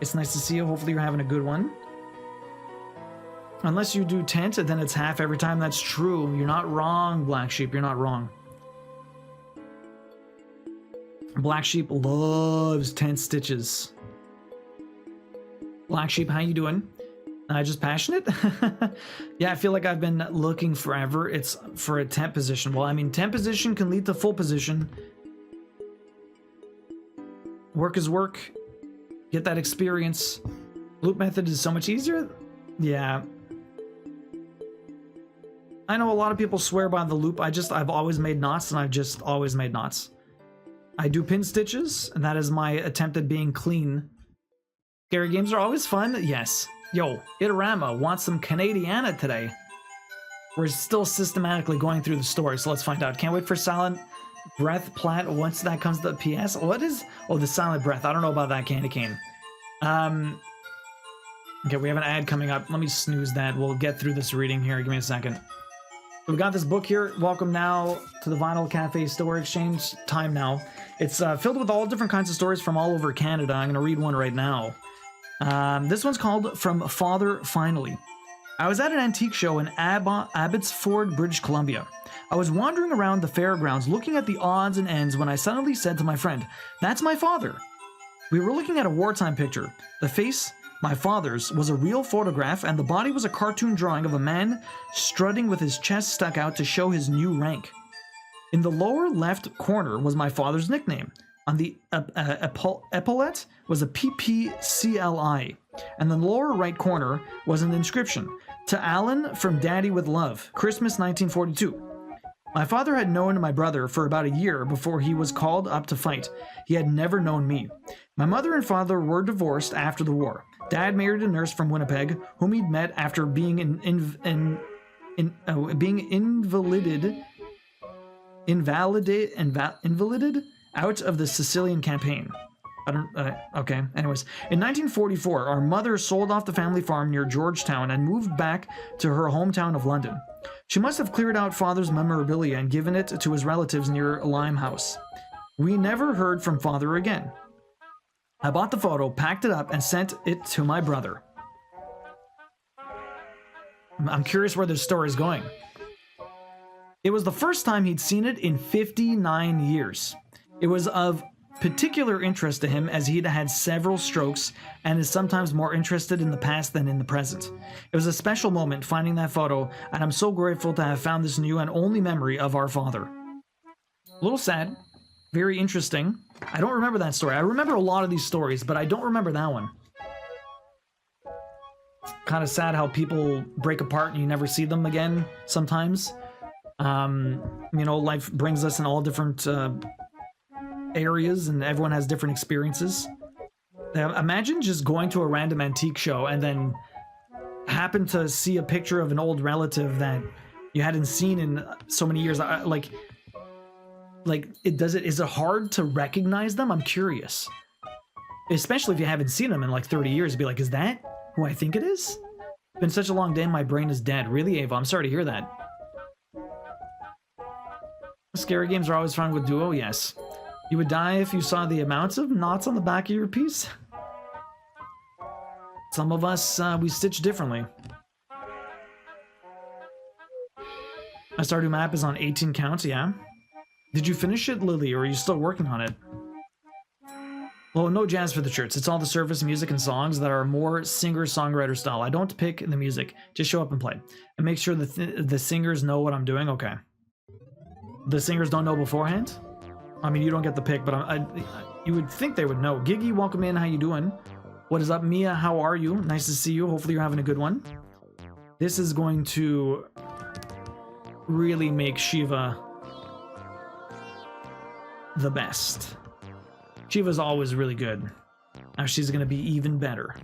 It's nice to see you. Hopefully you're having a good one. Unless you do tent, then it's half every time. That's true. You're not wrong, Black Sheep. You're not wrong. Black Sheep loves tent stitches. Black Sheep, how you doing? Just passionate? Yeah, I feel like I've been looking forever. It's for a tent position. Well, I mean, tent position can lead to full position. Work is work. Get that experience. Loop method is so much easier. Yeah. I know a lot of people swear by the loop. I've always made knots, and I've just always made knots. I do pin stitches, and that is my attempt at being clean. Scary games are always fun. Yes. Yo, Itarama wants some Canadiana today. We're still systematically going through the story, so let's find out. Can't wait for Silent Breath Plat once that comes to the PS. What is... Oh, the Silent Breath. I don't know about that, Candy Cane. Okay, we have an ad coming up. Let me snooze that. We'll get through this reading here. Give me a second. So we got this book here. Welcome now to the Vinyl Cafe Store Exchange time now. It's filled with all different kinds of stories from all over Canada. I'm going to read one right now. This one's called From Father Finally. I was at an antique show in Abbotsford, British Columbia. I was wandering around the fairgrounds looking at the odds and ends when I suddenly said to my friend, "That's my father." We were looking at a wartime picture. The face, my father's, was a real photograph, and the body was a cartoon drawing of a man strutting with his chest stuck out to show his new rank. In the lower left corner was my father's nickname. On the epaulette was a PPCLI, and in the lower right corner was an inscription, "To Alan from Daddy with Love, Christmas 1942. My father had known my brother for about a year before he was called up to fight. He had never known me. My mother and father were divorced after the war. Dad married a nurse from Winnipeg, whom he'd met after being invalided out of the Sicilian campaign. Okay. Anyways, in 1944, our mother sold off the family farm near Georgetown and moved back to her hometown of London. She must have cleared out father's memorabilia and given it to his relatives near Limehouse. We never heard from father again. I bought the photo, packed it up, and sent it to my brother. I'm curious where this story is going. It was the first time he'd seen it in 59 years. It was of particular interest to him as he'd had several strokes and is sometimes more interested in the past than in the present. It was a special moment finding that photo, and I'm so grateful to have found this new and only memory of our father. A little sad, very interesting. I don't remember that story. I remember a lot of these stories, but I don't remember that one. Kind of sad how people break apart and you never see them again sometimes. You know, life brings us in all different areas and everyone has different experiences. Imagine just going to a random antique show and then happen to see a picture of an old relative that you hadn't seen in so many years. Is it hard to recognize them? I'm curious. Especially if you haven't seen them in like 30 years. Be like, is that who I think it is? Been such a long day, my brain is dead. Really, Ava? I'm sorry to hear that. Scary games are always fun with Duo, yes. You would die if you saw the amounts of knots on the back of your piece? Some of us, we stitch differently. My Stardew map is on 18 counts, yeah? Did you finish it, Lily, or are you still working on it? Well, no jazz for the shirts. It's all the service music and songs that are more singer-songwriter style. I don't pick the music. Just show up and play. And make sure the singers know what I'm doing. Okay. The singers don't know beforehand? I mean, you don't get the pick, but you would think they would know. Giggy, welcome in. How you doing? What is up, Mia? How are you? Nice to see you. Hopefully you're having a good one. This is going to really make Shiva the best. Shiva's always really good. Now she's gonna be even better.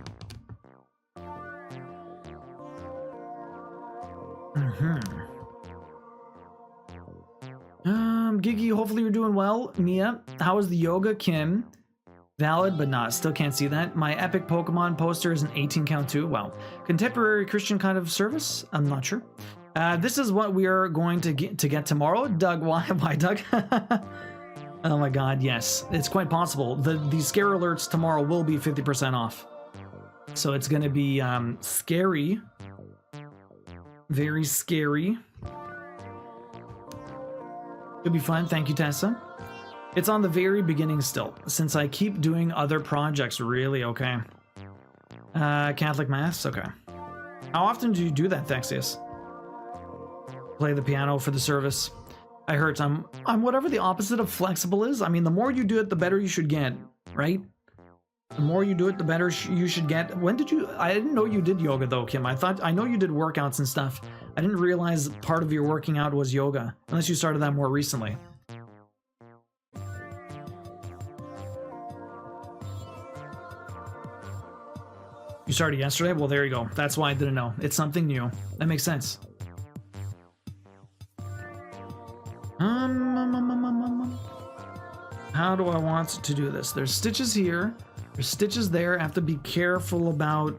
Giggy, hopefully you're doing well. Mia, how is the yoga? Kim, valid but not. Still can't see that. My epic Pokemon poster is an 18 count too. Wow. Contemporary Christian kind of service? I'm not sure. This is what we are going to get tomorrow. Doug, why Doug? Oh my god, yes. It's quite possible. The scare alerts tomorrow will be 50% off. So it's gonna be scary. Very scary. It'll be fun. Thank you, Tessa. It's on the very beginning still, since I keep doing other projects. Really? Okay. Catholic Mass? Okay. How often do you do that, Thexius? Play the piano for the service. I heard I'm whatever the opposite of flexible is. I mean, the more you do it, the better you should get, right? The more you do it, the better you should get. When did you... I didn't know you did yoga, though, Kim. I know you did workouts and stuff. I didn't realize part of your working out was yoga, unless you started that more recently. You started yesterday? Well, there you go. That's why I didn't know. It's something new. That makes sense. How do I want to do this? There's stitches here. There's stitches there. I have to be careful about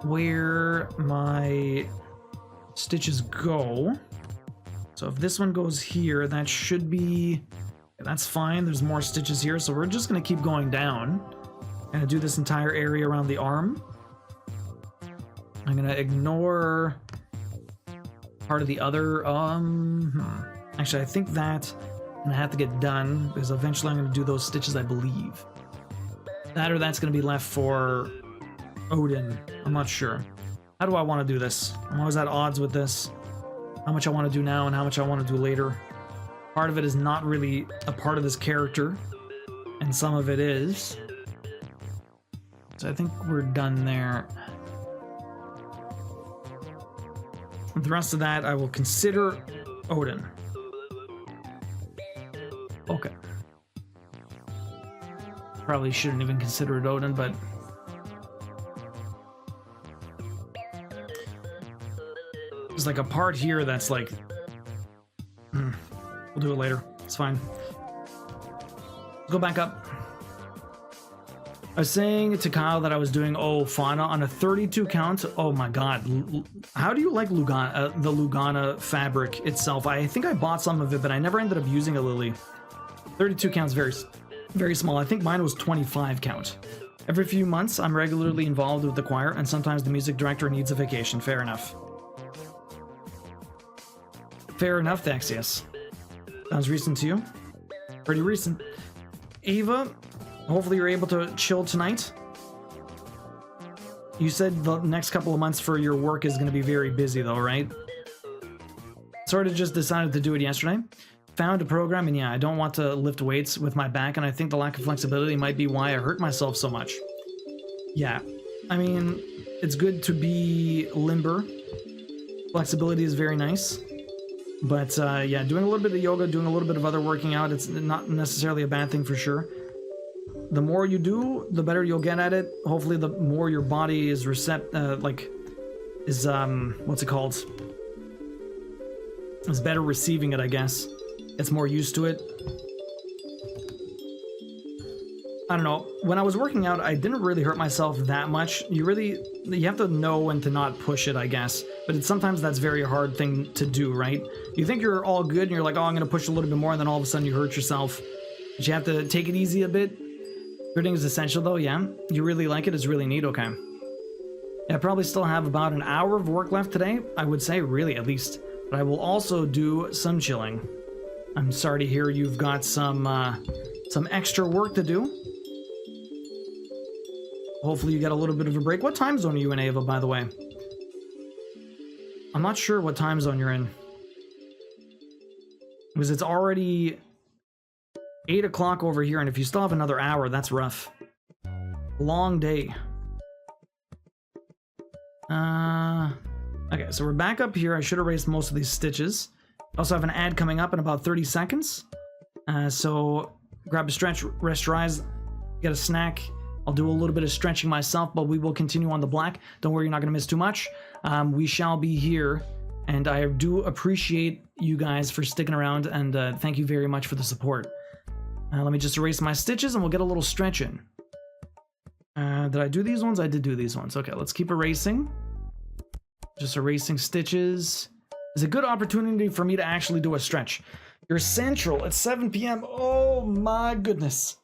where my stitches go. So if this one goes here, that should be... That's fine. There's more stitches here, so we're just going to keep going down. I'm going to do this entire area around the arm. I'm going to ignore part of the other... Actually, I think that I'm going to have to get done, because eventually I'm going to do those stitches, I believe. That or that's going to be left for Odin. I'm not sure. How do I want to do this? I'm always at odds with this. How much I want to do now and how much I want to do later. Part of it is not really a part of this character, and some of it is. So I think we're done there. The rest of that I will consider Odin. Okay. Probably shouldn't even consider it Odin, but... There's like a part here that's like... We'll do it later. It's fine. Go back up. I was saying to Kyle that I was doing fauna on a 32 count. Oh my god. How do you like Lugana, the Lugana fabric itself? I think I bought some of it, but I never ended up using a Lily. 32 counts very, very small. I think mine was 25 count. Every few months, I'm regularly involved with the choir, and sometimes the music director needs a vacation. Fair enough. Fair enough, Thexius. Sounds recent to you? Pretty recent. Ava, hopefully you're able to chill tonight. You said the next couple of months for your work is going to be very busy though, right? Sort of just decided to do it yesterday. Found a program, and yeah, I don't want to lift weights with my back, and I think the lack of flexibility might be why I hurt myself so much. Yeah, I mean, it's good to be limber. Flexibility is very nice. But yeah, doing a little bit of yoga, doing a little bit of other working out, it's not necessarily a bad thing for sure. The more you do, the better you'll get at it. Hopefully the more your body is what's it called? Is better receiving it, I guess. It's more used to it. I don't know. When I was working out, I didn't really hurt myself that much. You have to know when to not push it, I guess. But sometimes that's a very hard thing to do, right? You think you're all good and you're like, oh, I'm going to push a little bit more, and then all of a sudden you hurt yourself. But you have to take it easy a bit. Critting is essential though, yeah. You really like it, it's really neat, okay. Yeah, I probably still have about an hour of work left today, I would say, really, at least. But I will also do some chilling. I'm sorry to hear you've got some extra work to do. Hopefully you get a little bit of a break. What time zone are you in, Ava, by the way? I'm not sure what time zone you're in. Because it's already 8 o'clock over here, and if you still have another hour, that's rough. Long day. Okay, so we're back up here. I should erase most of these stitches. I also have an ad coming up in about 30 seconds. So grab a stretch, rest your eyes, get a snack. I'll do a little bit of stretching myself, but we will continue on the black. Don't worry, you're not going to miss too much. We shall be here, and I do appreciate you guys for sticking around, and thank you very much for the support. Let me just erase my stitches, and we'll get a little stretch in. Did I do these ones? I did do these ones. Okay, let's keep erasing. Just erasing stitches. It's a good opportunity for me to actually do a stretch. You're central at 7 p.m. Oh my goodness.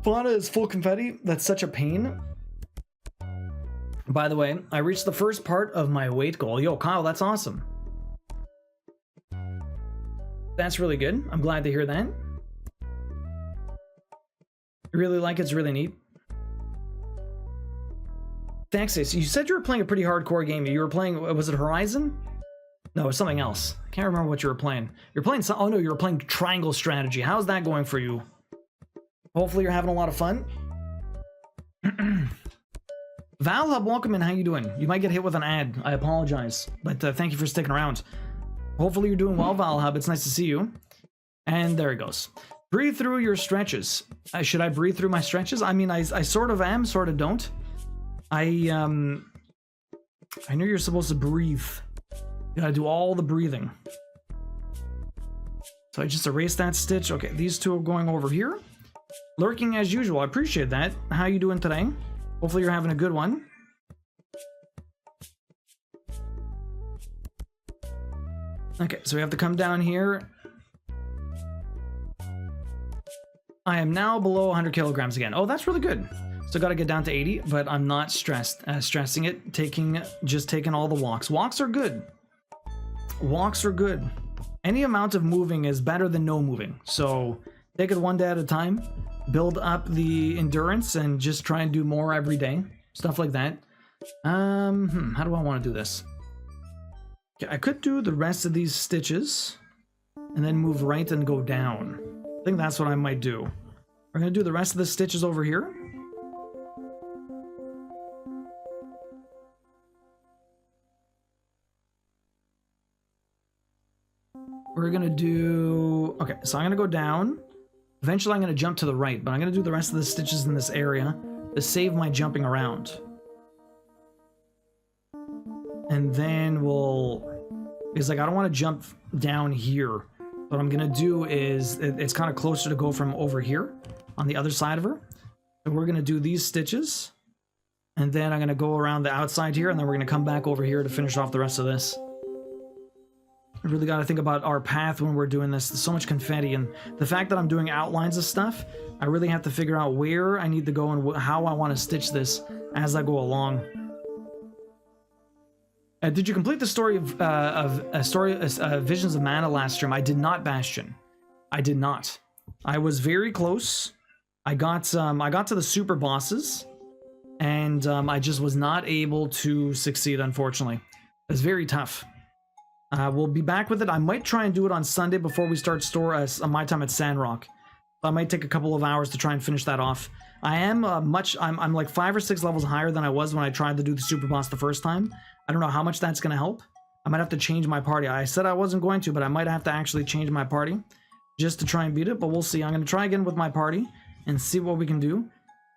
Fauna is full confetti. That's such a pain. By the way, I reached the first part of my weight goal. Yo, Kyle, that's awesome. That's really good. I'm glad to hear that. You really like it? It's really neat. Thanks, Ace. You said you were playing a pretty hardcore game. You were playing, was it Horizon? No, it was something else. I can't remember what you were playing. You're playing some, oh no, you were playing Triangle Strategy. How's that going for you? Hopefully you're having a lot of fun. Valhub, welcome in. How you doing? You might get hit with an ad. I apologize. But thank you for sticking around. Hopefully you're doing well, Valhub. It's nice to see you. And there it goes. Breathe through your stretches. Should I breathe through my stretches? I mean, I sort of am, sort of don't. I know you're supposed to breathe. You gotta do all the breathing. So I just erased that stitch. Okay, these two are going over here. Lurking as usual. I appreciate that. How you doing today? Hopefully you're having a good one. Okay, so we have to come down here. I am now below 100 kilograms again. Oh, that's really good. Still got to get down to 80, but I'm not stressing it. Just taking all the walks. Walks are good. Walks are good. Any amount of moving is better than no moving. So take it one day at a time. Build up the endurance and just try and do more every day. Stuff like that. How do I want to do this? Okay, I could do the rest of these stitches and then move right and go down. I think that's what I might do. We're going to do the rest of the stitches over here. We're going to do... Okay, so I'm going to go down. Eventually I'm going to jump to the right, but I'm going to do the rest of the stitches in this area to save my jumping around. And then we'll... Because like I don't want to jump down here. What I'm going to do is... It's kind of closer to go from over here on the other side of her. So we're going to do these stitches. And then I'm going to go around the outside here, and then we're going to come back over here to finish off the rest of this. I really got to think about our path when we're doing this. There's so much confetti, and the fact that I'm doing outlines of stuff, I really have to figure out where I need to go and how I want to stitch this as I go along. Did you complete the story of Visions of Mana last stream? I did not, Bastion. I did not. I was very close. I got to the super bosses, and I just was not able to succeed, unfortunately. It was very tough. We'll be back with it. I might try and do it on Sunday before we start my time at Sandrock. I might take a couple of hours to try and finish that off. I am I'm like 5 or 6 levels higher than I was when I tried to do the super boss the first time. I don't know how much that's going to help. I might have to change my party. I said I wasn't going to, but I might have to actually change my party just to try and beat it, but we'll see. I'm going to try again with my party and see what we can do.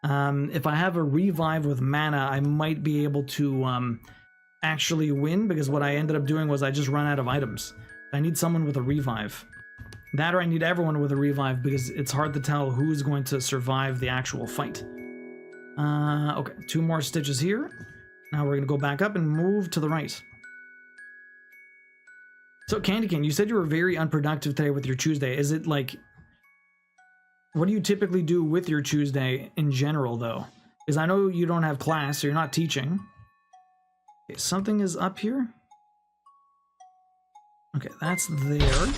If I have a revive with mana, I might be able to actually win, because what I ended up doing was I just run out of items. I need someone with a revive. That or I need everyone with a revive because it's hard to tell who's going to survive the actual fight. Okay, 2 more stitches here. Now we're going to go back up and move to the right. So, Candy Cane, you said you were very unproductive today with your Tuesday. Is it like... What do you typically do with your Tuesday in general, though? Because I know you don't have class, so you're not teaching. Okay, something is up here. Okay, that's there.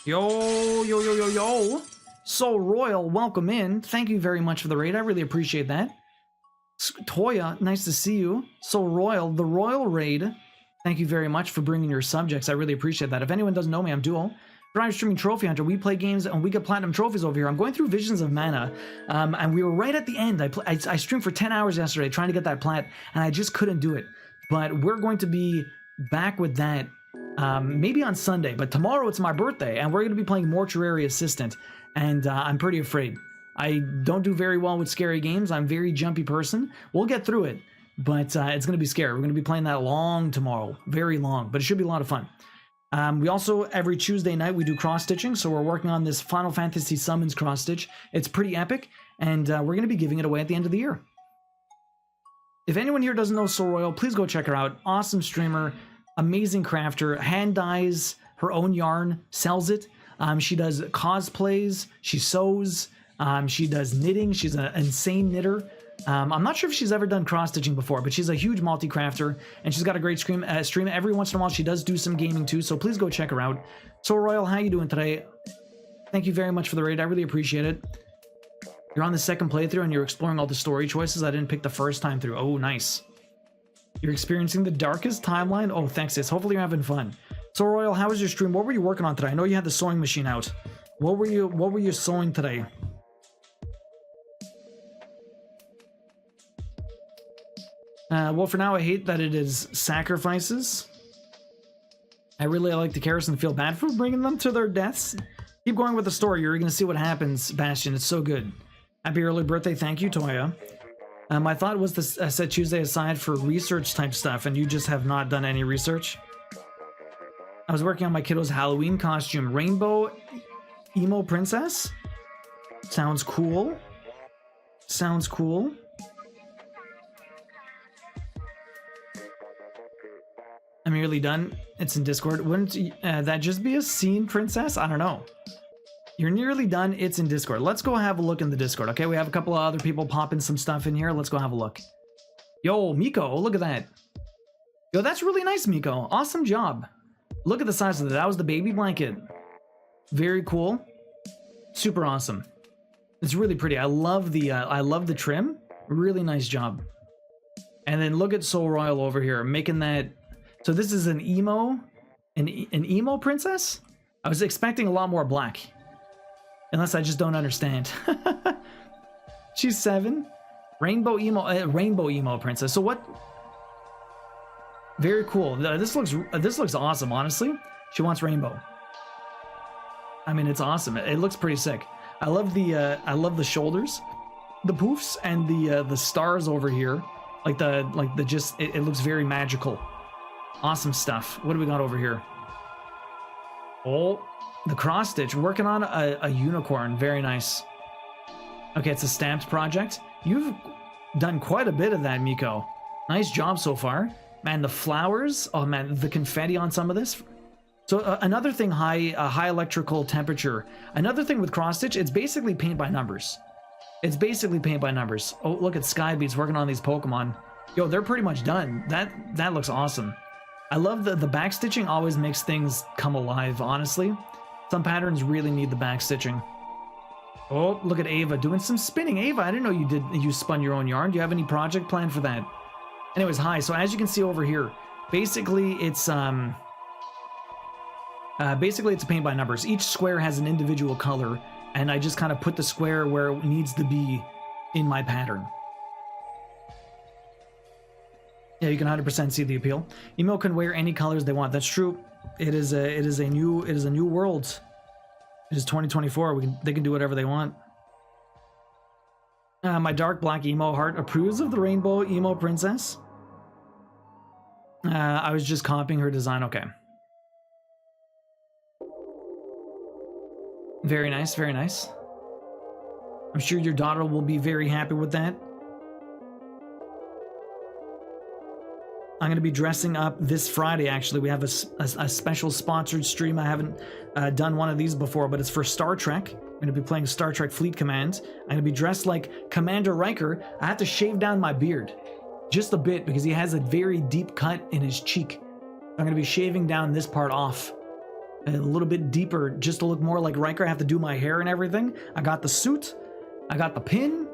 Yo, yo, yo, yo, yo. Soul Royal, welcome in. Thank you very much for the raid. I really appreciate that. Toya, nice to see you. Soul Royal, the Royal raid. Thank you very much for bringing your subjects. I really appreciate that. If anyone doesn't know me, I'm Duo. Drive streaming Trophy Hunter. We play games and we get platinum trophies over here. I'm going through Visions of Mana, and we were right at the end. I streamed for 10 hours yesterday trying to get that plat, and I just couldn't do it. But we're going to be back with that maybe on Sunday. But tomorrow it's my birthday, and we're going to be playing Mortuary Assistant, and I'm pretty afraid. I don't do very well with scary games. I'm a very jumpy person. We'll get through it, but it's going to be scary. We're going to be playing that long tomorrow, very long, but it should be a lot of fun. We also, every Tuesday night, we do cross-stitching, so we're working on this Final Fantasy Summons cross-stitch. It's pretty epic, and we're going to be giving it away at the end of the year. If anyone here doesn't know Soul Royal, please go check her out. Awesome streamer, amazing crafter, hand dyes her own yarn, sells it. She does cosplays, she sews, she does knitting, she's an insane knitter. I'm not sure if she's ever done cross-stitching before, but she's a huge multi-crafter, and she's got a great stream. Every once in a while, she does do some gaming too, so please go check her out. Soul Royal, how you doing today? Thank you very much for the raid. I really appreciate it. You're on the second playthrough, and you're exploring all the story choices I didn't pick the first time through. Oh, nice. You're experiencing the darkest timeline? Oh, thanks, sis. Hopefully you're having fun. Soul Royal, how was your stream? What were you working on today? I know you had the sewing machine out. What were you sewing today? Well, for now, I hate that it is sacrifices. I really like the characters and feel bad for bringing them to their deaths. Keep going with the story. You're going to see what happens, Bastion. It's so good. Happy early birthday. Thank you, Toya. My thought was to set Tuesday aside for research type stuff, and you just have not done any research. I was working on my kiddo's Halloween costume. Rainbow Emo Princess? Sounds cool. Sounds cool. I'm nearly done. It's in Discord. Wouldn't that just be a scene, Princess? I don't know. You're nearly done. It's in Discord. Let's go have a look in the Discord, okay? We have a couple of other people popping some stuff in here. Let's go have a look. Yo, Miko, look at that. Yo, that's really nice, Miko. Awesome job. Look at the size of that. That was the baby blanket. Very cool. Super awesome. It's really pretty. I love the trim. Really nice job. And then look at Soul Royal over here, making that. So this is an emo princess? I was expecting a lot more black. Unless I just don't understand. She's 7. Rainbow emo princess. So what? Very cool. This looks awesome, honestly. She wants rainbow. I mean, it's awesome. It looks pretty sick. I love the shoulders, the poofs, and the stars over here. It looks very magical. Awesome stuff. What do we got over here? Oh, the cross stitch. Working on a unicorn. Very nice. Okay, it's a stamped project. You've done quite a bit of that, Miko. Nice job so far. Man, the flowers. Oh man, the confetti on some of this. So another thing, high electrical temperature. Another thing with cross stitch, it's basically paint by numbers. It's basically paint by numbers. Oh, look at Skybeats working on these Pokemon. Yo, they're pretty much done. That looks awesome. I love the back stitching always makes things come alive, honestly. Some patterns really need the back stitching. Oh, look at Ava doing some spinning. Ava, I didn't know you spun your own yarn. Do you have any project planned for that? Anyways, hi. So as you can see over here, basically it's a paint by numbers. Each square has an individual color, and I just kind of put the square where it needs to be in my pattern. Yeah, you can 100% see the appeal. Emo can wear any colors they want. That's true. It is a new world. It is 2024. They can do whatever they want. My dark black emo heart approves of the rainbow emo princess. I was just copying her design. Okay. Very nice, very nice. I'm sure your daughter will be very happy with that. I'm going to be dressing up this Friday, actually. We have a special sponsored stream. I haven't done one of these before, but it's for Star Trek. I'm going to be playing Star Trek Fleet Command. I'm going to be dressed like Commander Riker. I have to shave down my beard just a bit because he has a very deep cut in his cheek. I'm going to be shaving down this part off a little bit deeper just to look more like Riker. I have to do my hair and everything. I got the suit. I got the pin.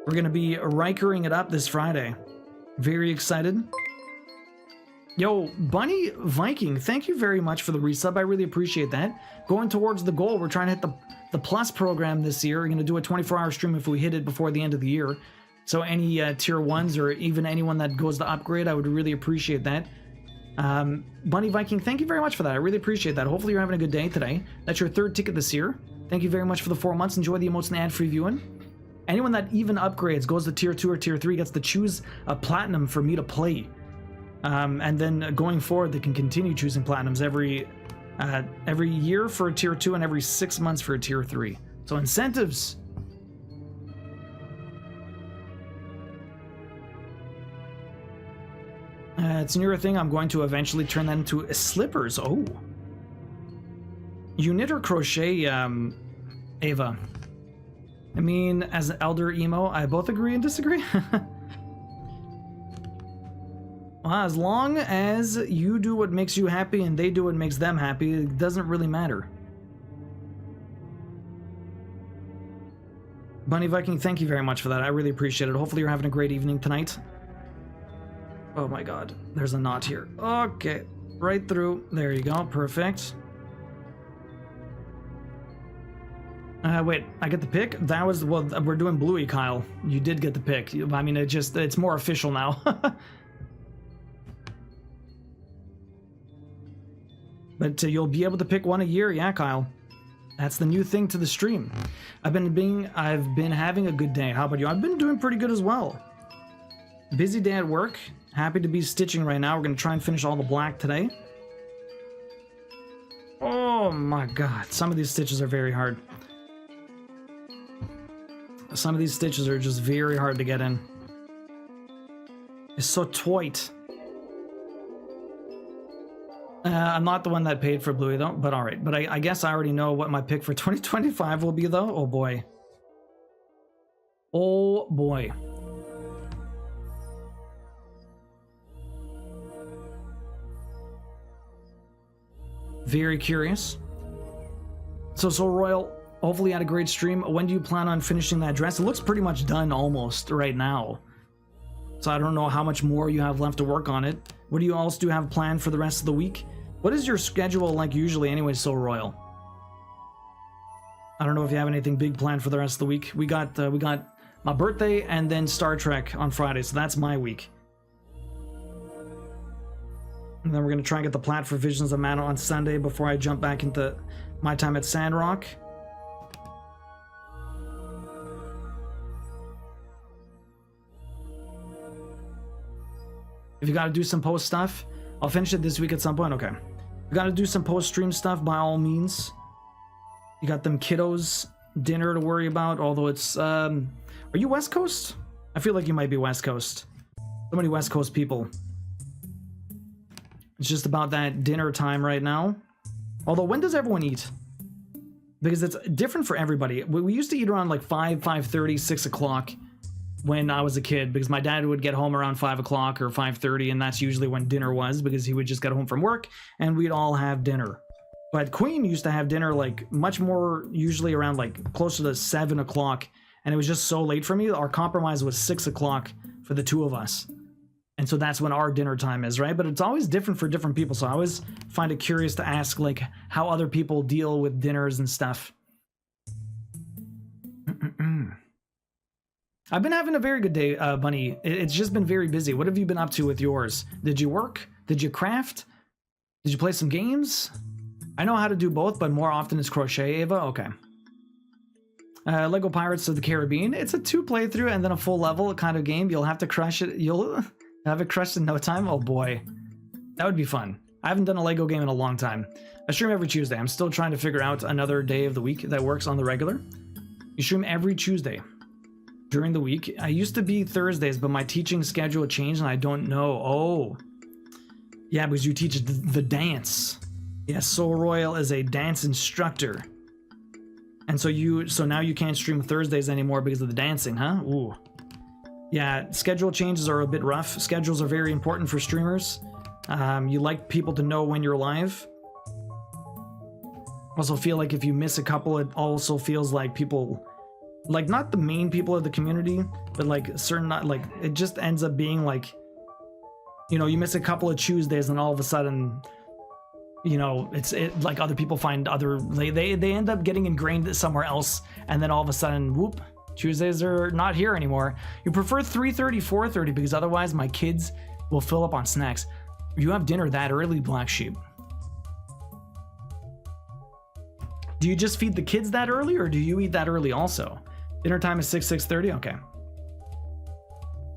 We're going to be Rikering it up this Friday. Very excited. Yo, Bunny Viking, thank you very much for the resub. I really appreciate that. Going towards the goal, we're trying to hit the plus program this year. We're going to do a 24-hour stream if we hit it before the end of the year. So any tier 1s or even anyone that goes to upgrade, I would really appreciate that. Bunny Viking, thank you very much for that. I really appreciate that. Hopefully you're having a good day today. That's your 3rd ticket this year. Thank you very much for the 4 months. Enjoy the emotes and ad-free viewing. Anyone that even upgrades, goes to tier 2 or tier 3, gets to choose a platinum for me to play. And then going forward, they can continue choosing platinums every year for a tier 2 and every 6 months for a tier 3. So incentives. It's a newer thing. I'm going to eventually turn that into slippers. Oh. You knit or crochet, Ava? I mean, as an elder emo, I both agree and disagree. Well, as long as you do what makes you happy and they do what makes them happy, it doesn't really matter. Bunny Viking, thank you very much for that. I really appreciate it. Hopefully you're having a great evening tonight. Oh my god, there's a knot here. Okay, right through. There you go, perfect. Wait, I get the pick? That was, well, we're doing Bluey, Kyle. You did get the pick. I mean, it's more official now. But you'll be able to pick one a year, yeah, Kyle. That's the new thing to the stream. I've been having a good day. How about you? I've been doing pretty good as well. Busy day at work. Happy to be stitching right now. We're gonna try and finish all the black today. Oh my god, some of these stitches are very hard. Some of these stitches are just very hard to get in. It's so tight. I'm not the one that paid for Bluey though, but alright. But I guess I already know what my pick for 2025 will be though. Oh boy. Oh boy. Very curious. So Royal, hopefully you had a great stream. When do you plan on finishing that dress? It looks pretty much done almost right now. So I don't know how much more you have left to work on it. What do you else do have planned for the rest of the week? What is your schedule like usually anyway, So Royal? I don't know if you have anything big planned for the rest of the week. We got my birthday and then Star Trek on Friday, so that's my week. And then we're gonna try and get the plat for Visions of Mana on Sunday before I jump back into my time at Sandrock. If you gotta do some post stuff, I'll finish it this week at some point. Okay. You gotta do some post stream stuff by all means. You got them kiddos dinner to worry about, although it's are you West Coast? I feel like you might be West Coast. So many West Coast people. It's just about that dinner time right now. Although, when does everyone eat? Because it's different for everybody. We used to eat around like 5:30, 6 o'clock when I was a kid, because my dad would get home around 5 o'clock or 5:30, and that's usually when dinner was, because he would just get home from work and we'd all have dinner. But Queen used to have dinner like much more, usually around like closer to 7 o'clock, and it was just so late for me. Our compromise was 6 o'clock for the two of us. And so that's when our dinner time is, right? But it's always different for different people, so I always find it curious to ask like how other people deal with dinners and stuff. I've been having a very good day, Bunny. It's just been very busy. What have you been up to with yours? Did you work? Did you craft? Did you play some games? I know how to do both, but more often it's crochet, Ava. Okay. Lego Pirates of the Caribbean. It's a 2 playthrough and then a full level kind of game. You'll have to crush it. You'll have it crushed in no time. Oh boy. That would be fun. I haven't done a Lego game in a long time. I stream every Tuesday. I'm still trying to figure out another day of the week that works on the regular. You stream every Tuesday during the week. I used to be Thursdays, but my teaching schedule changed and I don't know. Oh, yeah, because you teach the dance. Yes, Soul Royal is a dance instructor. And so now you can't stream Thursdays anymore because of the dancing, huh? Ooh. Yeah, schedule changes are a bit rough. Schedules are very important for streamers. You like people to know when you're live. Also feel like if you miss a couple, it also feels like people, like not the main people of the community, but like certain, like it just ends up being like, you know, you miss a couple of Tuesdays and all of a sudden, you know, it's like other people find other, they end up getting ingrained somewhere else, and then all of a sudden, whoop, Tuesdays are not here anymore. You prefer 3:30, 4:30 because otherwise my kids will fill up on snacks. You have dinner that early, Black Sheep. Do you just feed the kids that early, or do you eat that early also? Dinner time is 6:30? Okay.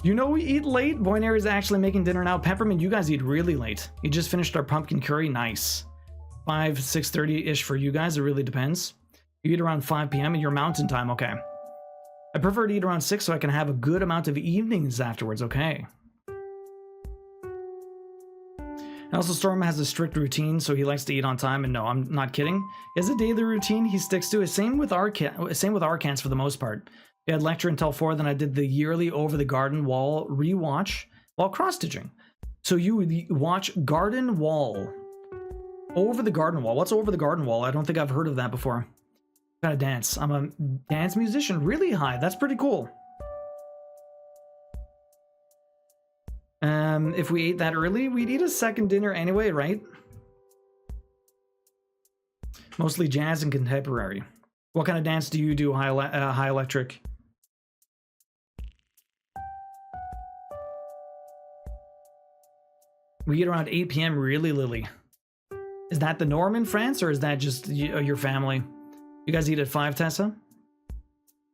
You know we eat late? Boyner is actually making dinner now. Peppermint, you guys eat really late. You just finished our pumpkin curry. Nice. 6:30-ish for you guys. It really depends. You eat around 5 p.m. in your mountain time. Okay. I prefer to eat around 6 so I can have a good amount of evenings afterwards. Okay. And also, Storm has a strict routine, so he likes to eat on time. And no, I'm not kidding. He has a daily routine he sticks to. Same with Arcans for the most part. We had lecture until 4, then I did the yearly Over the Garden Wall rewatch while cross-stitching. So you would watch Garden Wall. Over the Garden Wall. What's Over the Garden Wall? I don't think I've heard of that before. Gotta dance. I'm a dance musician. Really high. That's pretty cool. If we ate that early, we'd eat a second dinner anyway, right? Mostly jazz and contemporary. What kind of dance do you do, High Electric? We eat around 8 p.m. Really, Lily? Is that the norm in France, or is that just your family? You guys eat at 5, Tessa?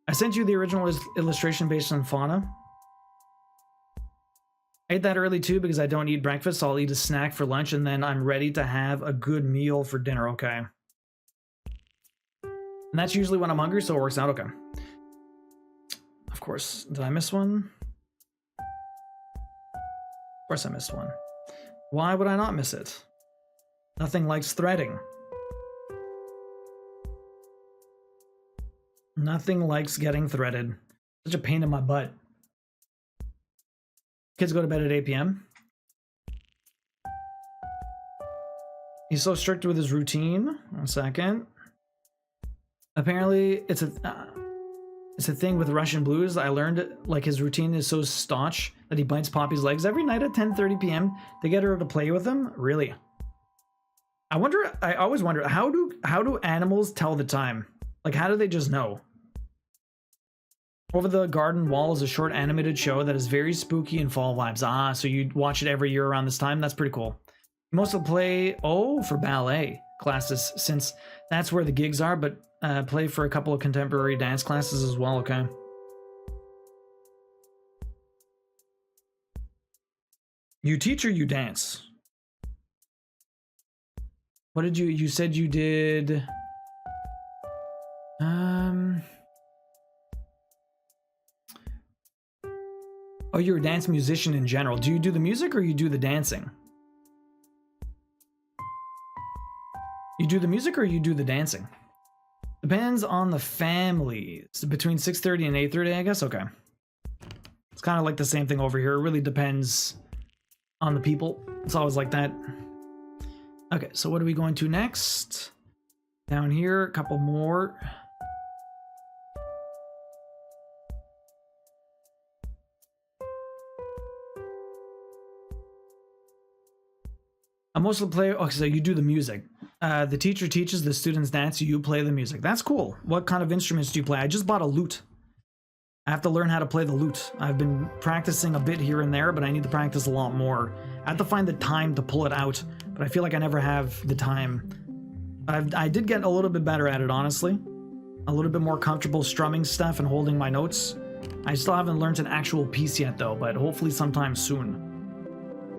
I sent you the original illustration based on fauna. I ate that early too because I don't eat breakfast, so I'll eat a snack for lunch and then I'm ready to have a good meal for dinner, okay? And that's usually when I'm hungry, so it works out okay. Of course, did I miss one? Of course I missed one. Why would I not miss it? Nothing likes threading. Nothing likes getting threaded. Such a pain in my butt. Kids go to bed at 8 p.m. He's so strict with his routine. 1 second. Apparently, it's a thing with Russian blues. I learned like his routine is so staunch that he bites Poppy's legs every night at 10:30 p.m. to get her to play with him. Really? I always wonder how do animals tell the time? Like, how do they just know? Over the Garden Wall is a short animated show that is very spooky and fall vibes. Ah, so you watch it every year around this time? That's pretty cool. You mostly play, for ballet classes, since that's where the gigs are, but play for a couple of contemporary dance classes as well, okay? You teach or you dance? What did you said you did... Oh, you're a dance musician in general. Do you do the music or you do the dancing? You do the music or you do the dancing? Depends on the family. So between 6:30 and 8:30, I guess? Okay. It's kind of like the same thing over here. It really depends on the people. It's always like that. Okay, so what are we going to next? Down here, a couple more. I mostly play... Okay, so you do the music. The teacher teaches, the students dance, you play the music. That's cool. What kind of instruments do you play? I just bought a lute. I have to learn how to play the lute. I've been practicing a bit here and there, but I need to practice a lot more. I have to find the time to pull it out, but I feel like I never have the time. I did get a little bit better at it, honestly. A little bit more comfortable strumming stuff and holding my notes. I still haven't learned an actual piece yet, though, but hopefully sometime soon.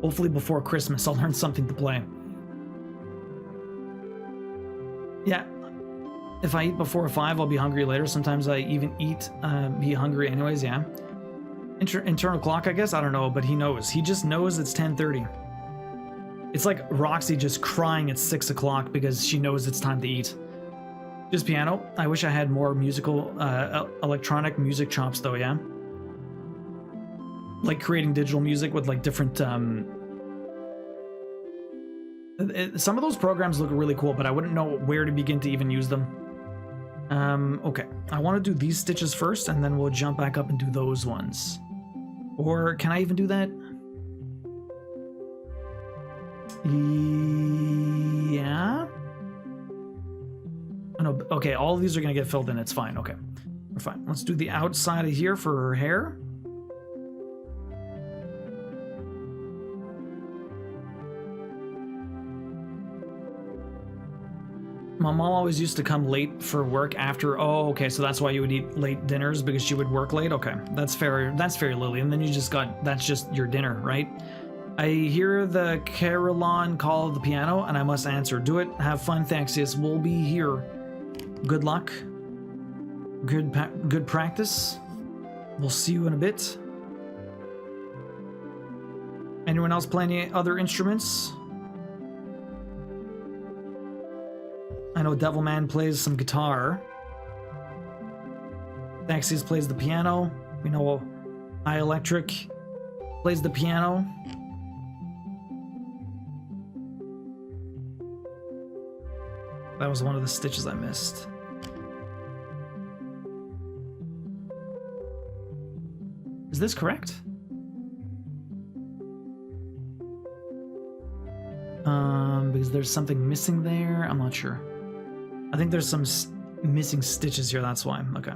Hopefully before Christmas, I'll learn something to play. Yeah. If I eat before 5, I'll be hungry later. Sometimes I even eat, be hungry anyways, yeah. Internal clock, I guess? I don't know, but he knows. He just knows it's 10:30. It's like Roxy just crying at 6 o'clock because she knows it's time to eat. Just piano. I wish I had more musical, electronic music chops though, yeah? Like creating digital music with like different, some of those programs look really cool, but I wouldn't know where to begin to even use them. Okay. I want to do these stitches first, and then we'll jump back up and do those ones. Or can I even do that? Yeah? Oh, no, okay, all of these are going to get filled in. It's fine. Okay. We're fine. Let's do the outside of here for her hair. My mom always used to come late for work after. Oh, okay, so that's why you would eat late dinners, because she would work late. Okay, that's fair. That's fair, Lily. And then you just got, that's just your dinner, right? I hear the carillon call of the piano, and I must answer. Do it. Have fun, Thaxius. We'll be here. Good luck. Good practice. We'll see you in a bit. Anyone else play any other instruments? I know Devilman plays some guitar. Thaxius plays the piano. We know iElectric plays the piano. That was one of the stitches I missed. Is this correct? Because there's something missing there. I'm not sure. I think there's some missing stitches here, that's why. Okay.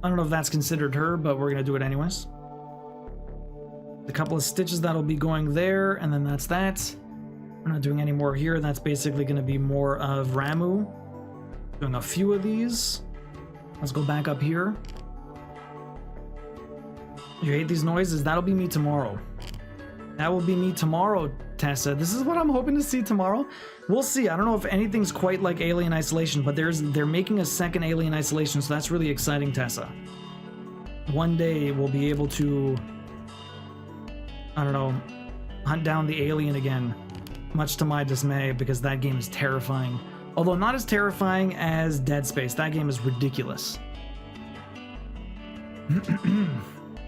I don't know if that's considered her, but we're gonna do it anyways. A couple of stitches that'll be going there, and then that's that. We're not doing any more here. That's basically gonna be more of Ramu. Doing a few of these. Let's go back up here. You hate these noises? That'll be me tomorrow. That will be me tomorrow, Tessa. This is what I'm hoping to see tomorrow. We'll see. I don't know if anything's quite like Alien Isolation, but they're making a second Alien Isolation, so that's really exciting, Tessa. One day we'll be able to, I don't know, hunt down the alien again, much to my dismay, because that game is terrifying. Although not as terrifying as Dead Space. That game is ridiculous.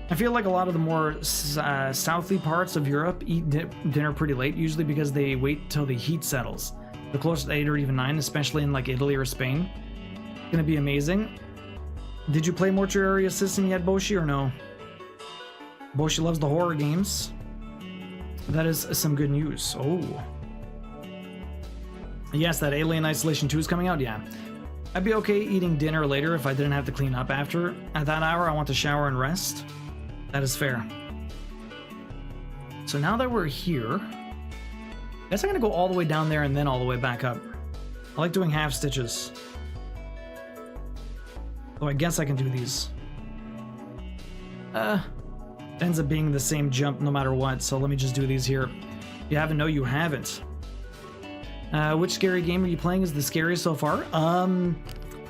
I feel like a lot of the more southy parts of Europe eat dinner pretty late, usually because they wait till the heat settles. They're close to 8 or even 9, especially in like Italy or Spain. It's gonna be amazing. Did you play Mortuary Assistant yet, Boshi, or no? Boshi loves the horror games. That is some good news. Oh. Yes, that Alien Isolation 2 is coming out, yeah. I'd be okay eating dinner later if I didn't have to clean up after. At that hour, I want to shower and rest. That is fair. So now that we're here, I guess I'm gonna go all the way down there and then all the way back up. I like doing half stitches. Though I guess I can do these. It ends up being the same jump no matter what, so let me just do these here. You haven't? No, you haven't. Which scary game are you playing is the scariest so far?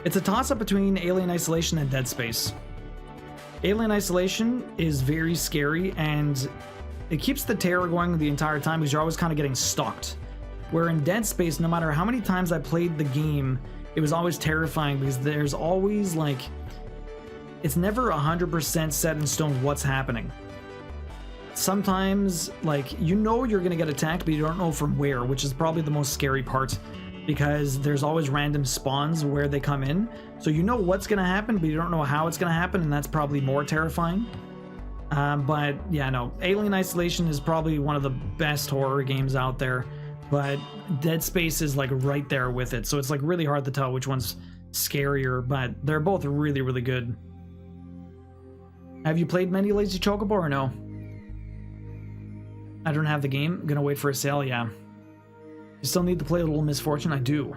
It's a toss-up between Alien Isolation and Dead Space. Alien Isolation is very scary, and it keeps the terror going the entire time because you're always kind of getting stalked. Where in Dead Space, no matter how many times I played the game, it was always terrifying because there's always like, it's never 100% set in stone what's happening. Sometimes, like, you know you're gonna get attacked, but you don't know from where, which is probably the most scary part, because there's always random spawns where they come in. So you know what's gonna happen, but you don't know how it's gonna happen, and that's probably more terrifying. But yeah, no, Alien Isolation is probably one of the best horror games out there, but Dead Space is like right there with it. So it's like really hard to tell which one's scarier, but they're both really, really good. Have you played many Lazy Chocobo or no? I don't have the game. I'm gonna wait for a sale, yeah. You still need to play Little Misfortune? I do.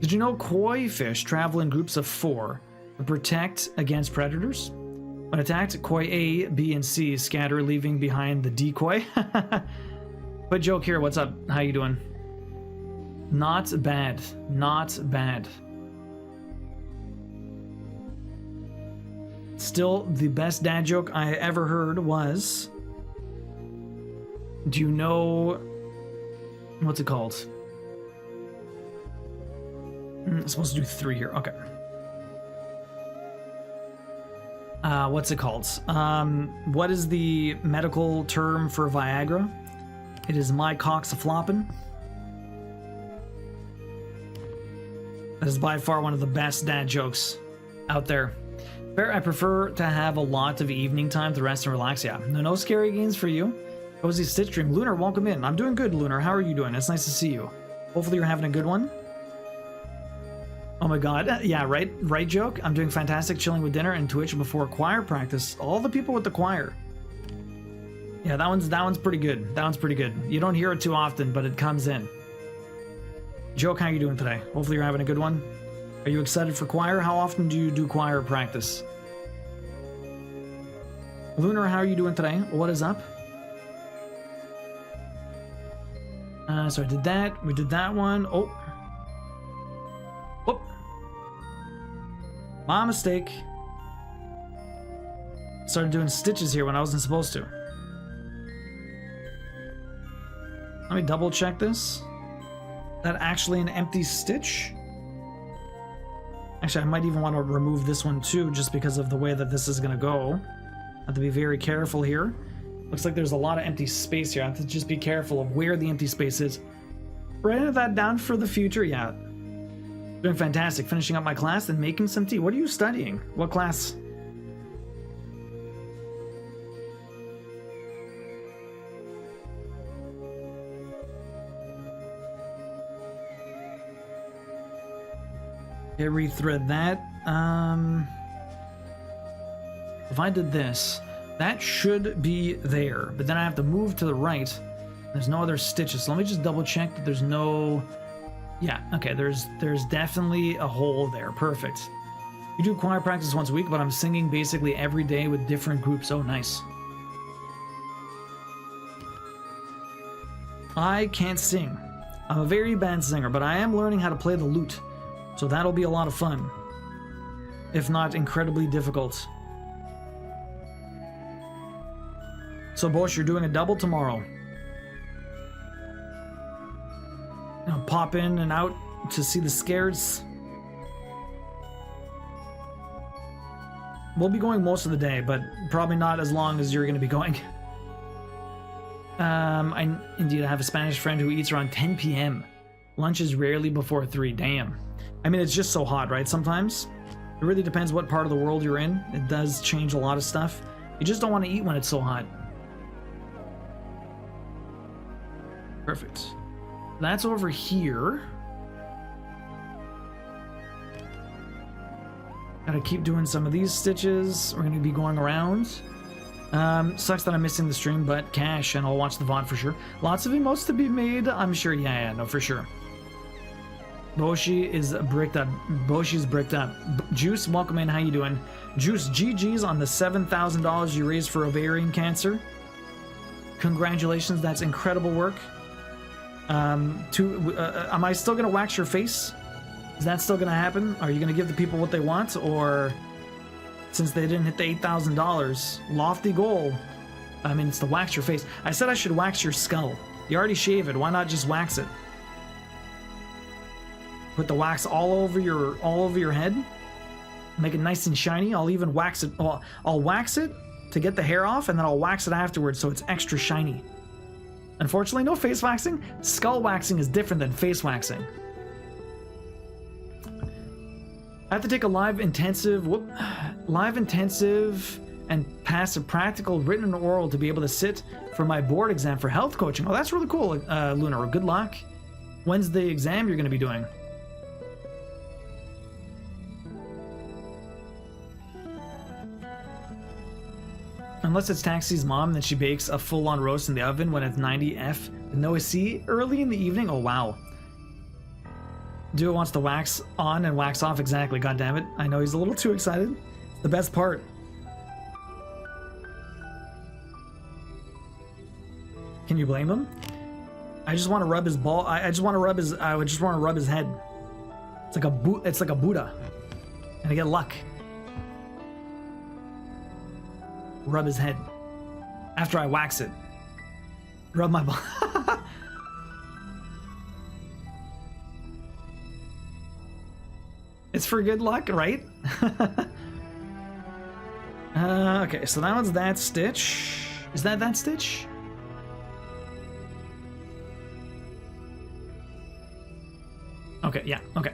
Did you know koi fish travel in groups of 4 to protect against predators? When attacked, koi A, B, and C scatter, leaving behind the decoy. But joke here, what's up? How you doing? Not bad. Not bad. Still, the best dad joke I ever heard was... Do you know... What's it called? I'm supposed to do 3 here. Okay. What's it called? What is the medical term for Viagra? It is my cock's a-floppin'. That is by far one of the best dad jokes out there. Fair, I prefer to have a lot of evening time to rest and relax. Yeah, no scary games for you. Cozy Stitch Dream. Lunar, welcome in. I'm doing good, Lunar. How are you doing? It's nice to see you. Hopefully you're having a good one. Oh my god. Yeah, right joke. I'm doing fantastic, chilling with dinner and Twitch before choir practice. All the people with the choir. Yeah, that one's pretty good. That one's pretty good. You don't hear it too often, but it comes in. Joke, how you doing today? Hopefully you're having a good one. Are you excited for choir? How often do you do choir practice? Lunar, how are you doing today? What is up? So I did that. We did that one. Oh. Whoop. My mistake. Started doing stitches here when I wasn't supposed to. Let me double check this. That actually an empty stitch? Actually, I might even want to remove this one too, just because of the way that this is going to go. I have to be very careful here. Looks like there's a lot of empty space here. I have to just be careful of where the empty space is. Writing that down for the future, yeah. Doing fantastic. Finishing up my class and making some tea. What are you studying? What class? Okay, rethread that. If I did this, that should be there, but then I have to move to the right. There's no other stitches, so let me just double check that there's no... Yeah, okay, there's definitely a hole there. Perfect. You do choir practice once a week, but I'm singing basically every day with different groups. Oh, nice. I can't sing. I'm a very bad singer, but I am learning how to play the lute. So that'll be a lot of fun. If not incredibly difficult. So Bosch, you're doing a double tomorrow. I'll pop in and out to see the scares. We'll be going most of the day, but probably not as long as you're going to be going. Indeed, I have a Spanish friend who eats around 10 p.m. Lunch is rarely before 3. Damn. I mean, it's just so hot, right? Sometimes. It really depends what part of the world you're in. It does change a lot of stuff. You just don't want to eat when it's so hot. Perfect. That's over here. Gotta keep doing some of these stitches. We're gonna be going around. Sucks that I'm missing the stream, but cash, and I'll watch the VOD for sure. Lots of emotes to be made, I'm sure. Yeah, no, for sure. Boshi is bricked up. Boshi's bricked up. Juice, welcome in. How you doing? Juice, GG's on the $7,000 you raised for ovarian cancer. Congratulations, that's incredible work. Am I still gonna wax your face? Is that still gonna happen? Are you gonna give the people what they want, or since they didn't hit the $8,000 lofty goal? I mean, it's to wax your face. I said I should wax your skull. You already shave it. Why not just wax it? Put the wax all over your head. Make it nice and shiny. I'll even wax it. I'll wax it to get the hair off, and then I'll wax it afterwards so it's extra shiny. Unfortunately, no face waxing. Skull waxing is different than face waxing. I have to take a live intensive and pass a practical written and oral to be able to sit for my board exam for health coaching. Oh, that's really cool, Lunar. Good luck. When's the exam you're going to be doing? Unless it's Taxi's mom, then she bakes a full-on roast in the oven when it's 90F with no AC early in the evening. Oh, wow. Duo wants to wax on and wax off. Exactly. God damn it. I know he's a little too excited. It's the best part. Can you blame him? I just want to rub his ball. I just want to rub his. I just want to rub his head. It's like a It's like a Buddha, and I get luck. Rub his head after I wax it. Rub my ball. It's for good luck, right? Okay, so that one's that Stitch. Is that Stitch? Okay, yeah, okay.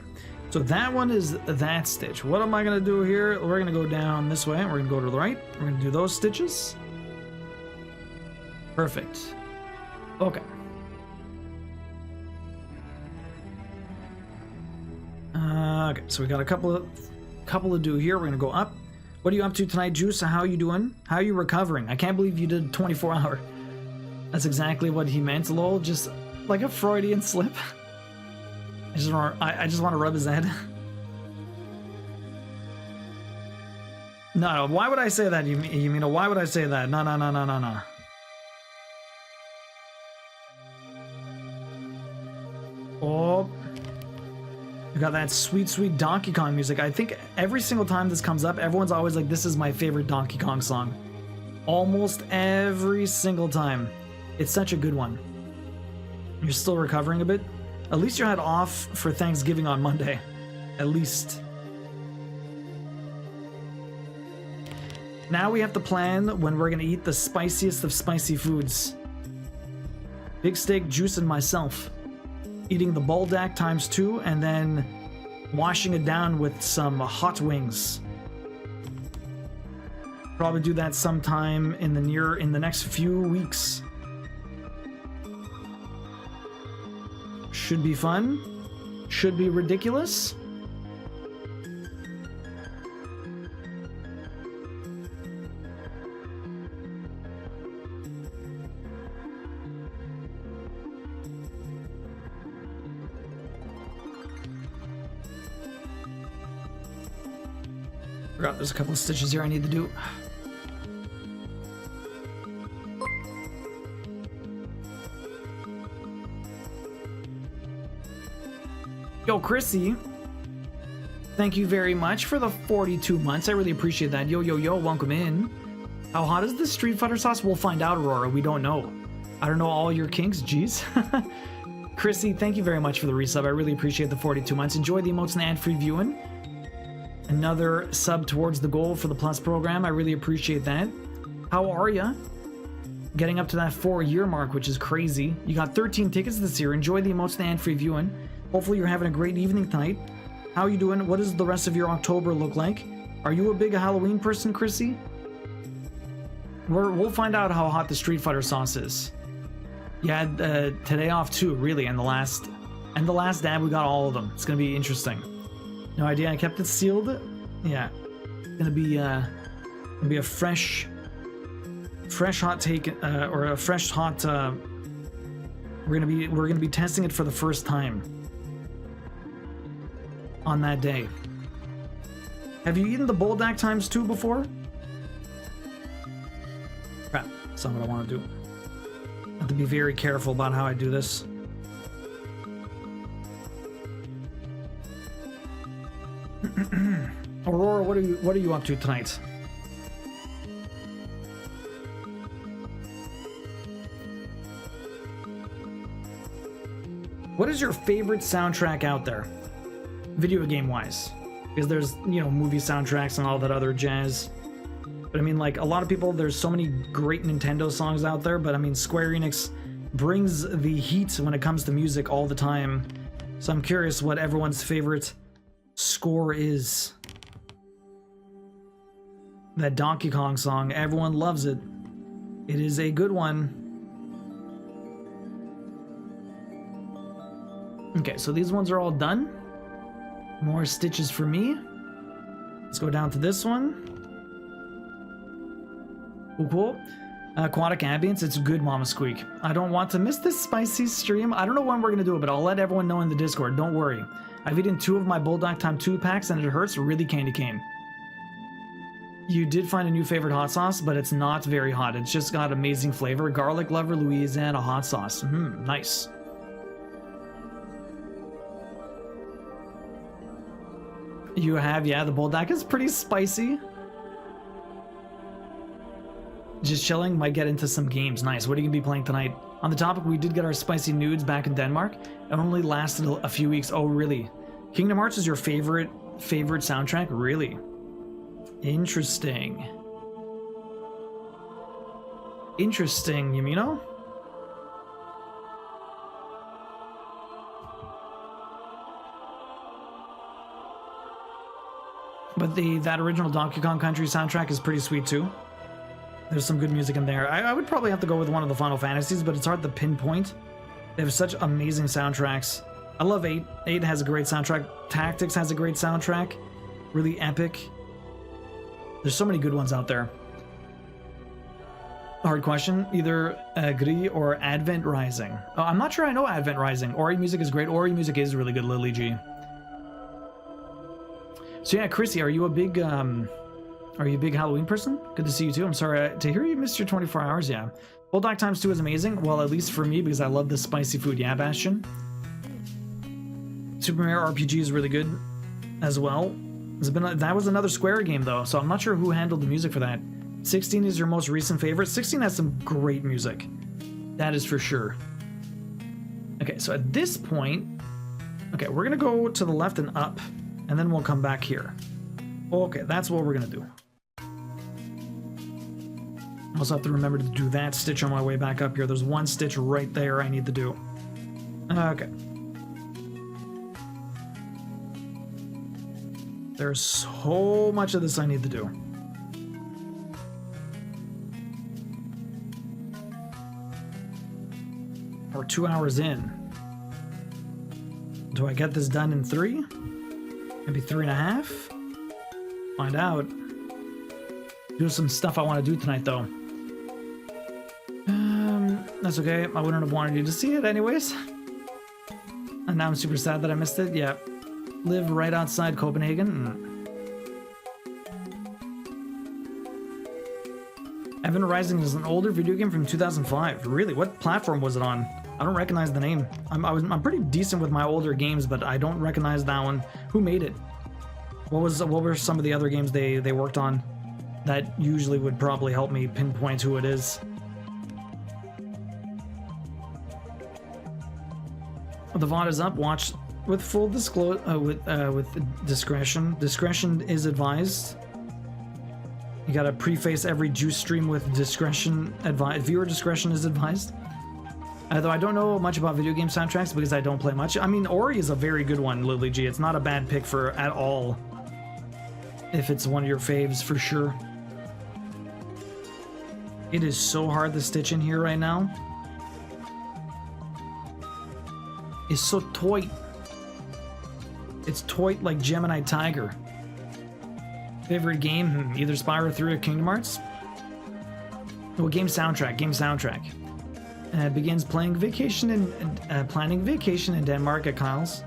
So that one is that Stitch. What am I gonna do here? We're gonna go down this way. We're gonna go to the right. We're gonna do those stitches. Perfect. Okay. Okay, so we got a couple to do here. We're gonna go up. What are you up to tonight, Juice? How are you doing? How are you recovering? I can't believe you did 24-hour. That's exactly what he meant, lol. Just like a Freudian slip. I just want to rub his head. No, why would I say that? You mean, why would I say that? No. Oh. You got that sweet, sweet Donkey Kong music. I think every single time this comes up, everyone's always like, this is my favorite Donkey Kong song. Almost every single time. It's such a good one. You're still recovering a bit? At least you had off for Thanksgiving on Monday. At least. Now we have to plan when we're gonna eat the spiciest of spicy foods. Big Steak, Juice, and myself. Eating the Baldak ×2 and then washing it down with some hot wings. Probably do that sometime in the next few weeks. Should be fun. Should be ridiculous. Forgot there's a couple of stitches here I need to do. Yo, Chrissy, thank you very much for the 42 months. I really appreciate that. Yo, welcome in. How hot is this Street Fighter sauce? We'll find out, Aurora. We don't know. I don't know all your kinks. Jeez. Chrissy, thank you very much for the resub. I really appreciate the 42 months. Enjoy the emotes and ad-free viewing. Another sub towards the goal for the Plus program. I really appreciate that. How are ya? Getting up to that 4-year mark, which is crazy. You got 13 tickets this year. Enjoy the emotes and ad-free viewing. Hopefully you're having a great evening tonight. How are you doing? What does the rest of your October look like? Are you a big Halloween person, Chrissy? We'll find out how hot the Street Fighter sauce is. You had today off too, really, and the last dab we got all of them. It's gonna be interesting. No idea. I kept it sealed. Yeah, it's gonna be a fresh hot take or a fresh hot. We're gonna be testing it for the first time on that day. Have you eaten the Boldak ×2 before? Crap, that's not what I want to do. I have to be very careful about how I do this. Aurora, what are you up to tonight? What is your favorite soundtrack out there? Video game wise. Because there's, you know, movie soundtracks and all that other jazz. But I mean, like, a lot of people, there's so many great Nintendo songs out there, but I mean, Square Enix brings the heat when it comes to music all the time. So I'm curious what everyone's favorite score is. That Donkey Kong song, everyone loves it. It is a good one. Okay, so these ones are all done. More stitches for me. Let's go down to this one. Cool. Aquatic Ambience, it's good, Mama Squeak. I don't want to miss this spicy stream. I don't know when we're gonna do it, but I'll let everyone know in the Discord. Don't worry. I've eaten 2 of my Bulldog ×2 packs and it hurts really candy cane. You did find a new favorite hot sauce, but it's not very hot. It's just got amazing flavor. Garlic Lover Louisiana hot sauce. Nice. You have, yeah, the Bulldog is pretty spicy. Just chilling, might get into some games. Nice. What are you gonna be playing tonight? On the topic, we did get our spicy nudes back in Denmark. It only lasted a few weeks. Oh, really? Kingdom Hearts is your favorite soundtrack? Really? Interesting. Interesting, Yumino? But that original Donkey Kong Country soundtrack is pretty sweet too. There's some good music in there. I would probably have to go with one of the Final Fantasies, but it's hard to pinpoint. They have such amazing soundtracks. I love 8. 8 has a great soundtrack. Tactics has a great soundtrack. Really epic. There's so many good ones out there. Hard question. Either Gris or Advent Rising. Oh, I'm not sure I know Advent Rising. Ori music is great. Ori music is really good, Lily G. So yeah, Chrissy, are you a big Halloween person? Good to see you too. I'm sorry to hear you missed your 24 hours. Yeah, Bulldog times 2 is amazing. Well, at least for me, because I love the spicy food. Yeah, Bastion. Super Mario RPG is really good as well. That was another Square game though, so I'm not sure who handled the music for that. 16 is your most recent favorite. 16 has some great music. That is for sure. Okay, so at this point, okay, we're gonna go to the left and up. And then we'll come back here. Okay, that's what we're gonna do. I also have to remember to do that stitch on my way back up here. There's one stitch right there I need to do. Okay. There's so much of this I need to do. We're 2 hours in. Do I get this done in 3? Maybe 3.5? Find out. Do some stuff I want to do tonight, though. That's okay. I wouldn't have wanted you to see it anyways. And now I'm super sad that I missed it. Yeah. Live right outside Copenhagen. Event Rising is an older video game from 2005. Really? What platform was it on? I don't recognize the name. I'm pretty decent with my older games, but I don't recognize that one. Who made it? What were some of the other games they worked on? That usually would probably help me pinpoint who it is. The VOD is up. Watch with full disclosure, with discretion. Discretion is advised. You gotta preface every juice stream with discretion advised. Viewer discretion is advised. Though I don't know much about video game soundtracks because I don't play much. I mean, Ori is a very good one, Lily G. It's not a bad pick for at all. If it's one of your faves, for sure. It is so hard to stitch in here right now. It's so tight. It's tight like Gemini Tiger. Favorite game? Either Spyro 3 or Kingdom Hearts? Oh, game soundtrack. Begins planning vacation in Denmark at Kyle's.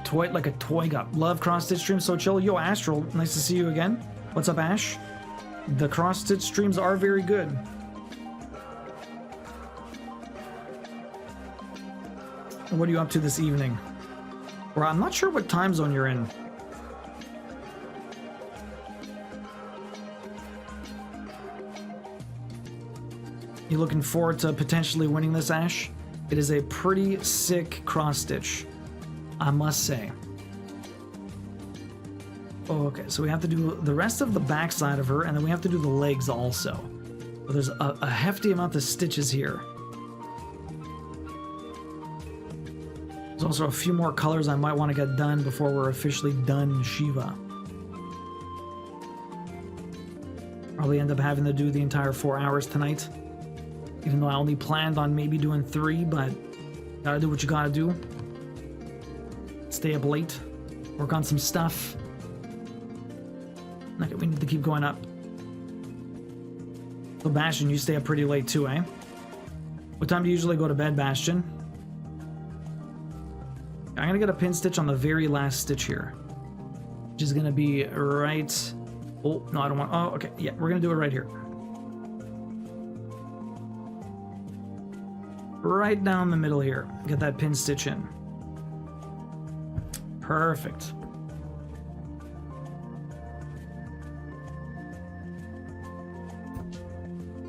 Toy like a toy got. Love cross-stitch streams, so chill. Yo, Astral, nice to see you again. What's up, Ash? The cross-stitch streams are very good. What are you up to this evening? Or I'm not sure what time zone you're in. You looking forward to potentially winning this, Ash? It is a pretty sick cross-stitch, I must say. Okay, so we have to do the rest of the back side of her, and then we have to do the legs also. But there's a hefty amount of stitches here. There's also a few more colors I might want to get done before we're officially done Shiva. Probably end up having to do the entire 4 hours tonight. Even though I only planned on maybe doing 3, but gotta do what you gotta do. Stay up late, work on some stuff. Okay, we need to keep going up. So Bastion, you stay up pretty late too, eh? What time do you usually go to bed, Bastion? I'm gonna get a pin stitch on the very last stitch here. Which is gonna be right... Oh, no, I don't want... Oh, okay, yeah, we're gonna do it right here. Right down the middle here. Get that pin stitch in. Perfect.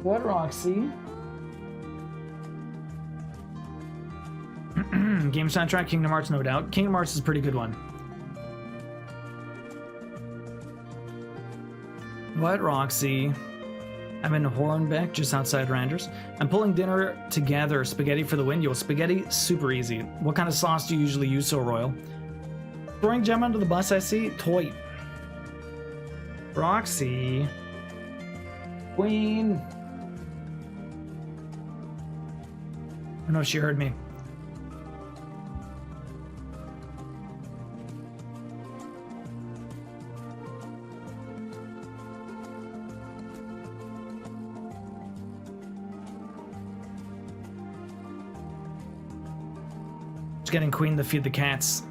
What, Roxy? Game soundtrack, Kingdom Hearts, no doubt. Kingdom Hearts is a pretty good one. What, Roxy? I'm in Hornbeck, just outside Randers. I'm pulling dinner together. Spaghetti for the win. Yo, spaghetti, super easy. What kind of sauce do you usually use, So Royal? Throwing Gem under the bus, I see. Toy. Roxy. Queen. I don't know if she heard me. Just getting Queen to feed the cats.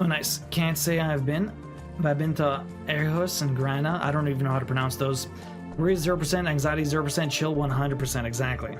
Oh, nice. Can't say I've been, but I've been to Erhus and Grana. I don't even know how to pronounce those. Worry 0%, anxiety 0%, chill 100%, exactly.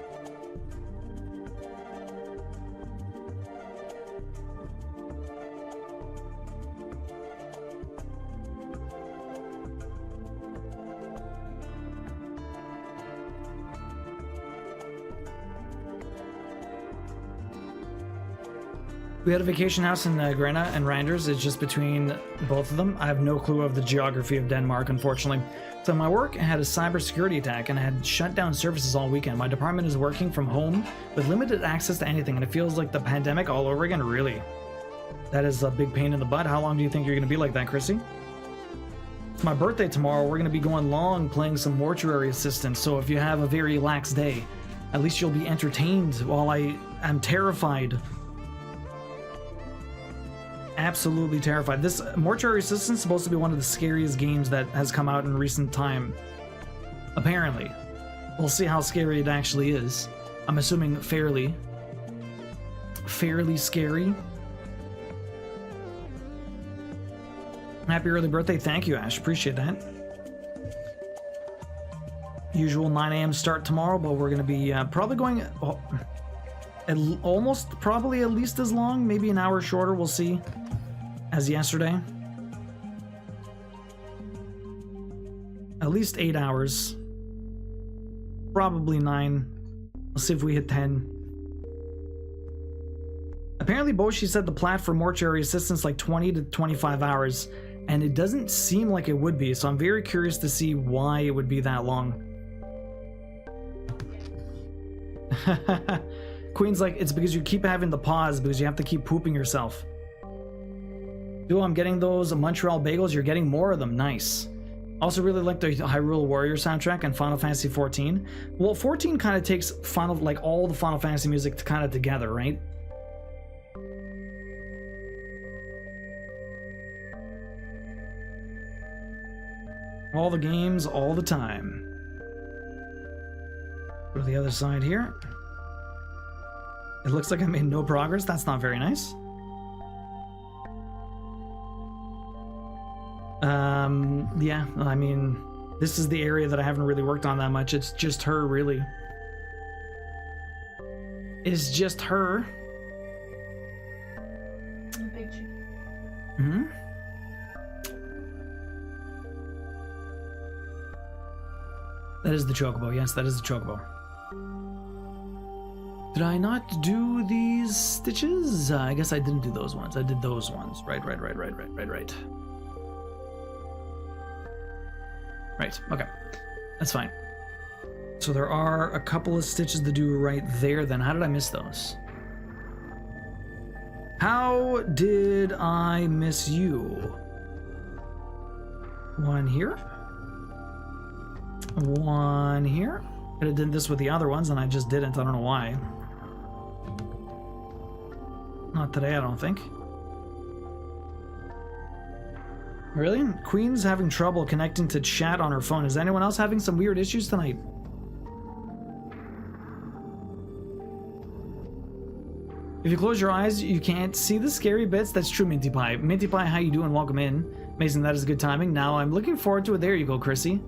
We had a vacation house in Grena and Randers. It's just between both of them. I have no clue of the geography of Denmark, unfortunately. So my work had a cybersecurity attack and I had shut down services all weekend. My department is working from home with limited access to anything, and it feels like the pandemic all over again, really. That is a big pain in the butt. How long do you think you're going to be like that, Chrissy? It's my birthday tomorrow. We're going to be going long playing some mortuary assistant, so if you have a very lax day, at least you'll be entertained while I am terrified. Absolutely terrified. This Mortuary Assistant is supposed to be one of the scariest games that has come out in recent time. Apparently. We'll see how scary it actually is. I'm assuming fairly scary. Happy early birthday. Thank you, Ash. Appreciate that. Usual 9 a.m. start tomorrow, but we're going to be probably going almost probably at least as long, maybe an hour shorter, we'll see, as yesterday. At least 8 hours. Probably 9. We'll see if we hit 10. Apparently Boshi said the plat for mortuary assistance like 20 to 25 hours, and it doesn't seem like it would be, so I'm very curious to see why it would be that long. Queen's like, it's because you keep having the pause because you have to keep pooping yourself. Dude, I'm getting those Montreal bagels. You're getting more of them. Nice. Also really like the Hyrule Warrior soundtrack and Final Fantasy 14. Well, 14 kind of takes like all the Final Fantasy music kind of together, right? All the games, all the time. Go to the other side here. It looks like I made no progress. That's not very nice. Yeah, I mean, this is the area that I haven't really worked on that much. It's just her, really. It's just her. Big chicken. Mm-hmm. That is the chocobo. Yes, that is the chocobo. Did I not do these stitches? I guess I didn't do those ones. I did those ones. Right. Right, okay. That's fine. So there are a couple of stitches to do right there then. How did I miss those? How did I miss you? One here. One here. Could have done this with the other ones and I just didn't. I don't know why. Not today, I don't think. Really? Queen's having trouble connecting to chat on her phone. Is anyone else having some weird issues tonight? If you close your eyes, you can't see the scary bits. That's true, Minty Pie. Minty Pie, how you doing? Welcome in. Amazing, that is good timing. Now I'm looking forward to it. There you go, Chrissy.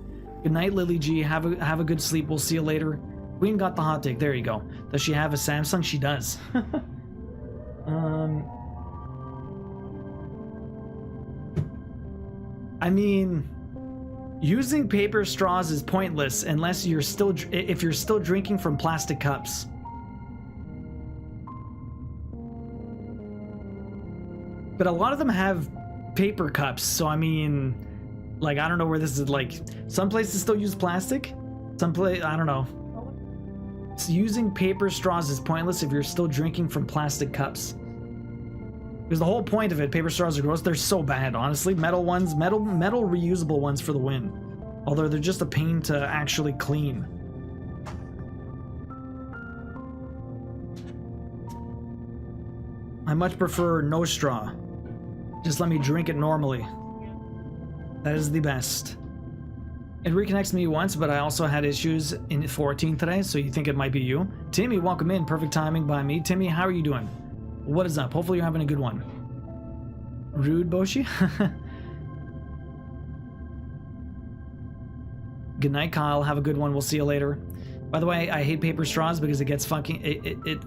Good night, Lily G. Have a good sleep. We'll see you later. Queen got the hot take. There you go. Does she have a Samsung? She does. I mean, Using paper straws is pointless unless you're still if you're still drinking from plastic cups. But a lot of them have paper cups, so I mean, like, I don't know where this is. Like, some places still use plastic, I don't know. So using paper straws is pointless if you're still drinking from plastic cups. Because the whole point of it, paper straws are gross. They're so bad, honestly. Metal ones, metal reusable ones for the win. Although they're just a pain to actually clean. I much prefer no straw. Just let me drink it normally. That is the best. It reconnects me once, but I also had issues in 14 today, so you think it might be you. Timmy, welcome in. Perfect timing by me. Timmy, how are you doing? What is up? Hopefully you're having a good one. Rude, Boshi? Good night, Kyle. Have a good one. We'll see you later. By the way, I hate paper straws because it gets fucking... It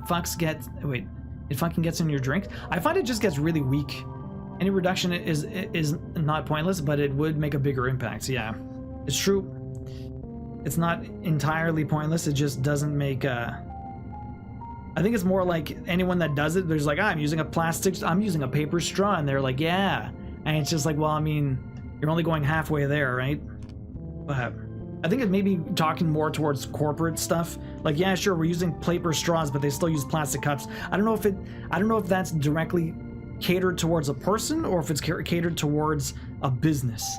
fucking gets in your drink. I find it just gets really weak. Any reduction is not pointless, but it would make a bigger impact. Yeah, it's true. It's not entirely pointless. It just doesn't make I think it's more like anyone that does it, there's like, I'm using a paper straw, and they're like, yeah. And it's just like, well, I mean, you're only going halfway there, right? But I think it may be talking more towards corporate stuff. Like, yeah, sure, we're using paper straws, but they still use plastic cups. I don't know if that's directly catered towards a person or if it's catered towards a business.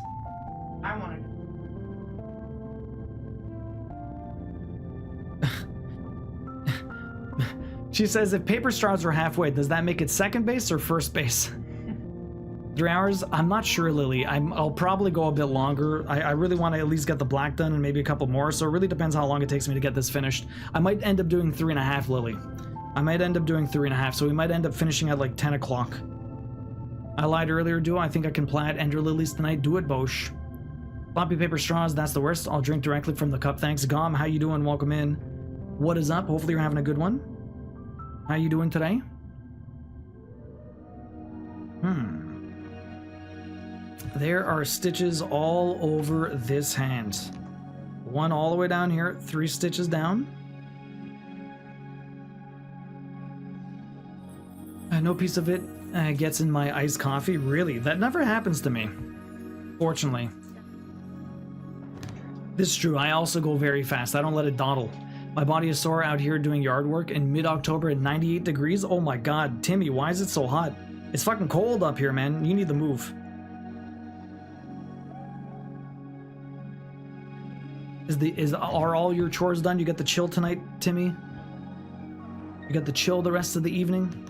I want it. She says, if paper straws were halfway, does that make it second base or first base? 3 hours? I'm not sure, Lily. I'll probably go a bit longer. I really want to at least get the black done and maybe a couple more, so it really depends how long it takes me to get this finished. I might end up doing 3.5, Lily. I might end up doing 3.5, so we might end up finishing at like 10 o'clock. I lied earlier, duo. I think I can plant ender lilies tonight. Do it, Bosch. Floppy paper straws, that's the worst. I'll drink directly from the cup, thanks. Gom, how you doing? Welcome in. What is up? Hopefully you're having a good one. How you doing today? There are stitches all over this hand. One all the way down here, 3 stitches down. No piece of it gets in my iced coffee. Really? That never happens to me, fortunately. This is true. I also go very fast. I don't let it dawdle. My body is sore out here doing yard work in mid-October at 98 degrees. Oh my god, Timmy, why is it so hot? It's fucking cold up here, man. You need to move. Are all your chores done? You got the chill tonight, Timmy? You got the chill the rest of the evening?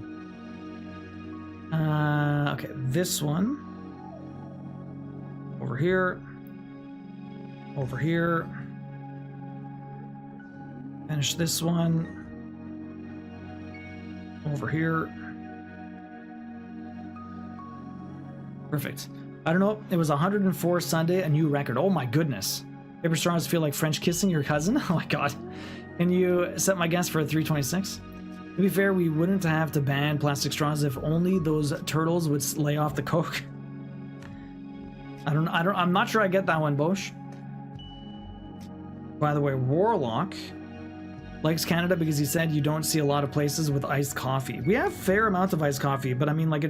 Okay, this one. Over here. Over here. Finish this one. Over here. Perfect. I don't know. It was 104 Sunday, a new record. Oh my goodness. Paper straws feel like French kissing your cousin? Oh my god. Can you set my guess for a 326? To be fair, we wouldn't have to ban plastic straws if only those turtles would lay off the coke. I'm not sure I get that one, Bosch. By the way, Warlock likes Canada because he said you don't see a lot of places with iced coffee. We have fair amounts of iced coffee, but I mean, like,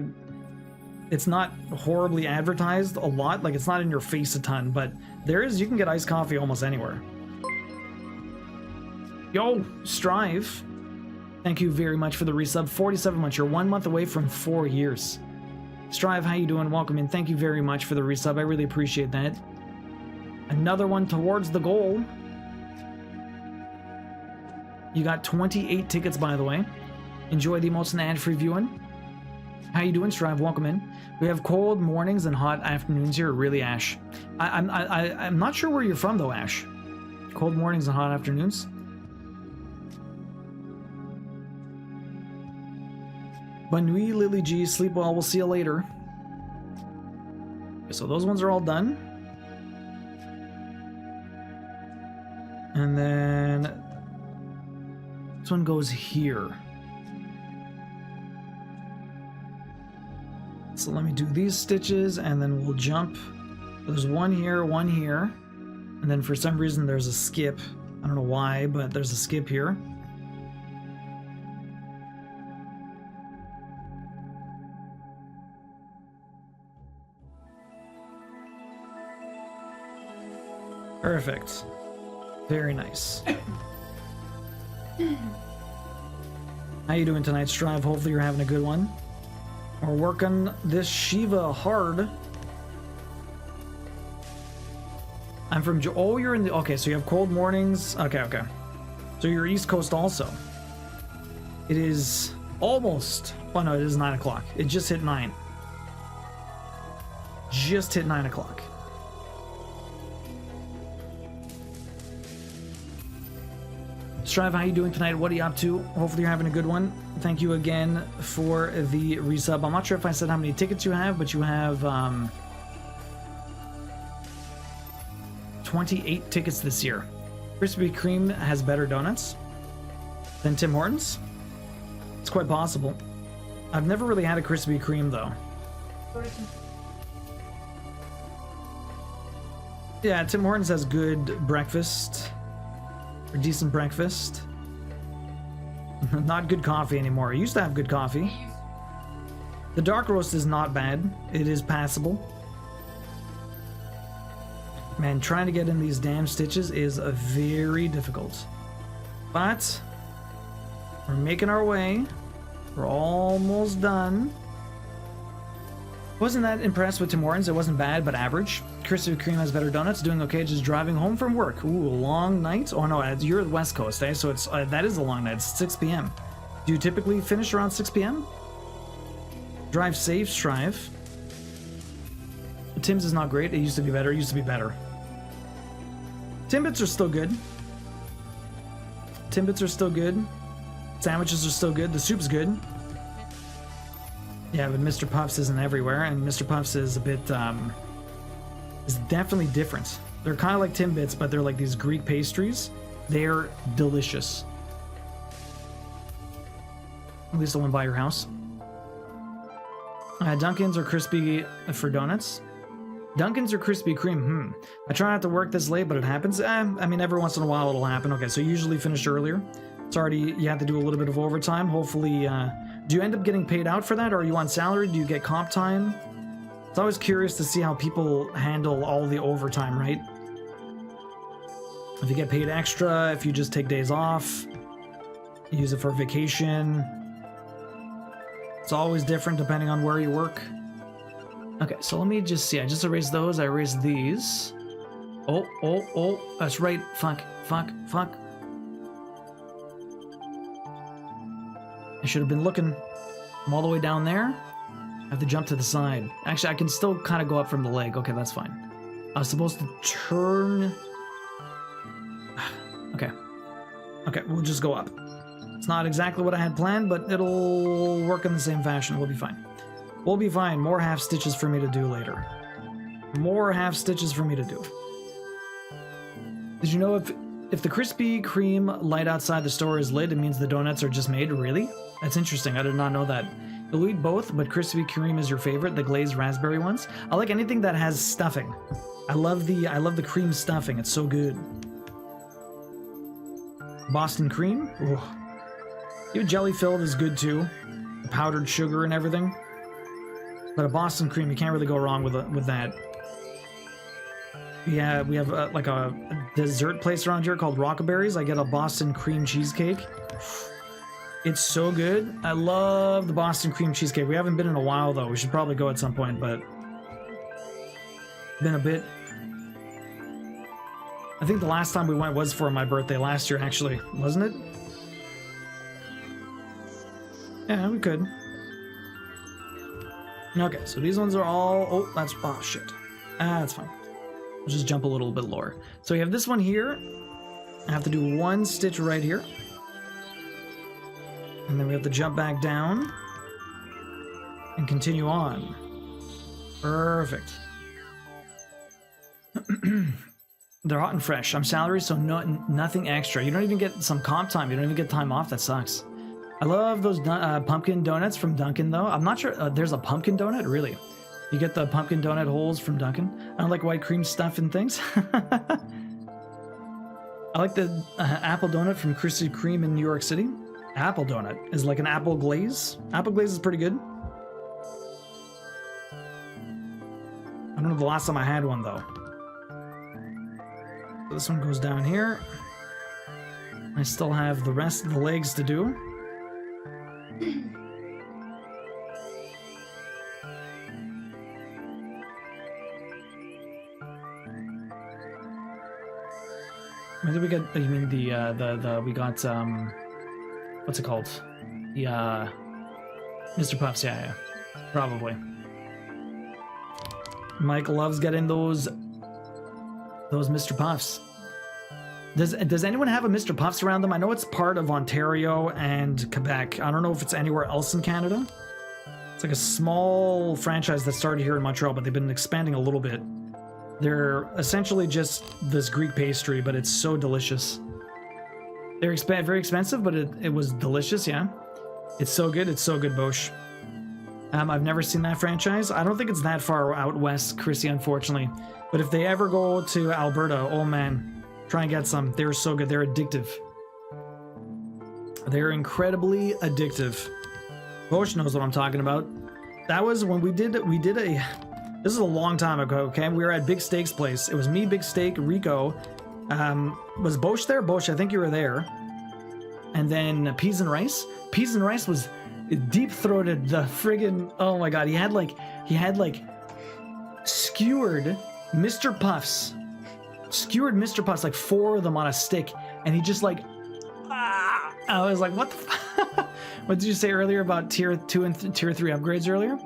it's not horribly advertised a lot. Like, it's not in your face a ton, but you can get iced coffee almost anywhere. Yo, Strive. Thank you very much for the resub. 47 months. You're 1 month away from 4 years. Strive, how you doing? Welcome in. Thank you very much for the resub. I really appreciate that. Another one towards the goal. You got 28 tickets, by the way. Enjoy the most ad-free viewing. How you doing, Strive? Welcome in. We have cold mornings and hot afternoons here. Really, Ash. I'm not sure where you're from, though, Ash. Cold mornings and hot afternoons. Bonne nuit, Lily G. Sleep well. We'll see you later. Okay, so those ones are all done. And then this one goes here. So let me do these stitches and then we'll jump. There's one here, one here. And then for some reason there's a skip. I don't know why, but there's a skip here. Perfect. Very nice. How you doing tonight, Strive? Hopefully you're having a good one. We're working this Shiva hard. I'm from oh, you're in the okay, so you have cold mornings. Okay. So you're East Coast also. It is almost, oh no, it is 9 o'clock. It just hit 9. Just hit 9 o'clock. Strive, how you doing tonight? What are you up to? Hopefully you're having a good one. Thank you again for the resub. I'm not sure if I said how many tickets you have, but you have 28 tickets this year. Krispy Kreme has better donuts than Tim Hortons. It's quite possible. I've never really had a Krispy Kreme though. Yeah, Tim Hortons has good breakfast. Or decent breakfast. Not good coffee anymore. I used to have good coffee. The dark roast is not bad. It is passable. Man, trying to get in these damn stitches is very difficult. But we're making our way. We're almost done. Wasn't that impressed with Tim Hortons. It wasn't bad, but average. Krispy Kreme has better donuts. Doing okay, just driving home from work. Ooh, a long night. Oh no, you're at West Coast, eh? So it's that is a long night. It's 6 p.m. Do you typically finish around 6 p.m.? Drive safe, Strive. Tim's is not great. It used to be better. It used to be better. Timbits are still good. Timbits are still good. Sandwiches are still good. The soup's good. Yeah, but Mr. Puffs isn't everywhere, and Mr. Puffs is a bit, is definitely different. They're kind of like Timbits, but they're like these Greek pastries. They're delicious. At least the one by your house. Dunkin's or Krispy for donuts? Dunkin's or Krispy Kreme? I try not to work this late, but it happens. I mean, every once in a while it'll happen. Okay, so you usually finish earlier. It's already, you have to do a little bit of overtime. Hopefully, do you end up getting paid out for that, or are you on salary? Do you get comp time? It's always curious to see how people handle all the overtime, right? If you get paid extra, if you just take days off, use it for vacation. It's always different depending on where you work. Okay, so let me just see. I just erased those. I erased these. Oh. That's right. Fuck. I should have been looking. I'm all the way down there. I have to jump to the side. Actually, I can still kind of go up from the leg. Okay, that's fine. I was supposed to turn... Okay, we'll just go up. It's not exactly what I had planned, but it'll work in the same fashion. We'll be fine. We'll be fine. More half stitches for me to do later. More half stitches for me to do. Did you know if the Krispy Kreme light outside the store is lit, it means the donuts are just made? Really? That's interesting. I did not know that. You'll eat both, but Krispy Kreme is your favorite, the glazed raspberry ones. I like anything that has stuffing. I love the cream stuffing. It's so good. Boston cream? Ooh. Even jelly filled is good too. The powdered sugar and everything. But a Boston cream, you can't really go wrong with that. Yeah, we have like a dessert place around here called Rockaberries. I get a Boston cream cheesecake. It's so good. I love the Boston cream cheesecake. We haven't been in a while though. We should probably go at some point, but been a bit. I think the last time we went was for my birthday last year, actually, wasn't it? Yeah, we could. Okay, so these ones are all... Oh, that's... Oh, shit. That's fine. We'll just jump a little bit lower. So we have this one here. I have to do one stitch right here. And then we have to jump back down. And continue on. Perfect. They're hot and fresh. I'm salary, so nothing extra. You don't even get some comp time. You don't even get time off. That sucks. I love those pumpkin donuts from Dunkin', though. I'm not sure there's a pumpkin donut, really. You get the pumpkin donut holes from Dunkin'. I don't like white cream stuff and things. I like the apple donut from Krispy Kreme in New York City. Apple donut is like an apple glaze. Apple glaze is pretty good. I don't know the last time I had one though. So this one goes down here. I still have the rest of the legs to do. When did we get? You mean we got what's it called? The Mr. Puffs, yeah, probably. Mike loves getting those Mr. Puffs. Does anyone have a Mr. Puffs around them? I know it's part of Ontario and Quebec. I don't know if it's anywhere else in Canada. It's like a small franchise that started here in Montreal, but they've been expanding a little bit. They're essentially just this Greek pastry, but it's so delicious. They're very expensive, but it was delicious, yeah. It's so good, Bosch. I've never seen that franchise. I don't think it's that far out west, Chrissy, unfortunately. But if they ever go to Alberta, oh man, try and get some. They're so good, they're addictive. They're incredibly addictive. Bosch knows what I'm talking about. That was when we did a... This is a long time ago, okay? We were at Big Steak's place. It was me, Big Steak, Rico. Was Bosch there? Bosch, I think you were there. And then Peas and Rice. Peas and Rice was deep-throated the friggin'... Oh my god, he had like skewered Mr. Puffs. Skewered Mr. Puffs, like 4 of them on a stick. And he just like... Ah! I was like, what the f... What did you say earlier about tier 2 and tier 3 upgrades earlier?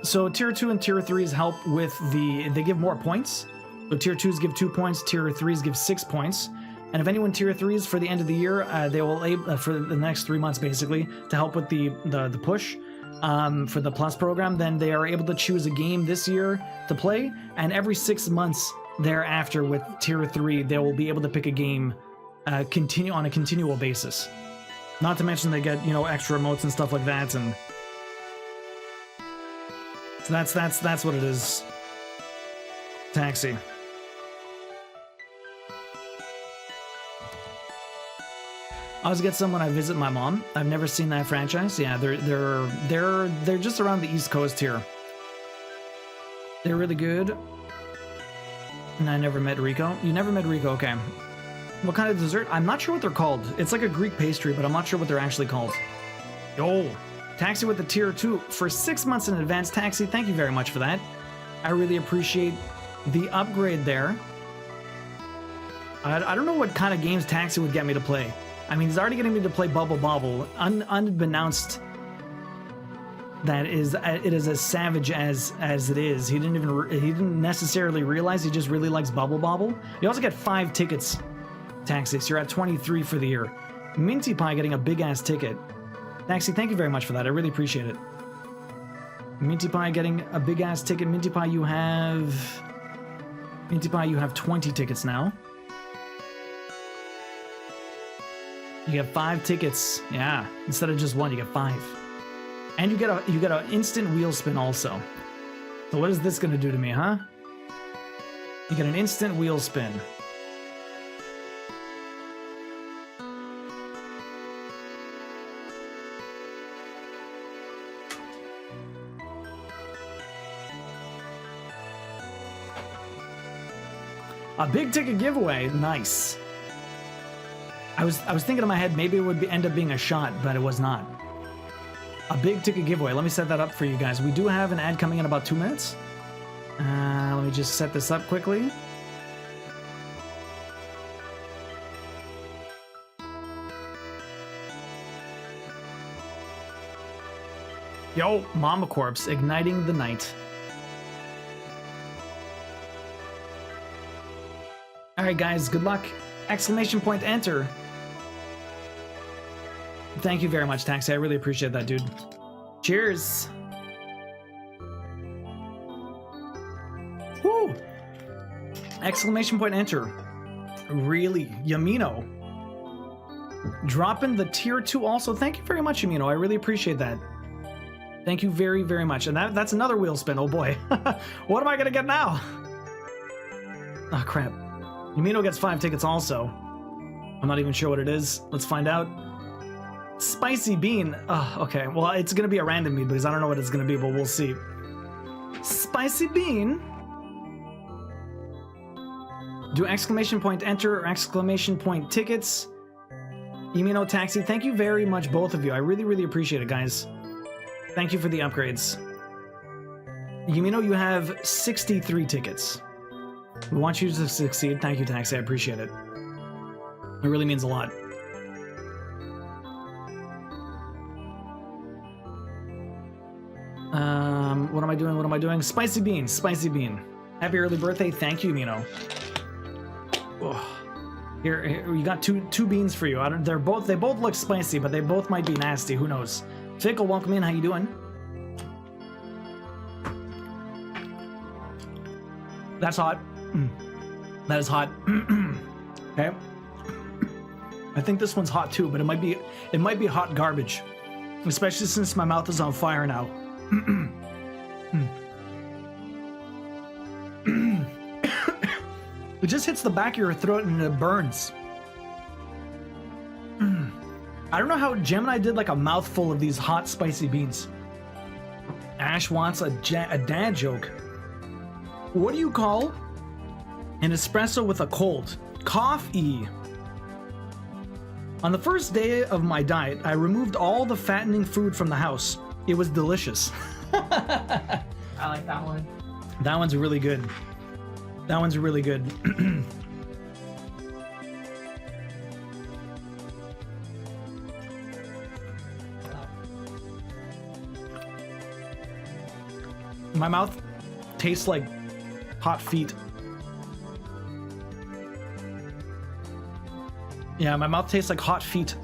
So tier 2 and tier 3s help with they give more points. So tier 2s give 2 points, tier 3s give 6 points. And if anyone tier 3s for the end of the year, they will, for the next 3 months basically, to help with the push for the Plus program, then they are able to choose a game this year to play. And every 6 months thereafter with tier 3, they will be able to pick a game on a continual basis. Not to mention they get, extra emotes and stuff like that, and... So that's what it is. Taxi. I always get some when I visit my mom. I've never seen that franchise. Yeah, they're just around the East Coast here. They're really good. And I never met Rico. You never met Rico, okay. What kind of dessert? I'm not sure what they're called. It's like a Greek pastry, but I'm not sure what they're actually called. Yo! Taxi with the tier 2 for 6 months in advance. Taxi, thank you very much for that. I really appreciate the upgrade there. I don't know what kind of games Taxi would get me to play. I mean, he's already getting me to play Bubble Bobble. Unbeknownst that it is as savage as it is. He didn't necessarily realize he just really likes Bubble Bobble. You also get 5 tickets, Taxi, so you're at 23 for the year. Minty Pie getting a big ass ticket. Taxi, thank you very much for that. I really appreciate it. Minty Pie getting a big ass ticket. Minty Pie, you have 20 tickets now. You get 5 tickets. Yeah, instead of just 1, you get 5. And you get an instant wheel spin also. So what is this gonna do to me, huh? You get an instant wheel spin. A big ticket giveaway, nice. I was thinking in my head maybe it would end up being a shot, but it was not. A big ticket giveaway. Let me set that up for you guys. We do have an ad coming in about 2 minutes. Let me just set this up quickly. Yo, Mama Corpse, igniting the night. Alright guys, good luck. Exclamation point enter. Thank you very much, Taxi. I really appreciate that, dude. Cheers. Woo! Exclamation point enter. Really? Yamino. Dropping the tier 2 also. Thank you very much, Yamino. I really appreciate that. Thank you very, very much. And that's another wheel spin. Oh boy. What am I gonna get now? Oh crap. Yumino gets 5 tickets also. I'm not even sure what it is. Let's find out. Spicy bean. Oh, okay. Well, it's gonna be a random mead because I don't know what it's gonna be, but we'll see. Spicy bean. Do exclamation point enter or exclamation point tickets. Yumino taxi. Thank you very much, both of you. I really, really appreciate it, guys. Thank you for the upgrades. Yumino, you have 63 tickets. We want you to succeed. Thank you, taxi. I appreciate it. It really means a lot. What am I doing? What am I doing? Spicy bean. Spicy bean. Happy early birthday. Thank you, Mino. Here, you got two beans for you. They both look spicy, but they both might be nasty. Who knows? Fickle, welcome in. How you doing? That's hot. That is hot. Okay. I think this one's hot too, but it might be hot garbage, especially since my mouth is on fire now. It just hits the back of your throat and it burns. I don't know how Gemini did like a mouthful of these hot spicy beans. Ash wants a dad joke. What do you call an espresso with a cold? Coffee. On the first day of my diet, I removed all the fattening food from the house. It was delicious. I like that one. That one's really good. That one's really good. My mouth tastes like hot feet. Yeah, my mouth tastes like hot feet.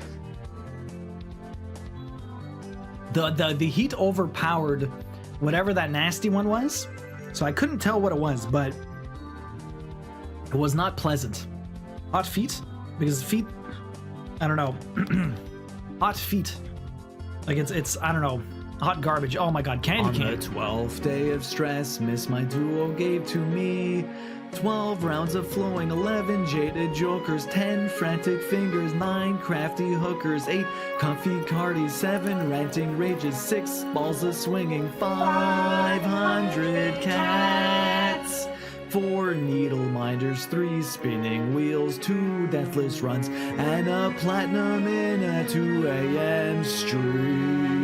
The heat overpowered whatever that nasty one was, so I couldn't tell what it was, but it was not pleasant. Hot feet? Because feet, I don't know. Hot feet. Like it's I don't know. Hot garbage. Oh my god, candy cane. On the 12th day of stress, Miss My Duo gave to me 12 rounds of flowing, 11 jaded jokers, 10 frantic fingers, 9 crafty hookers, 8 comfy cardies, 7 ranting rages, 6 balls of swinging, 500 cats, 4 needle minders, 3 spinning wheels, 2 deathless runs, and a platinum in a 2 a.m. stream.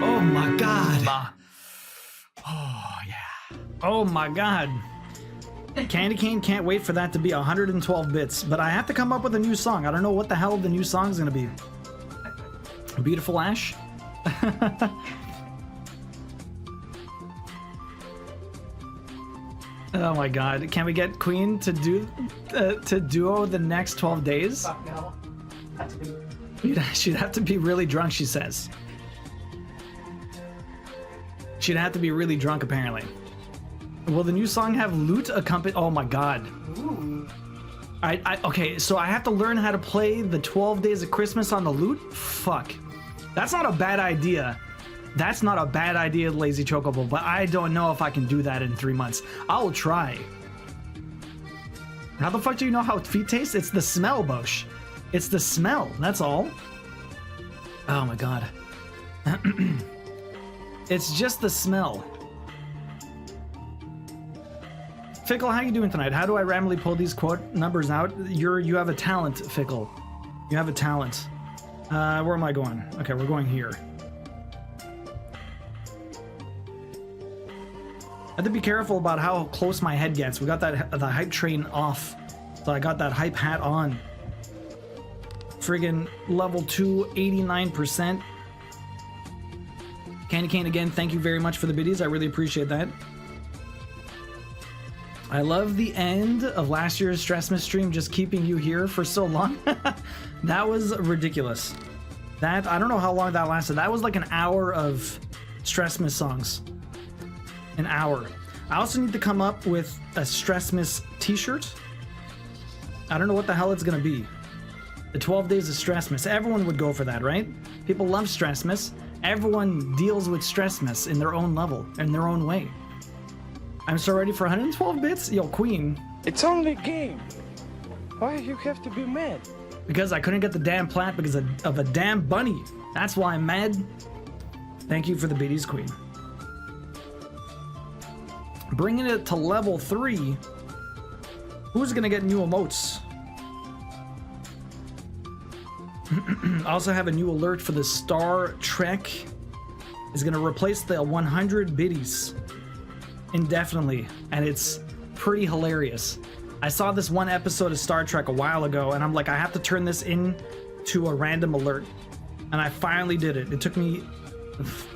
Oh my god. Oh yeah. Oh my god. Candy cane, can't wait for that to be 112 bits, but I have to come up with a new song. I don't know what the hell the new song's gonna be. Beautiful Ash? Oh my god. Can we get Queen to duo the next 12 days? Fuck no. She'd have to be really drunk, she says. She'd have to be really drunk, apparently. Will the new song have lute accompany? Oh my god. Ooh. Okay, so I have to learn how to play the 12 Days of Christmas on the lute? Fuck. That's not a bad idea. That's not a bad idea, Lazy Chocobo, but I don't know if I can do that in 3 months. I'll try. How the fuck do you know how feet taste? It's the smell, Bosch. It's the smell, that's all. Oh my god. It's just the smell. Fickle, how you doing tonight? How do I randomly pull these quote numbers out? You have a talent, Fickle. You have a talent. Where am I going? Okay, we're going here. I have to be careful about how close my head gets. We got the hype train off, so I got that hype hat on. Friggin' level 2, 89%. Candy Cane again, thank you very much for the biddies. I really appreciate that. I love the end of last year's Stressmas stream, just keeping you here for so long. That was ridiculous. I don't know how long that lasted. That was like an hour of Stressmas songs. An hour. I also need to come up with a Stressmas t-shirt. I don't know what the hell it's gonna be. The 12 Days of Stressmas. Everyone would go for that, right? People love Stressmas. Everyone deals with Stressmas in their own level, in their own way. I'm so ready for 112 bits. Yo, Queen. It's only a game. Why you have to be mad? Because I couldn't get the damn plat because of a damn bunny. That's why I'm mad. Thank you for the biddies, Queen. Bringing it to level 3. Who's gonna get new emotes? I also have a new alert for the Star Trek. Is gonna replace the 100 biddies indefinitely, and it's pretty hilarious. I saw this one episode of Star Trek a while ago, and I'm like, I have to turn this into a random alert, and I finally did it. It took me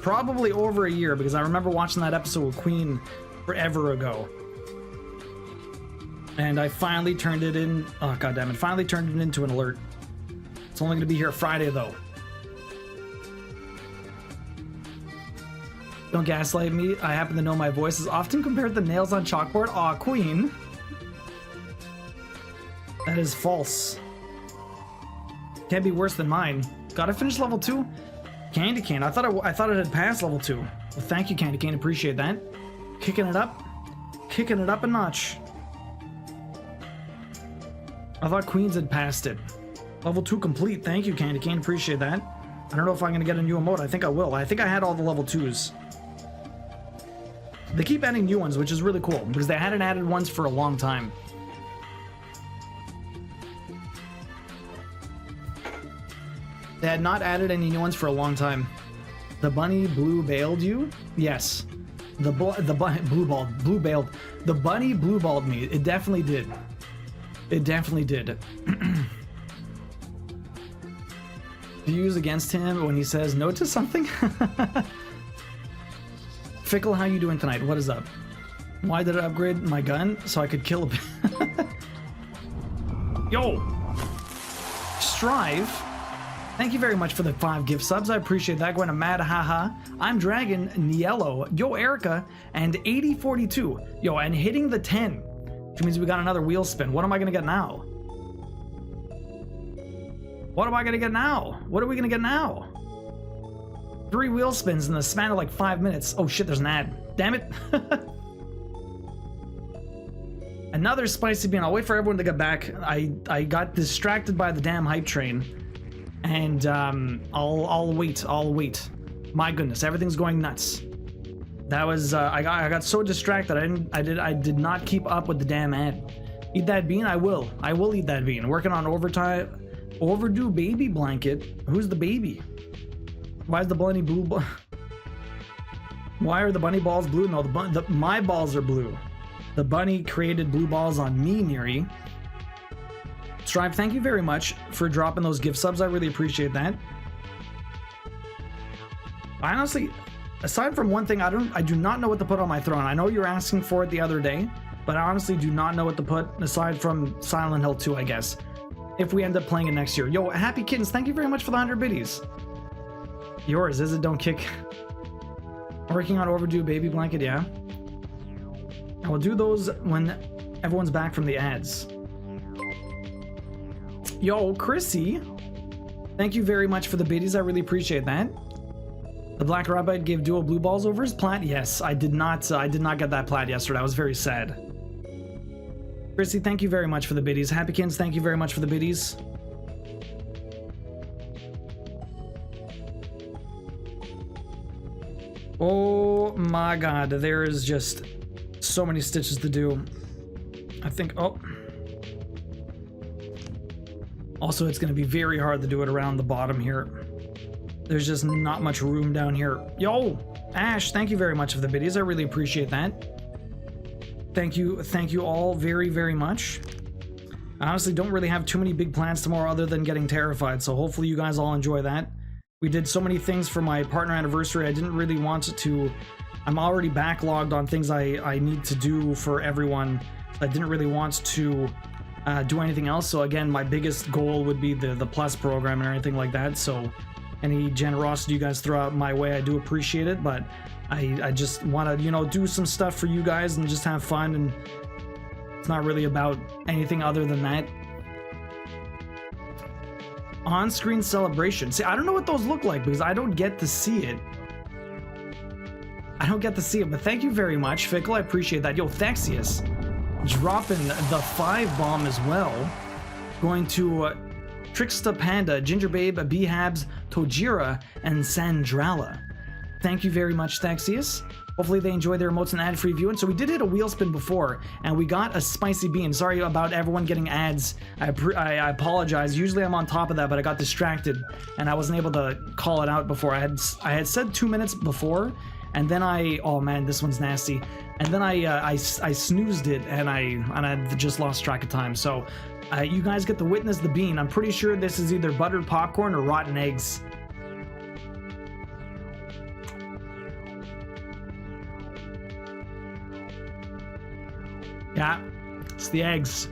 probably over a year because I remember watching that episode with Queen forever ago, and I finally turned it in. Oh god damn it! Finally turned it into an alert. It's only going to be here Friday though. Don't gaslight me. I happen to know my voice is often compared to nails on chalkboard. Aw, Queen. That is false. Can't be worse than mine. Gotta finish level 2. Candy Cane. I thought it had passed level 2. Well, thank you, Candy Cane. Appreciate that. Kicking it up a notch. I thought Queens had passed it. Level 2 complete. Thank you, Candy Cane. Appreciate that. I don't know if I'm gonna get a new emote. I think I will. I think I had all the level 2s. They keep adding new ones, which is really cool because they hadn't added ones for a long time. They had not added any new ones for a long time. The bunny blue bailed you? Yes. The bunny blue bailed. The bunny blue balled me. It definitely did. It definitely did. Do you use against him when he says no to something? Fickle, how you doing tonight? What is up? Why did I upgrade my gun? So I could kill a bit. Yo! Strive. Thank you very much for the 5 gift subs. I appreciate that. Going to Mad Haha. I'm Dragon, Niello, Yo Erica, and 8042. Yo, and hitting the 10. Which means we got another wheel spin. What am I gonna get now? What am I gonna get now? What are we gonna get now? 3 wheel spins in the span of like 5 minutes. Oh shit, there's an ad. Damn it. Another spicy bean. I'll wait for everyone to get back. I got distracted by the damn hype train. And I'll wait. My goodness, everything's going nuts. That was I got so distracted. I did not keep up with the damn ad. Eat that bean? I will eat that bean. Working on overtime. Overdue baby blanket. Who's the baby? Why is the bunny blue? Why are the bunny balls blue? No, my balls are blue. The bunny created blue balls on me, Neri. Strive, thank you very much for dropping those gift subs. I really appreciate that. I honestly, aside from one thing, I do not know what to put on my throne. I know you're asking for it the other day, but I honestly do not know what to put aside from Silent Hill 2, I guess. If we end up playing it next year. Yo, Happy Kittens, thank you very much for the 100 biddies. Yours, is it? Don't kick. Working on overdue baby blanket, yeah. I will do those when everyone's back from the ads. Yo, Chrissy, thank you very much for the biddies. I really appreciate that. The Black Rabbit gave dual blue balls over his plat. Yes, I did not get that plat yesterday. I was very sad. Chrissy, thank you very much for the biddies. Happykins, thank you very much for the biddies. Oh my god, there is just so many stitches to do. I think, oh. Also, it's going to be very hard to do it around the bottom here. There's just not much room down here. Yo, Ash, thank you very much for the biddies. I really appreciate that. Thank you all very, very much. I honestly don't really have too many big plans tomorrow other than getting terrified, so hopefully you guys all enjoy that. We did so many things for my partner anniversary. I didn't really want to... I'm already backlogged on things I need to do for everyone. I didn't really want to do anything else. So again, my biggest goal would be the Plus program and everything like that. So any generosity you guys throw out my way, I do appreciate it. But I just want to, you know, do some stuff for you guys and just have fun. And it's not really about anything other than that. On-screen celebration. See, I don't know what those look like because I don't get to see it. I don't get to see it, but thank you very much, Fickle. I appreciate that. Yo, Thexius dropping the 5 bomb as well. Going to Tricksta Panda, Ginger Babe, Behabs, Tojira, and Sandrala. Thank you very much, Thexius. Hopefully they enjoy their emotes and ad-free viewing. So we did hit a wheel spin before, and we got a spicy bean. Sorry about everyone getting ads. I apologize. Usually I'm on top of that, but I got distracted, and I wasn't able to call it out before. I had said 2 minutes before, and then oh man, this one's nasty. And then I snoozed it, and I just lost track of time. So you guys get to witness the bean. I'm pretty sure this is either buttered popcorn or rotten eggs. Yeah, it's the eggs.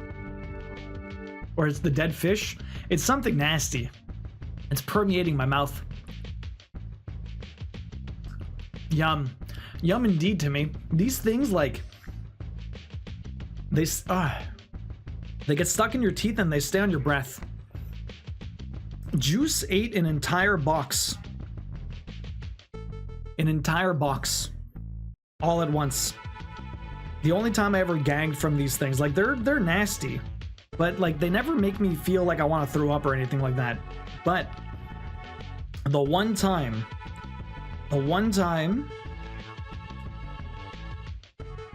Or it's the dead fish. It's something nasty. It's permeating my mouth. Yum. Yum indeed to me. These things, like, they get stuck in your teeth and they stay on your breath. Juice ate an entire box. An entire box. All at once. The only time I ever gagged from these things, like, they're nasty, but like they never make me feel like I want to throw up or anything like that. But the one time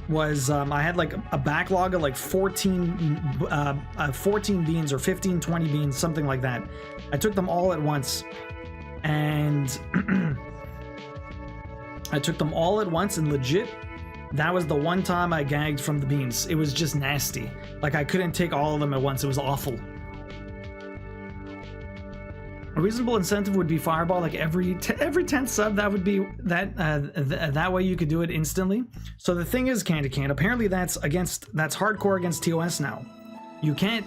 was I had like a backlog of like 14 beans or 15, 20 beans, something like that. I took them all at once, and I took them all at once, and legit, that was the one time I gagged from the beans. It was just nasty. Like, I couldn't take all of them at once. It was awful. A reasonable incentive would be Fireball, like every 10th sub. That would be that way you could do it instantly. So the thing is, Candy Cane, apparently that's hardcore against TOS now. You can't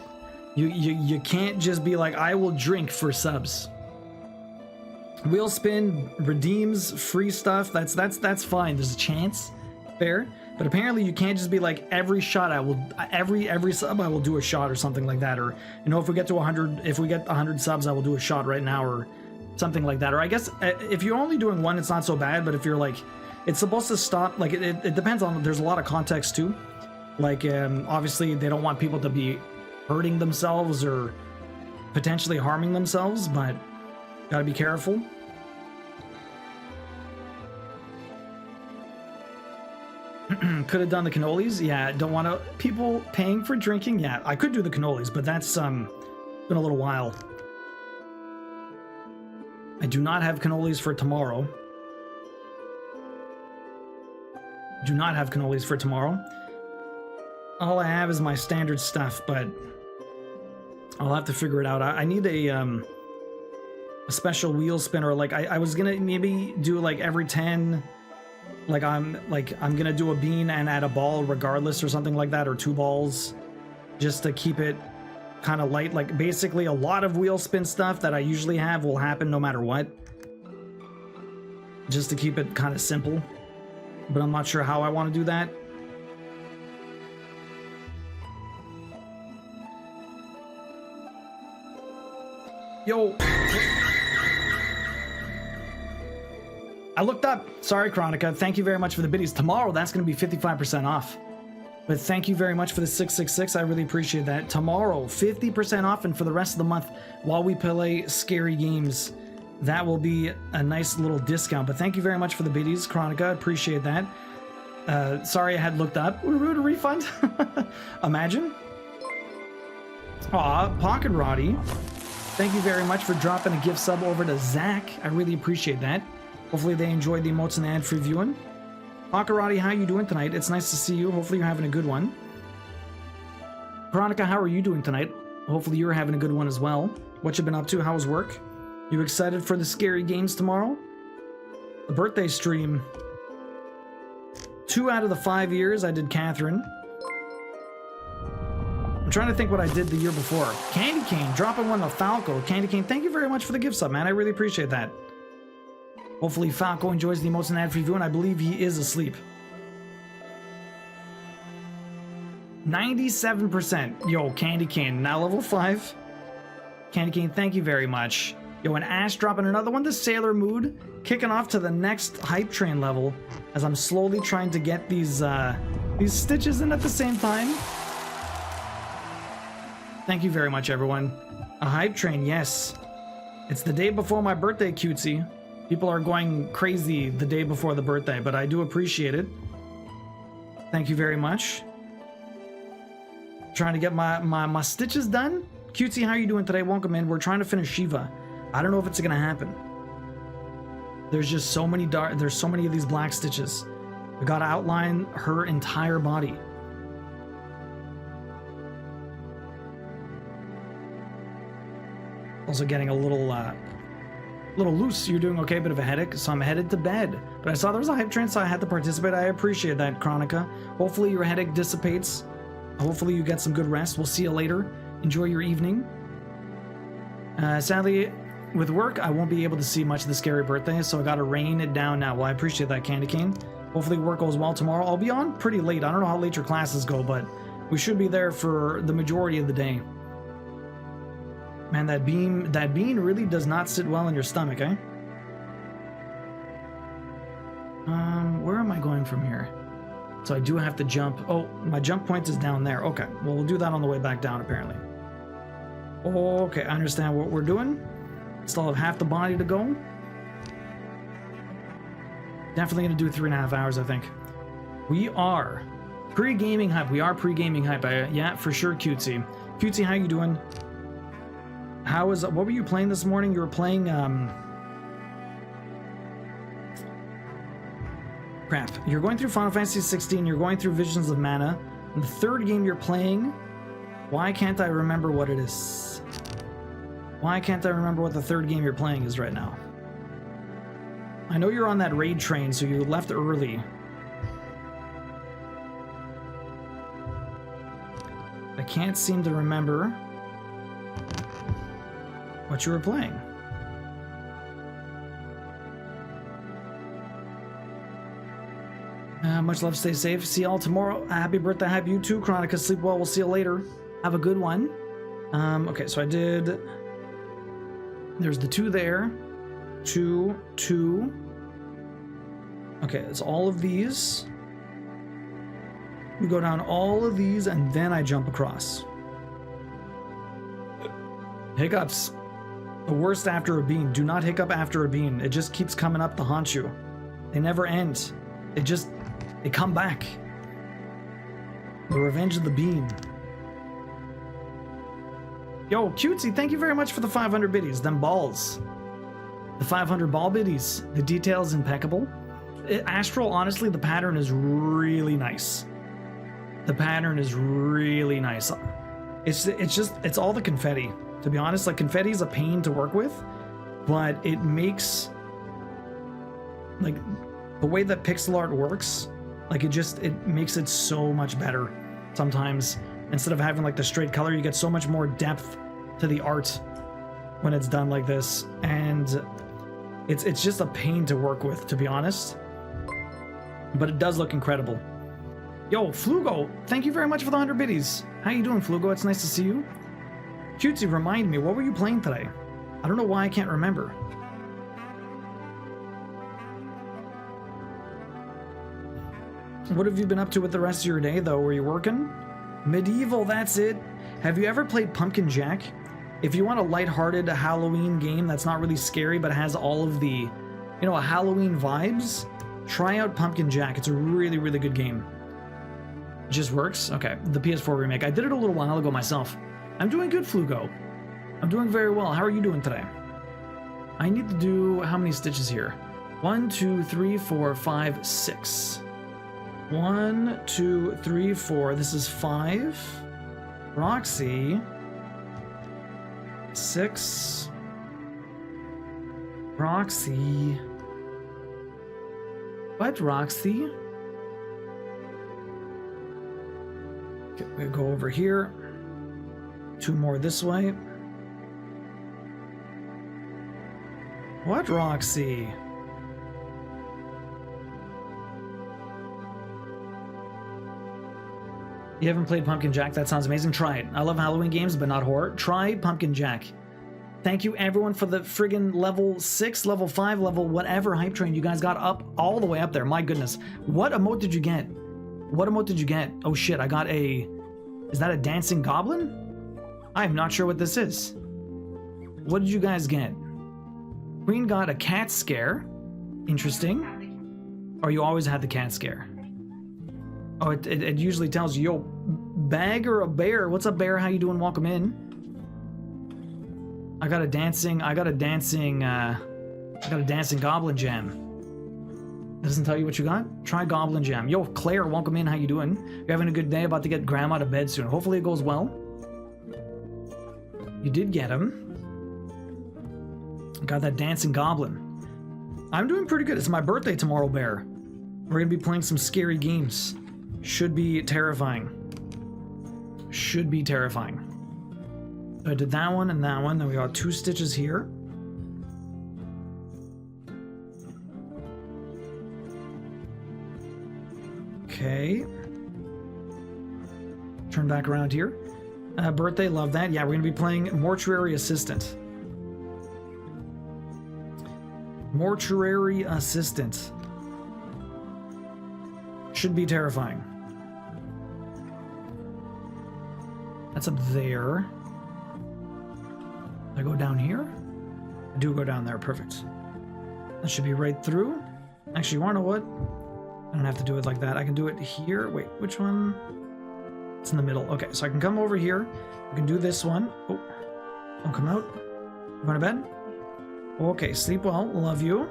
just be like, I will drink for subs. Wheel spin redeems free stuff. That's fine. There's a chance. Fair, but apparently you can't just be like, every shot I will, every sub I will do a shot or something like that, or, you know, if we get 100 subs I will do a shot right now or something like that. Or I guess if you're only doing one, it's not so bad, but if you're like, it's supposed to stop, like it depends on, there's a lot of context too, like obviously they don't want people to be hurting themselves or potentially harming themselves, but gotta be careful. Could have done the cannolis. Yeah, don't want to people paying for drinking. Yeah, I could do the cannolis, but that's been a little while. I do not have cannolis for tomorrow. Do not have cannolis for tomorrow. All I have is my standard stuff, but I'll have to figure it out. I need a special wheel spinner. Like I was gonna maybe do like every 10. Like I'm gonna do a bean and add a ball regardless or something like that, or 2 balls, just to keep it kind of light. Like basically a lot of wheel spin stuff that I usually have will happen no matter what, just to keep it kind of simple, but I'm not sure how I want to do that. Yo, I looked up. Sorry, Chronica. Thank you very much for the biddies. Tomorrow, that's going to be 55% off. But thank you very much for the 666. I really appreciate that. Tomorrow, 50% off, and for the rest of the month, while we play scary games, that will be a nice little discount. But thank you very much for the biddies, Chronica. Appreciate that. Sorry I had looked up. Would a refund? Imagine. Aw, Pocket Roddy. Thank you very much for dropping a gift sub over to Zach. I really appreciate that. Hopefully they enjoyed the emotes and the ad-free viewing. Makarati, how you doing tonight? It's nice to see you. Hopefully you're having a good one. Veronica, how are you doing tonight? Hopefully you're having a good one as well. What you been up to? How's work? You excited for the scary games tomorrow? The birthday stream. 2 out of the 5 years I did Catherine. I'm trying to think what I did the year before. Candy Cane, dropping one to Falco. Candy Cane, thank you very much for the gift sub, man. I really appreciate that. Hopefully Falco enjoys the emotes and ad-free view, and I believe he is asleep. 97%. Yo, Candy Cane, now level 5. Candy Cane, thank you very much. Yo, Yo, and Ash dropping another one. The Sailor Mood kicking off to the next hype train level as I'm slowly trying to get these stitches in at the same time. Thank you very much, everyone. A hype train, yes. It's the day before my birthday, cutesy. People are going crazy the day before the birthday, but I do appreciate it. Thank you very much. Trying to get my stitches done. Cutesy, how are you doing today? Welcome in. We're trying to finish Shiva. I don't know if it's gonna happen. There's just so many there's so many of these black stitches. We gotta outline her entire body. Also getting a little loose. You're doing okay, bit of a headache, so I'm headed to bed. But I saw there was a hype train, so I had to participate. I appreciate that, Chronica. Hopefully your headache dissipates. Hopefully you get some good rest. We'll see you later. Enjoy your evening. Sadly, with work, I won't be able to see much of the scary birthday, so I gotta rain it down now. Well, I appreciate that, Candy Cane. Hopefully work goes well tomorrow. I'll be on pretty late. I don't know how late your classes go, but we should be there for the majority of the day. Man, that bean really does not sit well in your stomach, eh? Where am I going from here? So I do have to jump. Oh, my jump point is down there. Okay, well, we'll do that on the way back down, apparently. Okay, I understand what we're doing. Still have half the body to go. Definitely gonna do 3.5 hours, I think. We are pre-gaming hype. We are pre-gaming hype. Yeah, for sure, Cutesy. Cutesy, how you doing? What were you playing this morning? You were playing, crap. You're going through Final Fantasy 16, you're going through Visions of Mana, and the third game you're playing, why can't I remember what it is? Why can't I remember what the third game you're playing is right now? I know you're on that raid train, so you left early. I can't seem to remember what you were playing. Much love, stay safe. See y'all tomorrow. Happy birthday, happy you too, Chronica. Sleep well, we'll see you later. Have a good one. Okay, so I did... There's the 2 there. 2, 2. Okay, it's all of these. We go down all of these, and then I jump across. Hiccups. The worst after a bean. Do not hiccup after a bean. It just keeps coming up to haunt you. They never end. They come back. The revenge of the bean. Yo, Cutesy, thank you very much for the 500 biddies. Them balls. The 500 ball biddies. The detail's impeccable. Astral, honestly, the pattern is really nice. The pattern is really nice. It's all the confetti. To be honest, like, confetti is a pain to work with, but it makes, like, the way that pixel art works, like, it makes it so much better. Sometimes, instead of having, like, the straight color, you get so much more depth to the art when it's done like this, and it's just a pain to work with, to be honest, but it does look incredible. Yo, Flugo, thank you very much for the 100 biddies. How you doing, Flugo? It's nice to see you. Cutesy, remind me, what were you playing today? I don't know why I can't remember. What have you been up to with the rest of your day, though? Were you working? Medieval, that's it. Have you ever played Pumpkin Jack? If you want a lighthearted Halloween game that's not really scary, but has all of the, you know, Halloween vibes, try out Pumpkin Jack. It's a really, really good game. It just works? Okay, the PS4 remake. I did it a little while ago myself. I'm doing good, Flugo. I'm doing very well. How are you doing today? I need to do how many stitches here? 1, 2, 3, 4, 5, 6. 1, 2, 3, 4. This is 5. Roxy. 6. Roxy. What, Roxy? Okay, we go over here. 2 more this way. What, Roxy? You haven't played Pumpkin Jack? That sounds amazing. Try it. I love Halloween games, but not horror. Try Pumpkin Jack. Thank you everyone for the friggin' level 6, level 5, level whatever hype train you guys got up all the way up there. My goodness. What emote did you get? What emote did you get? Oh shit, I got a... Is that a dancing goblin? I am not sure what this is. What did you guys get? Queen got a cat scare. Interesting. Or you always had the cat scare? Oh, it usually tells you, yo, bag or a bear? What's up, bear? How you doing? Welcome in. I got a dancing goblin gem. Doesn't tell you what you got? Try goblin gem. Yo, Claire, welcome in. How you doing? You're having a good day. About to get grandma to bed soon. Hopefully it goes well. You did get him. Got that dancing goblin. I'm doing pretty good. It's my birthday tomorrow, bear. We're gonna be playing some scary games. Should be terrifying. Should be terrifying. So I did that one and that one. Then we got 2 stitches here. Okay. Turn back around here. Birthday, love that. Yeah, we're gonna be playing Mortuary Assistant. Mortuary Assistant. Should be terrifying. That's up there. I go down here? I do go down there, perfect. That should be right through. Actually, you wanna know what? I don't have to do it like that. I can do it here. Wait, which one? It's in the middle. Okay, so I can come over here. I can do this one. Oh, don't come out. You going to bed? Okay, sleep well. Love you.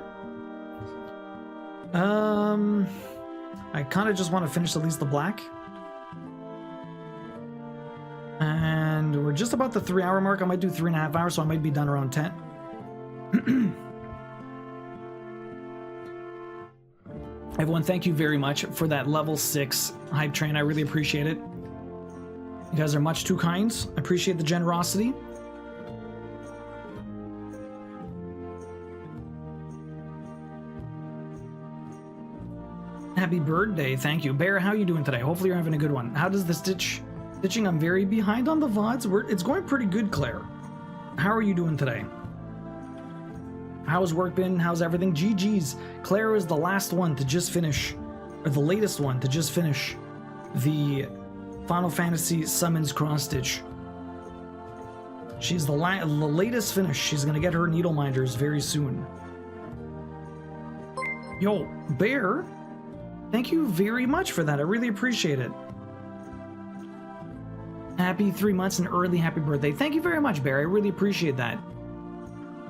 I kind of just want to finish at least the black. And we're just about the 3-hour mark. I might do 3.5 hours, so I might be done around 10. Everyone, thank you very much for that level 6 hype train. I really appreciate it. You guys are much too kind. I appreciate the generosity. Happy birthday. Thank you. Bear, how are you doing today? Hopefully you're having a good one. How does the stitching? I'm very behind on the VODs. It's going pretty good, Claire. How are you doing today? How's work been? How's everything? GG's. Claire is the last one to just finish, or the latest one to just finish the Final Fantasy Summons Cross Stitch. She's the latest finish. She's gonna get her needle minders very soon. Yo, Bear, thank you very much for that. I really appreciate it. Happy 3 months and early happy birthday. Thank you very much, Bear. I really appreciate that.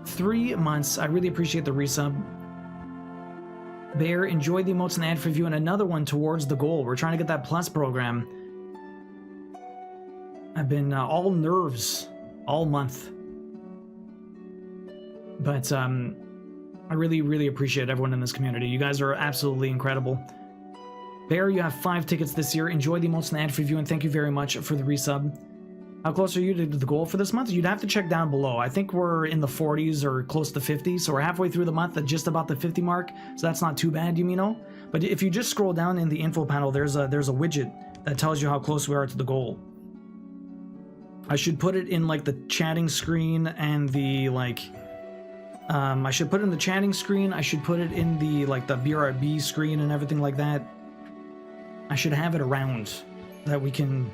3 months. I really appreciate the resub. Bear, enjoy the emotes and ad for you, and another one towards the goal. We're trying to get that plus program. I've been all nerves all month. But I really, really appreciate everyone in this community. You guys are absolutely incredible. Bear, you have 5 tickets this year. Enjoy the emotes and ad for you, and thank you very much for the resub. How close are you to the goal for this month? You'd have to check down below. I think we're in the 40s or close to 50, so we're halfway through the month at just about the 50 mark, so that's not too bad, Yumino. But if you just scroll down in the info panel, there's a widget that tells you how close we are to the goal. I should put it in like the chatting screen and the like... I should put it in the chatting screen. I should put it in the like the BRB screen and everything like that. I should have it around that we can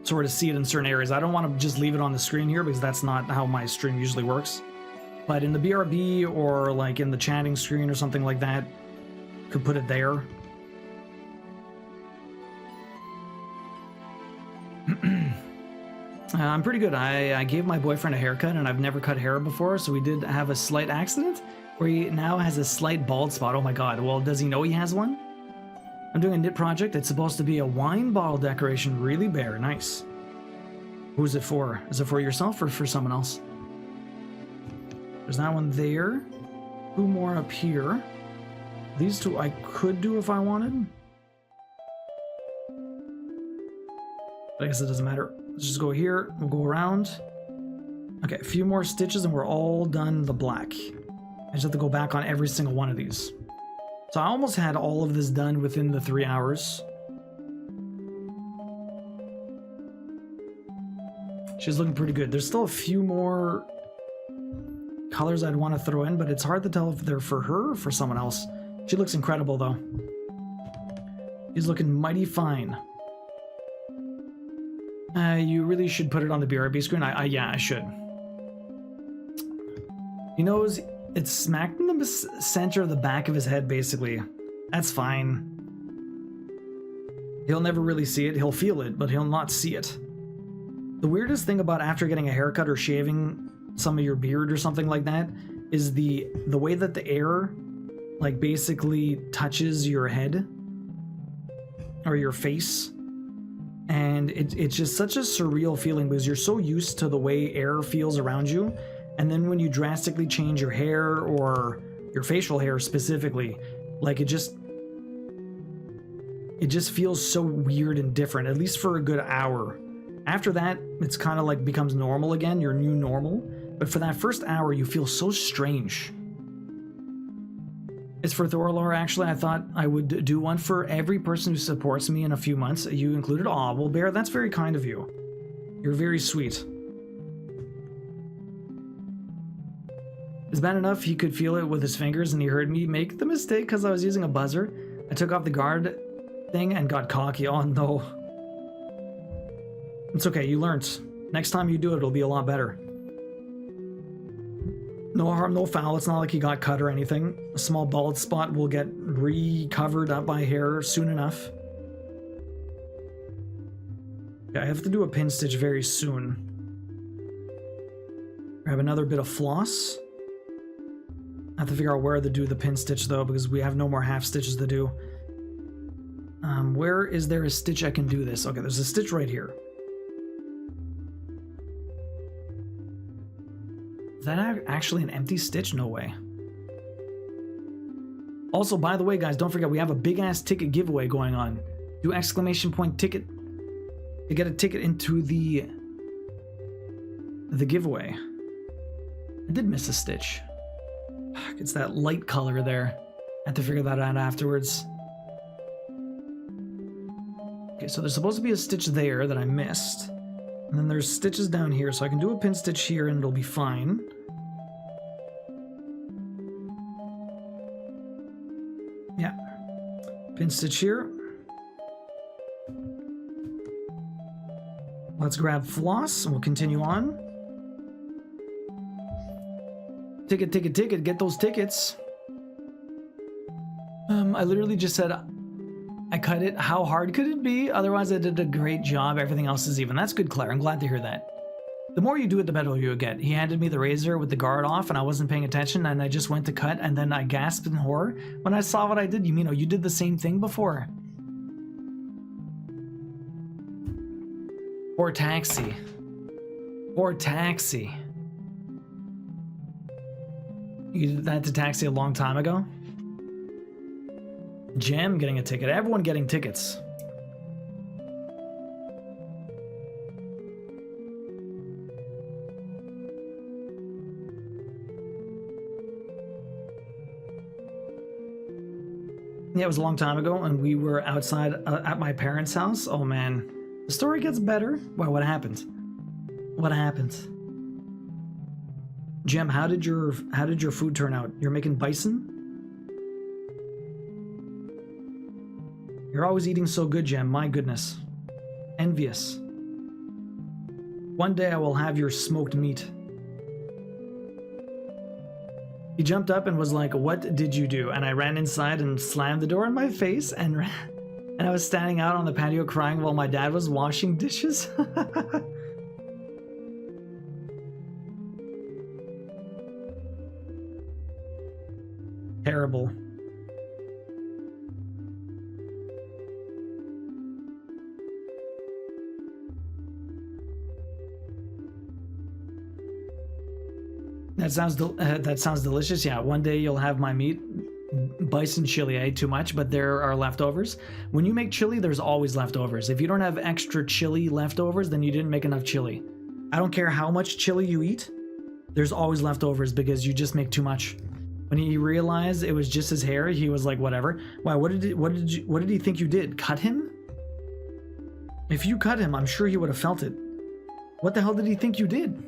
sort of see it in certain areas. I don't want to just leave it on the screen here because that's not how my stream usually works. But in the BRB or like in the chatting screen or something like that, could put it there. I'm pretty good. I gave my boyfriend a haircut and I've never cut hair before, so we did have a slight accident where he now has a slight bald spot. Oh my god, well, does he know he has one? I'm doing a knit project. It's supposed to be a wine bottle decoration. Really, Bear? Nice. Who's it for? Is it for yourself or for someone else? There's that one there. 2 more up here. These 2 I could do if I wanted. But I guess it doesn't matter. Let's just go here. We'll go around. Okay, a few more stitches and we're all done the black. I just have to go back on every single one of these. So I almost had all of this done within the 3 hours. She's looking pretty good. There's still a few more colors I'd want to throw in, but it's hard to tell if they're for her or for someone else. She looks incredible, though. She's looking mighty fine. You really should put it on the BRB screen. Yeah, I should. He knows it's smacked in the center of the back of his head, basically. That's fine. He'll never really see it. He'll feel it, but he'll not see it. The weirdest thing about after getting a haircut or shaving some of your beard or something like that is the way that the air like basically touches your head or your face, and it's just such a surreal feeling because you're so used to the way air feels around you, and then when you drastically change your hair or your facial hair specifically, like it just feels so weird and different, at least for a good hour. After that, it's kind of like becomes normal again, your new normal. But for that first hour, you feel so strange. It's for Thorlor, actually. I thought I would do one for every person who supports me in a few months. You included. Aw, well, Bear, that's very kind of you. You're very sweet. It's bad enough he could feel it with his fingers and he heard me make the mistake because I was using a buzzer. I took off the guard thing and got cocky. Oh, no. It's okay, you learned. Next time you do it, it'll be a lot better. No harm, no foul. It's not like he got cut or anything. A small bald spot will get recovered up by hair soon enough. Yeah, I have to do a pin stitch very soon. Grab another bit of floss. I have to figure out where to do the pin stitch though, because we have no more half stitches to do. Where is there a stitch I can do this? Okay, there's a stitch right here. Is that actually an empty stitch? No way. Also, by the way, guys, don't forget we have a big-ass ticket giveaway going on. Do exclamation point ticket to get a ticket into the giveaway. I did miss a stitch. It's that light color there. I have to figure that out afterwards. Okay, so there's supposed to be a stitch there that I missed. And then there's stitches down here, so I can do a pin stitch here and it'll be fine. Yeah. Pin stitch here. Let's grab floss and we'll continue on. Ticket, ticket, ticket, get those tickets. I literally just said I cut it. How hard could it be? Otherwise, I did a great job. Everything else is even. That's good, Claire. I'm glad to hear that. The more you do it, the better you get. He handed me the razor with the guard off, and I wasn't paying attention, and I just went to cut, and then I gasped in horror when I saw what I did. You mean, oh, you did the same thing before? Poor taxi. Poor taxi. You did that to taxi a long time ago? Jam getting a ticket. Everyone getting tickets. Yeah, it was a long time ago, and we were outside at my parents' house. Oh man, the story gets better. Wow, what happened? What happened? Jem, how did your food turn out? You're making bison? You're always eating so good, Jem. My goodness. Envious. One day I will have your smoked meat. He jumped up and was like, "What did you do?" And I ran inside and slammed the door in my face and ran. And I was standing out on the patio crying while my dad was washing dishes. Terrible. That sounds delicious. Yeah, one day you'll have my meat. Bison chili, I ate too much, but there are leftovers. When you make chili, there's always leftovers. If you don't have extra chili leftovers, then you didn't make enough chili. I don't care how much chili you eat, there's always leftovers because you just make too much. When he realized it was just his hair, he was like, whatever. Why, what did he think you did? Cut him? If you cut him, I'm sure he would have felt it. What the hell did he think you did?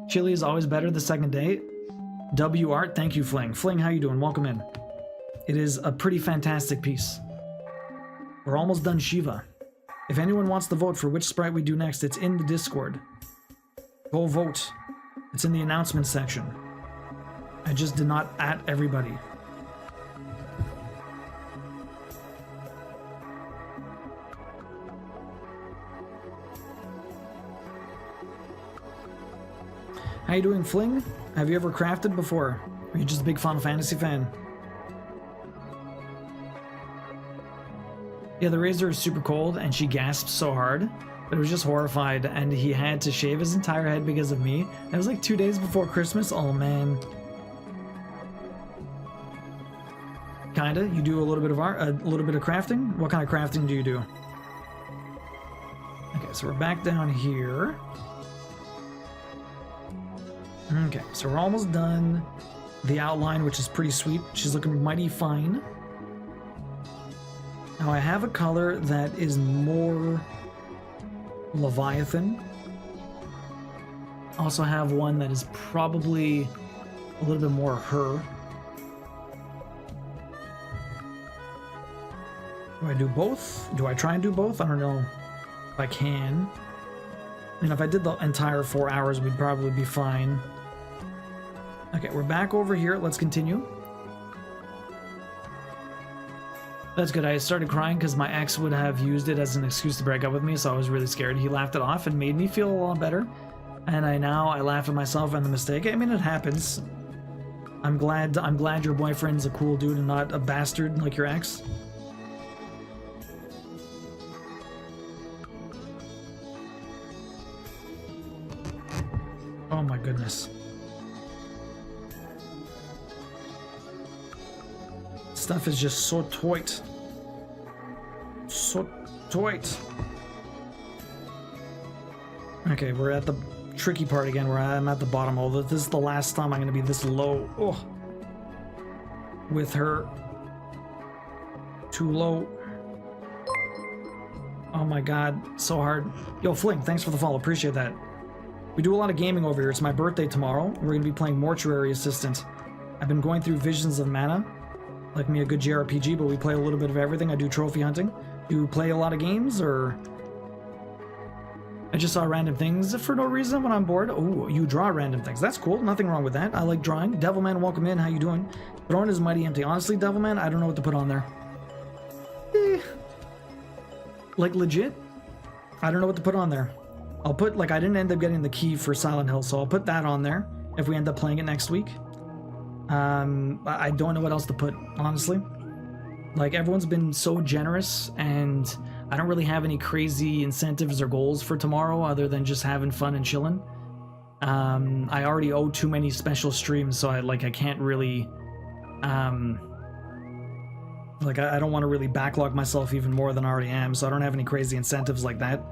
Chili is always better the second day. W Art, thank you, Fling. Fling, how you doing? Welcome in. It is a pretty fantastic piece. We're almost done Shiva. If anyone wants to vote for which sprite we do next, it's in the Discord. Go vote. It's in the announcement section. I just did not at everybody. How you doing, Fling? Have you ever crafted before? Or are you just a big Final Fantasy fan? Yeah, the razor is super cold, and she gasped so hard, but it was just horrified, and he had to shave his entire head because of me. It was like 2 days before Christmas. Oh, man. Kinda. You do a little bit of art, a little bit of crafting? What kind of crafting do you do? Okay, so we're back down here. Okay, so we're almost done the outline, which is pretty sweet. She's looking mighty fine. Now I have a color that is more Leviathan. Also have one that is probably a little bit more her. Do I do both? Do I try and do both? I don't know if I can. I mean, if I did the entire 4 hours, we'd probably be fine. Okay, we're back over here. Let's continue. That's good. I started crying because my ex would have used it as an excuse to break up with me, so I was really scared. He laughed it off and made me feel a lot better. And I laugh at myself and the mistake. I mean, it happens. I'm glad your boyfriend's a cool dude and not a bastard like your ex. Oh my goodness. Stuff is just so tight. So tight. Okay, we're at the tricky part again where I'm at the bottom. Although this is the last time I'm going to be this low. Oh. With her. Too low. Oh my god. So hard. Yo, Fling, thanks for the follow. Appreciate that. We do a lot of gaming over here. It's my birthday tomorrow. We're going to be playing Mortuary Assistant. I've been going through Visions of Mana. Like me a good JRPG, but we play a little bit of everything. I do trophy hunting. Do you play a lot of games, or... I just saw random things for no reason when I'm bored. Oh, you draw random things. That's cool. Nothing wrong with that. I like drawing. Devilman, welcome in. How you doing? Throne is mighty empty. Honestly, Devilman, I don't know what to put on there. Like, legit? I don't know what to put on there. I'll put, like, I didn't end up getting the key for Silent Hill, so I'll put that on there if we end up playing it next week. I don't know what else to put, honestly. Like, everyone's been so generous, and I don't really have any crazy incentives or goals for tomorrow other than just having fun and chilling. I already owe too many special streams, so I can't really, I don't want to really backlog myself even more than I already am, so I don't have any crazy incentives like that.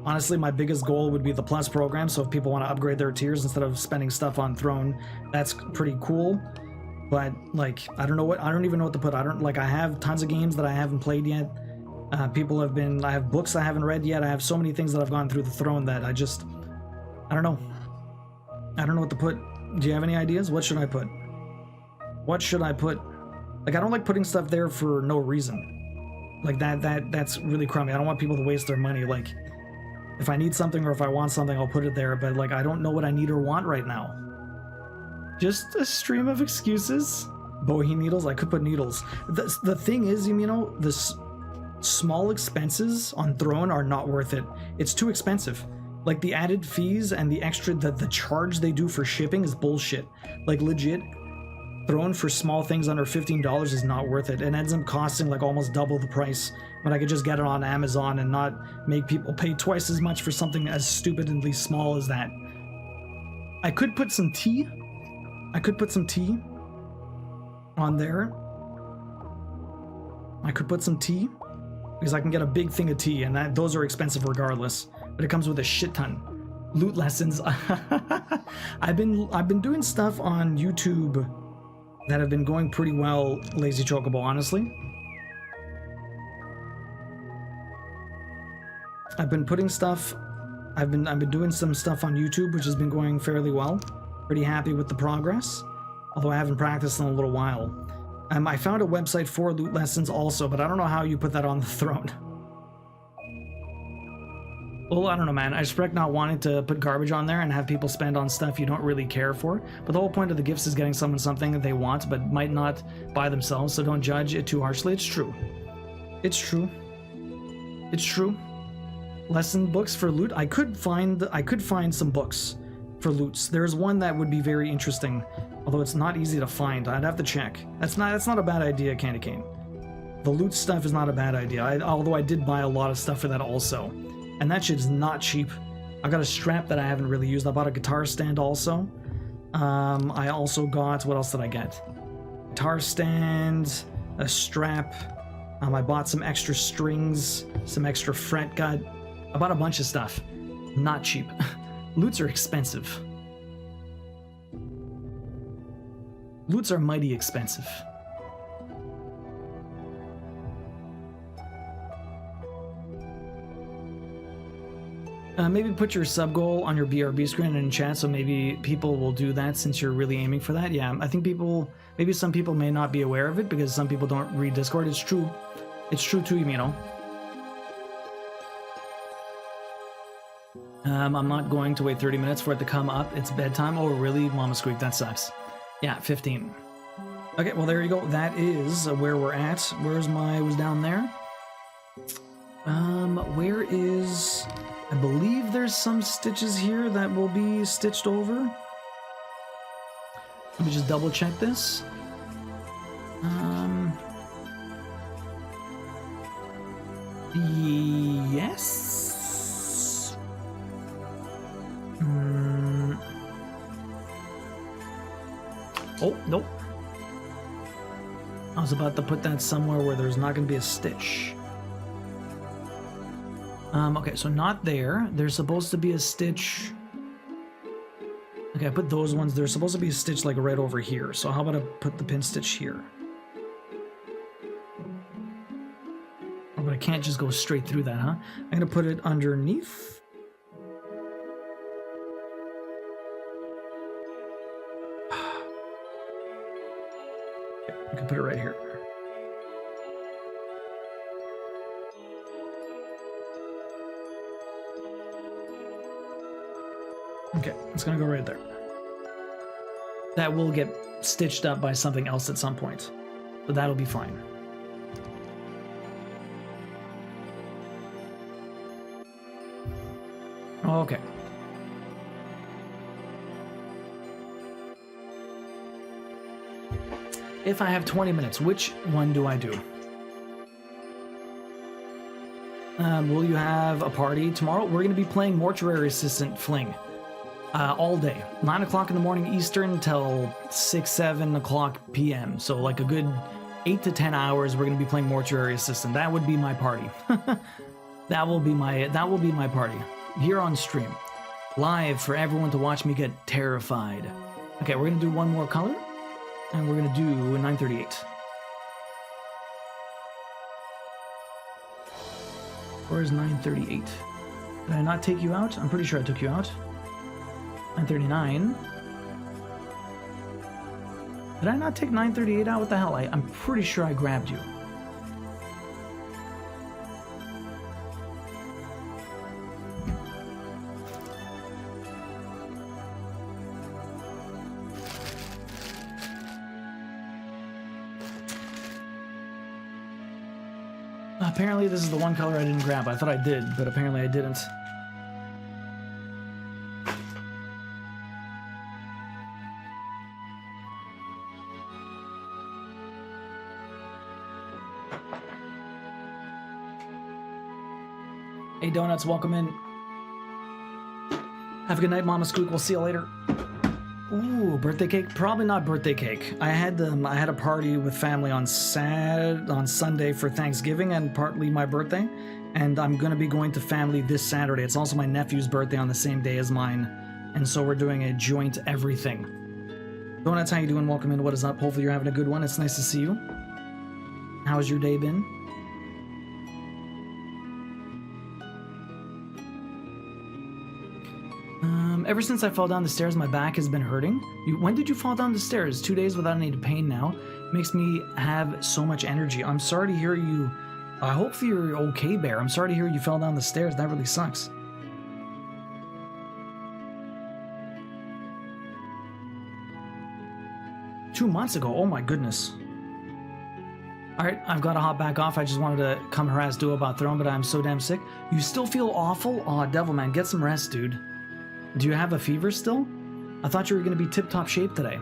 Honestly, my biggest goal would be the Plus program, so if people want to upgrade their tiers instead of spending stuff on Throne, that's pretty cool. But, like, I don't even know what to put. I have tons of games that I haven't played yet. I have books I haven't read yet. I have so many things that I've gone through the Throne that I don't know. I don't know what to put. Do you have any ideas? What should I put? What should I put? Like, I don't like putting stuff there for no reason. Like, that's really crummy. I don't want people to waste their money. Like, if I need something or if I want something, I'll put it there, but, like, I don't know what I need or want right now. Just a stream of excuses? Bowie needles? I could put needles. The thing is, the small expenses on Throne are not worth it. It's too expensive. Like, the added fees and the extra, the charge they do for shipping is bullshit. Like, legit, Throne for small things under $15 is not worth it. It ends up costing, like, almost double the price when I could just get it on Amazon and not make people pay twice as much for something as stupidly small as that. I could put some tea. I could put some tea on there. I could put some tea because I can get a big thing of tea, and those are expensive regardless. But it comes with a shit ton. Loot lessons. I've been doing stuff on YouTube that have been going pretty well, Lazy Chocobo, honestly. I've been putting stuff. I've been doing some stuff on YouTube, which has been going fairly well. Pretty happy with the progress, although I haven't practiced in a little while. I found a website for loot lessons also, but I don't know how you put that on the throne. Well, I don't know, man. I respect not wanting to put garbage on there and have people spend on stuff you don't really care for. But the whole point of the gifts is getting someone something that they want but might not buy themselves, so don't judge it too harshly. It's true. It's true. It's true. Lesson books for loot. I could find some books for loots. There's one that would be very interesting, although it's not easy to find. I'd have to check. That's not a bad idea, Candy Cane. The loot stuff is not a bad idea. Although I did buy a lot of stuff for that also. And that shit's not cheap. I got a strap that I haven't really used. I bought a guitar stand also. I also got, what else did I get? Guitar stand, a strap. I bought some extra strings, some extra fret gut. I bought a bunch of stuff. Not cheap. Loots are expensive. Loots are mighty expensive. Maybe put your sub goal on your BRB screen and in chat, so maybe people will do that since you're really aiming for that. Yeah, I think maybe some people may not be aware of it because some people don't read Discord. It's true. It's true too, you know. I'm not going to wait 30 minutes for it to come up. It's bedtime. Oh, really? Mama Squeak, that sucks. Yeah, 15. Okay, well, there you go. That is where we're at. Where's my... was down there. Where is... I believe there's some stitches here that will be stitched over. Let me just double check this. Yes. Oh, nope. I was about to put that somewhere where there's not going to be a stitch. Okay, so not there. There's supposed to be a stitch. Okay, I put those ones. There's supposed to be a stitch like right over here. So how about I put the pin stitch here? Oh, but I can't just go straight through that, huh? I'm gonna put it underneath. Okay, I can put it right here. Okay, it's gonna go right there. That will get stitched up by something else at some point, but that'll be fine. Okay. If I have 20 minutes, which one do I do? Will you have a party tomorrow? We're going to be playing Mortuary Assistant Fling. All day. 9 o'clock in the morning Eastern till 6, 7 o'clock p.m. So like a good 8 to 10 hours we're going to be playing Mortuary Assistant. That would be my party. That will be my party. Here on stream. Live for everyone to watch me get terrified. Okay, we're going to do one more color. And we're going to do 938. Where's 938? Did I not take you out? I'm pretty sure I took you out. 939. Did I not take 938 out? What the hell? I'm pretty sure I grabbed you. Apparently this is the one color I didn't grab. I thought I did, but apparently I didn't. Hey Donuts, welcome in. Have a good night, Mama Squeak. We'll see you later. Ooh, birthday cake? Probably not birthday cake. I had a party with family on Sunday for Thanksgiving and partly my birthday, and I'm gonna be going to family this Saturday. It's also my nephew's birthday on the same day as mine, and so we're doing a joint everything. Donuts, how you doing? Welcome in. What is up? Hopefully you're having a good one. It's nice to see you. How's your day been? Ever since I fell down the stairs, my back has been hurting. When did you fall down the stairs? 2 days without any pain now. Makes me have so much energy. I'm sorry to hear you. I hope you're okay, Bear. I'm sorry to hear you fell down the stairs. That really sucks. Two months ago. Oh my goodness. Alright, I've got to hop back off. I just wanted to come harass Duo about throwing, but I'm so damn sick. You still feel awful? Aw, devil man, get some rest, dude. Do you have a fever still? I thought you were going to be tip-top shape today.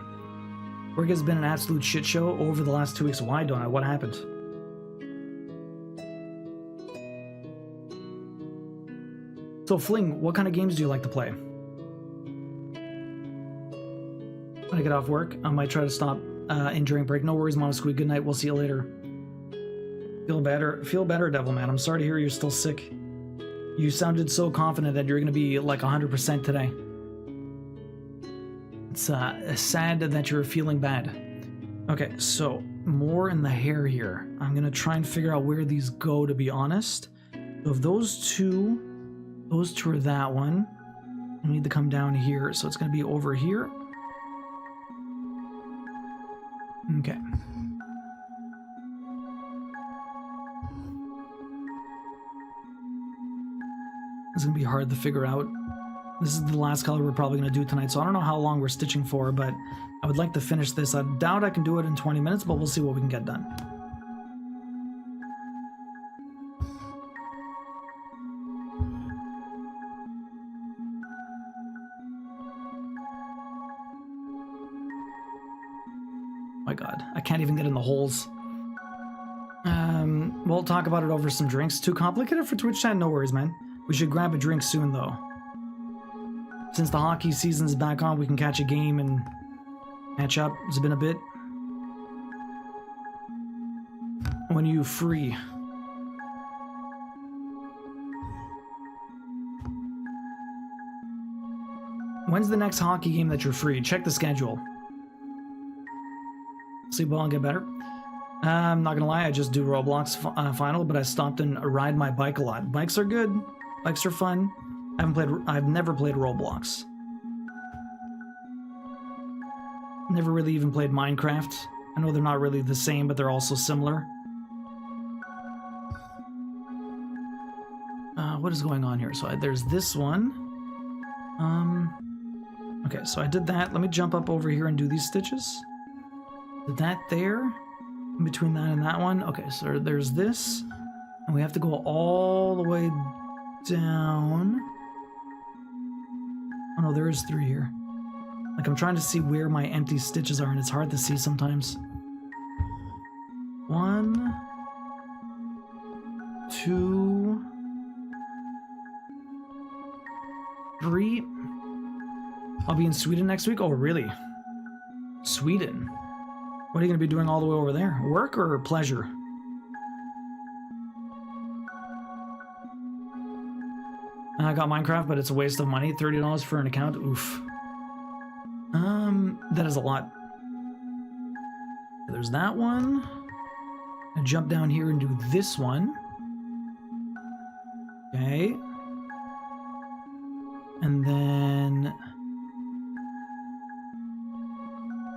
Work has been an absolute shit show over the last 2 weeks. Why don't I? What happened? So, Fling, what kind of games do you like to play? When I get off work, I might try to stop in during break. No worries, Mama Squeak. Good night. We'll see you later. Feel better, devil man. I'm sorry to hear you're still sick. You sounded so confident that you're going to be like 100% today. It's sad that you're feeling bad. Okay, so more in the hair here. I'm going to try and figure out where these go, to be honest. So if those two are that one. I need to come down here, so it's going to be over here. Okay. It's going to be hard to figure out. This is the last color we're probably going to do tonight, so I don't know how long we're stitching for, but I would like to finish this. I doubt I can do it in 20 minutes, but we'll see what we can get done. My god, I can't even get in the holes. We'll talk about it over some drinks. Too complicated for Twitch chat? No worries, man. We should grab a drink soon, though. Since the hockey season's back on, we can catch a game and catch up. It's been a bit. When are you free? When's the next hockey game that you're free? Check the schedule. Sleep well and get better. I'm not gonna lie, I just do Roblox final, but I stopped and ride my bike a lot. Bikes are good. Bikes are fun. I've never played Roblox. Never really even played Minecraft. I know they're not really the same, but they're also similar. What is going on here? So there's this one. Okay, so I did that. Let me jump up over here and do these stitches. Did that there. In between that and that one. Okay, so there's this. And we have to go all the way down. Oh no, there is 3 here. Like, I'm trying to see where my empty stitches are, and it's hard to see sometimes. 1, 2, 3. I'll be in Sweden next week? Oh, really? Sweden? What are you going to be doing all the way over there? Work or pleasure? I got Minecraft, but it's a waste of money. $30 for an account? Oof. That is a lot. There's that one. I jump down here and do this one. Okay. And then...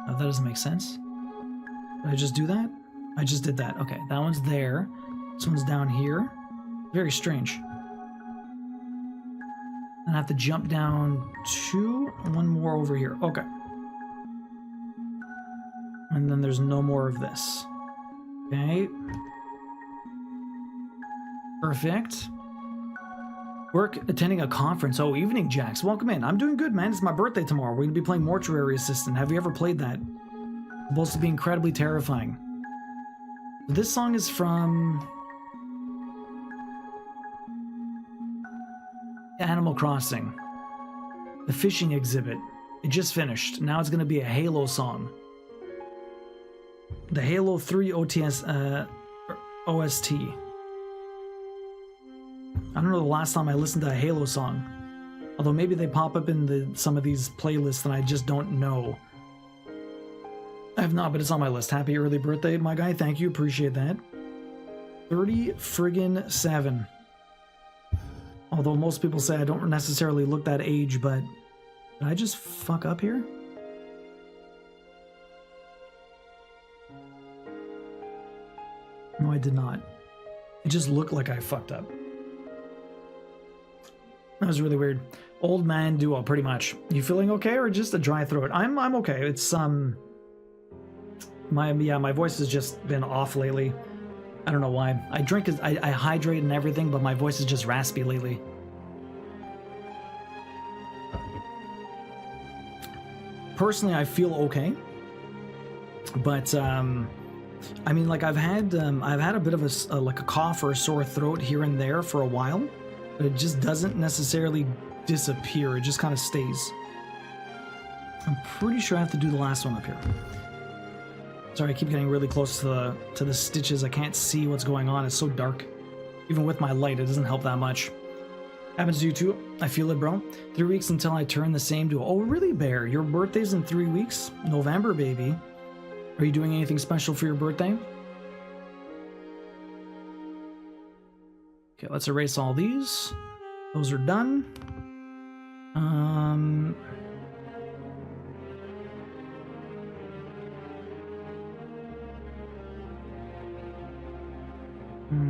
Oh, that doesn't make sense. Did I just do that? I just did that. Okay, that one's there. This one's down here. Very strange. And I have to jump down 2, one more over here. Okay. And then there's no more of this. Okay. Perfect. Work attending a conference. Oh, evening, Jax. Welcome in. I'm doing good, man. It's my birthday tomorrow. We're going to be playing Mortuary Assistant. Have you ever played that? It's supposed to be incredibly terrifying. This song is from... Animal Crossing. The fishing exhibit. It just finished. Now it's going to be a Halo song. The Halo 3 OST. I don't know the last time I listened to a Halo song. Although maybe they pop up in some of these playlists and I just don't know. I have not, but it's on my list. Happy early birthday, my guy. Thank you. Appreciate that. 30-7. Although most people say I don't necessarily look that age, but Did I just fuck up here? No, I did not. It just looked like I fucked up. That was really weird. Old man duo, pretty much. You feeling okay or just a dry throat? I'm okay. It's my voice has just been off lately. I don't know why. I hydrate and everything, but my voice is just raspy lately. Personally, I feel okay, but I mean, like I've had a bit of a like a cough or a sore throat here and there for a while, but it just doesn't necessarily disappear. It just kind of stays. I'm pretty sure I have to do the last one up here. Sorry, I keep getting really close to the stitches. I can't see what's going on. It's so dark. Even with my light, it doesn't help that much. Happens to you too. I feel it, bro. 3 weeks until I turn the same to... Oh, really, Bear? Your birthday's in 3 weeks? November, baby. Are you doing anything special for your birthday? Okay, let's erase all these. Those are done.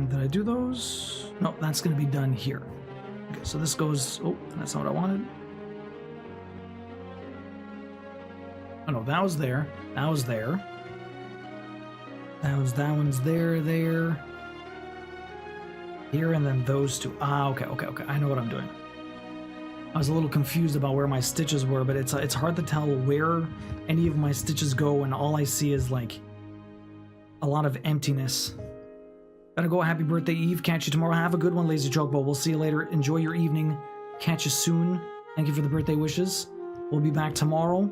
Did I do those? No, that's going to be done here. Okay, so this goes... Oh, that's not what I wanted. Oh, no, that was there. That was there. That one's there. Here, and then those two. Ah, okay. I know what I'm doing. I was a little confused about where my stitches were, but it's hard to tell where any of my stitches go, and all I see is, like, a lot of emptiness. Gotta go. Happy birthday, Eve. Catch you tomorrow. Have a good one, Lazy Chocobo. We'll see you later. Enjoy your evening. Catch you soon. Thank you for the birthday wishes. We'll be back tomorrow.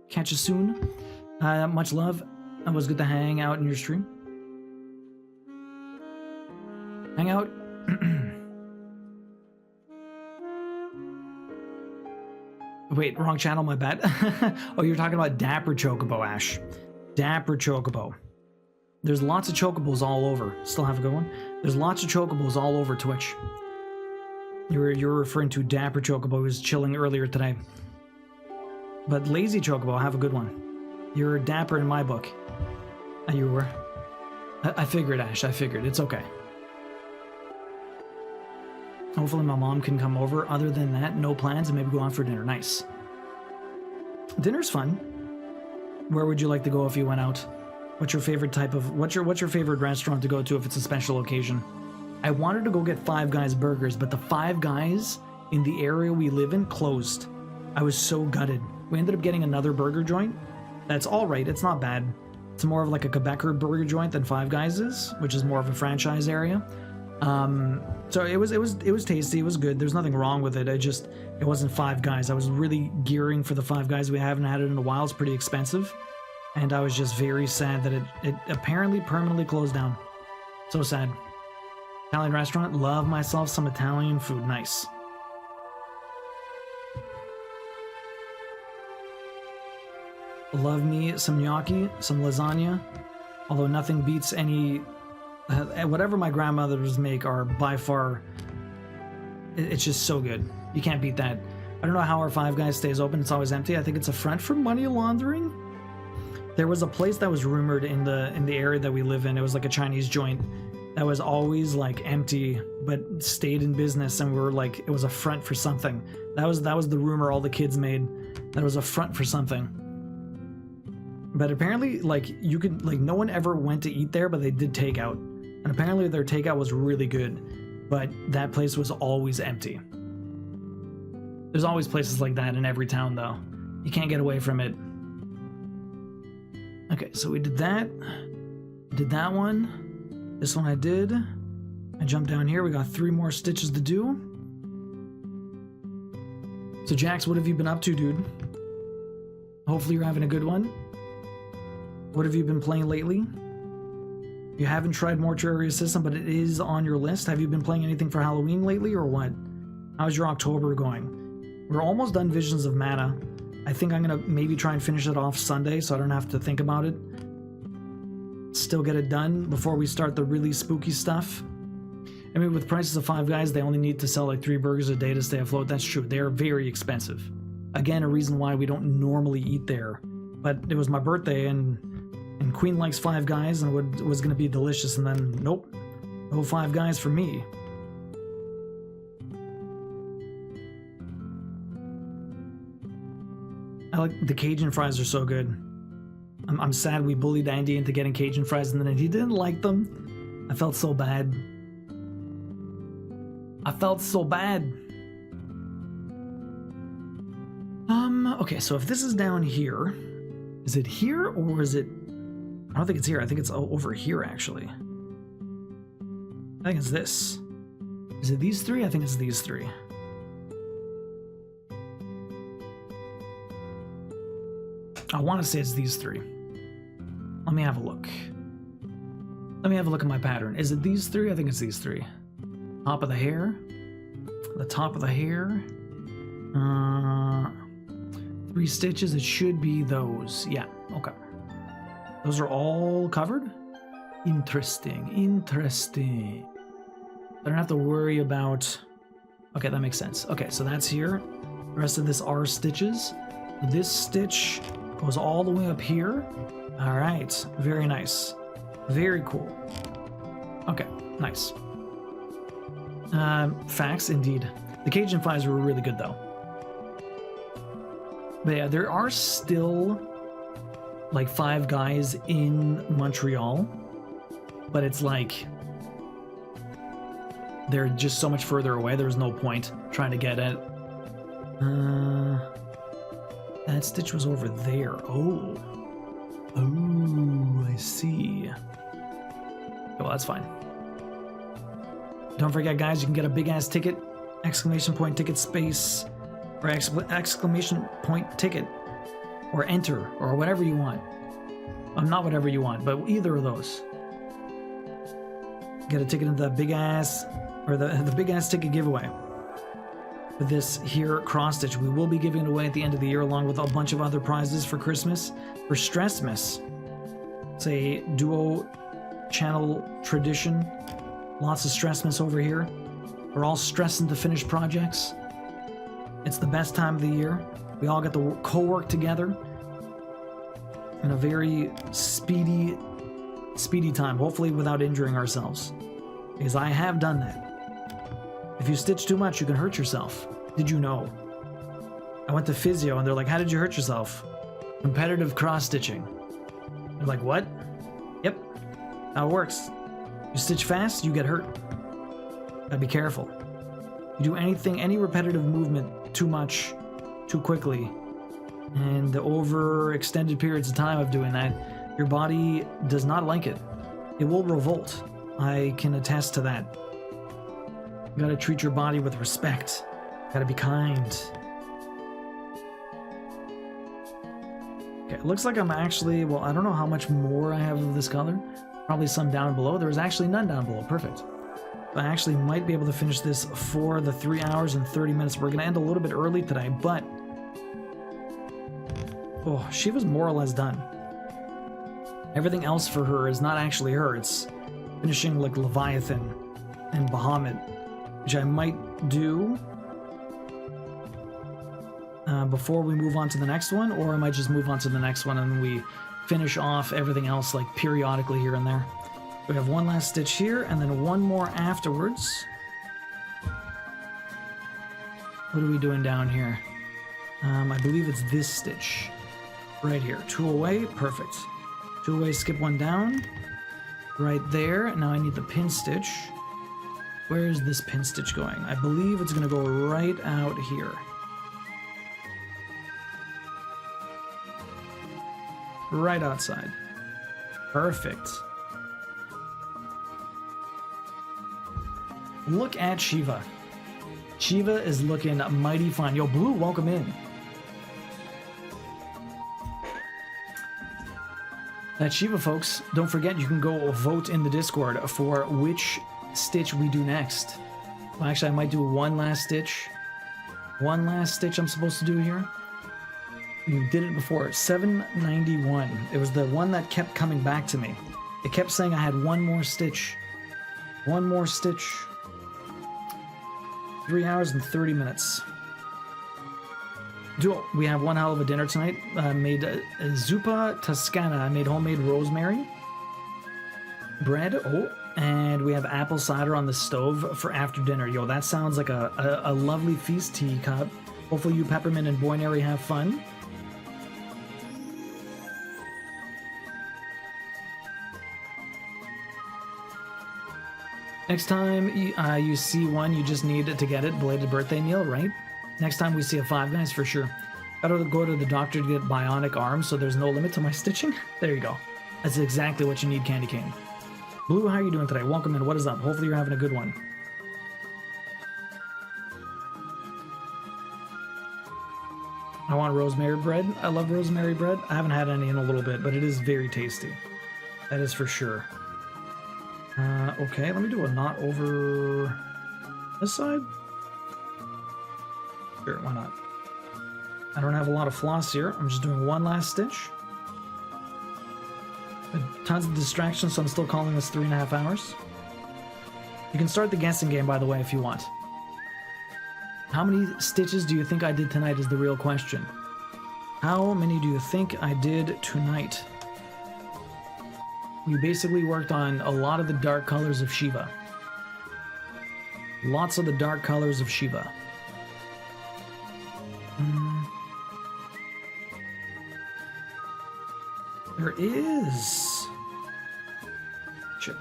Catch you soon. Much love. It was good to hang out in your stream. Hang out. Wait, wrong channel, my bad. Oh, you're talking about Dapper Chocobo, Ash. Dapper Chocobo. There's lots of chocobos all over. Still have a good one? There's lots of chocobos all over Twitch. You're referring to Dapper Chocobo, who was chilling earlier today. But Lazy Chocobo, have a good one. You're Dapper in my book. You were. I figured, Ash. I figured. It's okay. Hopefully my mom can come over. Other than that, no plans, and maybe go out for dinner. Nice. Dinner's fun. Where would you like to go if you went out? What's your favorite type of... What's your favorite restaurant to go to if it's a special occasion? I wanted to go get Five Guys burgers, but the Five Guys in the area we live in closed. I was so gutted. We ended up getting another burger joint. That's all right. It's not bad. It's more of like a Quebecer burger joint than Five Guys is, which is more of a franchise area. So it was tasty. It was good. There's nothing wrong with it. It wasn't Five Guys. I was really gearing for the Five Guys. We haven't had it in a while. It's pretty expensive. And I was just very sad that it apparently permanently closed down. So sad. Italian restaurant. Love myself some Italian food. Nice. Love me some gnocchi, some lasagna. Although nothing beats any... whatever my grandmothers make are by far... It's just so good. You can't beat that. I don't know how our Five Guys stays open. It's always empty. I think it's a front for money laundering. There was a place that was rumored in the area that we live in. It was like a Chinese joint that was always like empty, but stayed in business, and we were like, it was a front for something. That was the rumor all the kids made. That it was a front for something. But apparently, like, you could, like, no one ever went to eat there, but they did takeout. And apparently their takeout was really good, but that place was always empty. There's always places like that in every town, though. You can't get away from it. Okay, so we did that. Did that one. This one I did. I jumped down here. We got 3 more stitches to do. So, Jax, what have you been up to, dude? Hopefully you're having a good one. What have you been playing lately? You haven't tried Mortuary System, but it is on your list. Have you been playing anything for Halloween lately, or what? How's your October going? We're almost done Visions of Mana. I think I'm going to maybe try and finish it off Sunday, so I don't have to think about it. Still get it done before we start the really spooky stuff. I mean, with prices of Five Guys, they only need to sell like 3 burgers a day to stay afloat. That's true. They are very expensive. Again, a reason why we don't normally eat there. But it was my birthday, and Queen likes Five Guys, and it was going to be delicious, and then, nope. No Five Guys for me. I like the Cajun fries are so good. I'm sad we bullied Andy into getting Cajun fries, and then he didn't like them. I felt so bad. I felt so bad. Okay, so if this is down here, is it here or is it... I don't think it's here. I think it's over here, actually. I think it's this. Is it these three? I think it's these three. I want to say it's these three. Let me have a look. Let me have a look at my pattern. Is it these three? I think it's these three. Top of the hair. The top of the hair. 3 stitches. It should be those. Yeah, okay. Those are all covered? Interesting, interesting. I don't have to worry about... Okay, that makes sense. Okay, so that's here. The rest of this are stitches. This stitch goes all the way up here. All right, very nice. Very cool. Okay, nice. Facts, indeed. The Cajun fries were really good, though. But yeah, there are still like Five Guys in Montreal, but it's like they're just so much further away. There's no point trying to get it. That stitch was over there. Oh, I see. Well, that's fine. Don't forget, guys, you can get a big ass ticket, exclamation point ticket space, or exclamation point ticket, or enter, or whatever you want. Not whatever you want, but either of those. Get a ticket into the big ass, or the big ass ticket giveaway. For this here cross stitch, we will be giving it away at the end of the year, along with a bunch of other prizes for Christmas. For Stressmas, it's a duo channel tradition. Lots of Stressmas over here. We're all stressing to finish projects. It's the best time of the year. We all get to co-work together in a very speedy time, hopefully without injuring ourselves. Because I have done that. If you stitch too much, you can hurt yourself. Did you know? I went to physio and they're like, how did you hurt yourself? Competitive cross-stitching. You're like, what? Yep. How it works. You stitch fast, you get hurt. Gotta be careful. You do anything, any repetitive movement too much, too quickly, and over extended periods of time of doing that, your body does not like it. It will revolt. I can attest to that. You gotta treat your body with respect. Gotta be kind. Okay, it looks like I'm actually, well, I don't know how much more I have of this color. Probably some down below. There was actually none down below. Perfect. I actually might be able to finish this for the 3 hours and 30 minutes. We're gonna end a little bit early today, but oh, she was more or less done. Everything else for her is not actually her. It's finishing like Leviathan and Bahamut, which I might do before we move on to the next one, or I might just move on to the next one and we finish off everything else like periodically here and there. We have one last stitch here, and then one more afterwards. What are we doing down here? I believe it's this stitch. Right here. 2 away. Perfect. 2 away, skip 1 down. Right there. Now I need the pin stitch. Where is this pin stitch going? I believe it's going to go right out here. Right outside. Perfect. Look at Shiva. Shiva is looking mighty fine. Yo, Blue, welcome in. That's Shiva, folks. Don't forget, you can go vote in the Discord for which stitch we do next. Well, actually, I might do one last stitch. One last stitch I'm supposed to do here. You did it before. 791. It was the one that kept coming back to me. It kept saying I had one more stitch. One more stitch. 3 hours and 30 minutes. Duo, we have one hell of a dinner tonight. Made zuppa toscana. I made homemade rosemary bread. Oh, and we have apple cider on the stove for after dinner. Yo, that sounds like a lovely feast, teacup. Hopefully you, Peppermint and Boynary, have fun. Next time you see one, you just need to get it. Belated birthday meal, right? Next time we see a Five Guys, for sure. Gotta go to the doctor to get bionic arms, so there's no limit to my stitching. There you go. That's exactly what you need, Candy Cane. Blue, how are you doing today? Welcome in. What is up? Hopefully you're having a good one. I want rosemary bread. I love rosemary bread. I haven't had any in a little bit, but it is very tasty. That is for sure. Okay, let me do a knot over this side. Sure, why not? I don't have a lot of floss here. I'm just doing one last stitch. Tons of distractions, so I'm still calling this 3.5 hours. You can start the guessing game, by the way, if you want. How many stitches do you think I did tonight is the real question. How many do you think I did tonight? We basically worked on a lot of the dark colors of Shiva. Lots of the dark colors of Shiva. There is... Shit.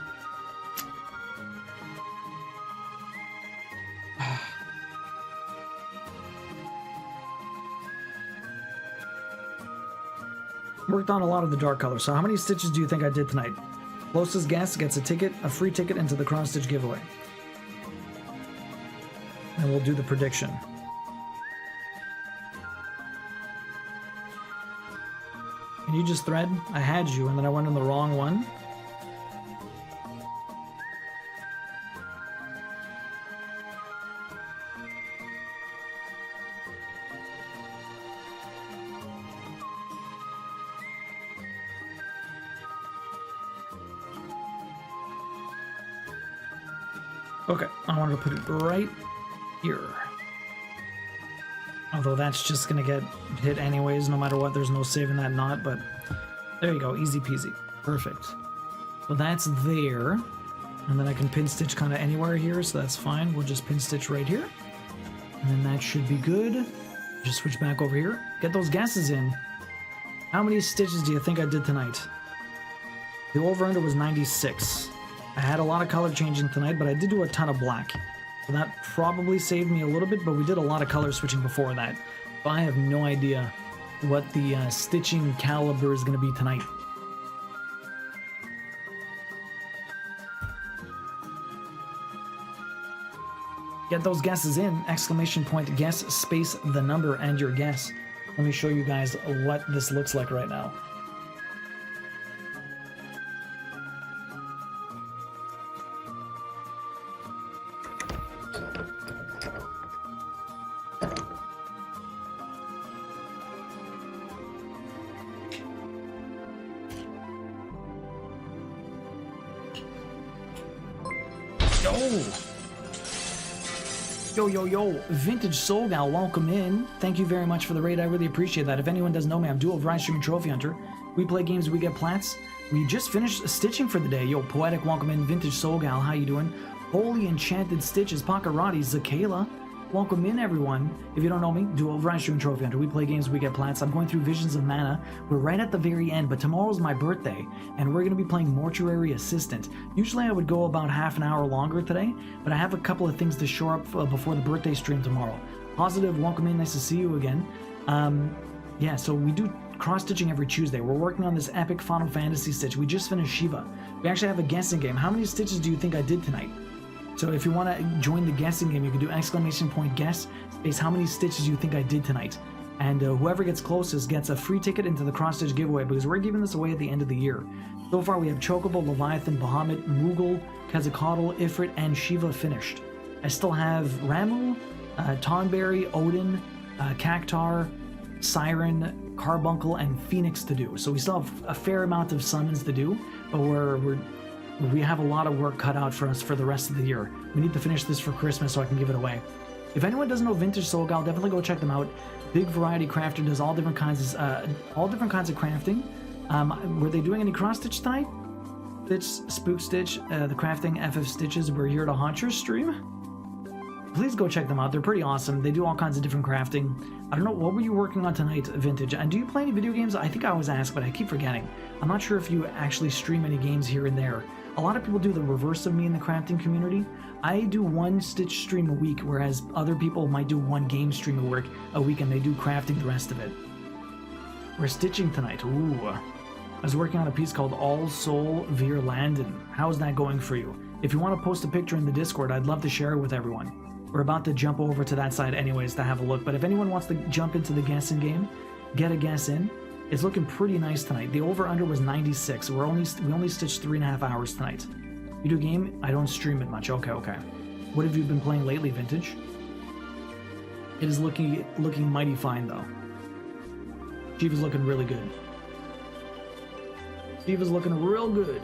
Worked on a lot of the dark colors. So how many stitches do you think I did tonight? Closest guess gets a free ticket into the cross-stitch giveaway. And we'll do the prediction. Can you just thread? I had you, and then I went on the wrong one. Okay, I wanted to put it right here. Although that's just gonna get hit anyways, no matter what. There's no saving that knot, but there you go, easy peasy. Perfect. So that's there. And then I can pin stitch kind of anywhere here, so that's fine. We'll just pin stitch right here. And then that should be good. Just switch back over here. Get those guesses in. How many stitches do you think I did tonight? The over-under was 96. I had a lot of color changing tonight, but I did do a ton of black. So that probably saved me a little bit, but we did a lot of color switching before that. So I have no idea what the stitching caliber is going to be tonight. Get those guesses in. Exclamation point guess space the number and your guess. Let me show you guys what this looks like right now. Yo, Vintage Soul Gal, welcome in. Thank you very much for the raid. I really appreciate that. If anyone doesn't know me, I'm Dual Variety Streaming Trophy Hunter. We play games, we get plats. We just finished stitching for the day. Yo, Poetic, welcome in. Vintage Soul Gal, how you doing? Holy Enchanted Stitches, Pakarati, Zakayla. Welcome in, everyone. If you don't know me, Dual Variety Streaming Trophy Hunter. We play games, we get plats. I'm going through Visions of Mana. We're right at the very end, but tomorrow's my birthday, and we're going to be playing Mortuary Assistant. Usually I would go about half an hour longer today, but I have a couple of things to shore up before the birthday stream tomorrow. Positive, welcome in. Nice to see you again. Yeah, so we do cross-stitching every Tuesday. We're working on this epic Final Fantasy stitch. We just finished Shiva. We actually have a guessing game. How many stitches do you think I did tonight? So if you want to join the guessing game, you can do exclamation point guess space how many stitches you think I did tonight. And whoever gets closest gets a free ticket into the cross-stitch giveaway, because we're giving this away at the end of the year. So far we have Chocobo, Leviathan, Bahamut, Moogle, Quetzalcoatl, Ifrit, and Shiva finished. I still have Ramu, Tonberry, Odin, Cactar, Siren, Carbuncle, and Phoenix to do. So we still have a fair amount of summons to do, but we have a lot of work cut out for us for the rest of the year. We need to finish this for Christmas so I can give it away. If anyone doesn't know Vintage Soul Gal, definitely go check them out. Big Variety Crafter does all different kinds of crafting. Were they doing any cross stitch tonight? Spook Stitch, the crafting FF Stitches were here to haunt your stream. Please go check them out. They're pretty awesome. They do all kinds of different crafting. I don't know, what were you working on tonight, Vintage? And do you play any video games? I think I always ask, but I keep forgetting. I'm not sure if you actually stream any games here and there. A lot of people do the reverse of me in the crafting community. I do one Stitch stream a week, whereas other people might do one game stream a week and they do crafting the rest of it. We're stitching tonight. Ooh. I was working on a piece called All Soul Veer Landen. How's that going for you? If you want to post a picture in the Discord, I'd love to share it with everyone. We're about to jump over to that side anyways to have a look, but if anyone wants to jump into the guessing game, get a guess in. It's looking pretty nice tonight. The over-under was 96. We only stitched 3.5 hours tonight. You do game? I don't stream it much. Okay. What have you been playing lately, Vintage? It is looking mighty fine, though. Steve is looking really good. Steve is looking real good.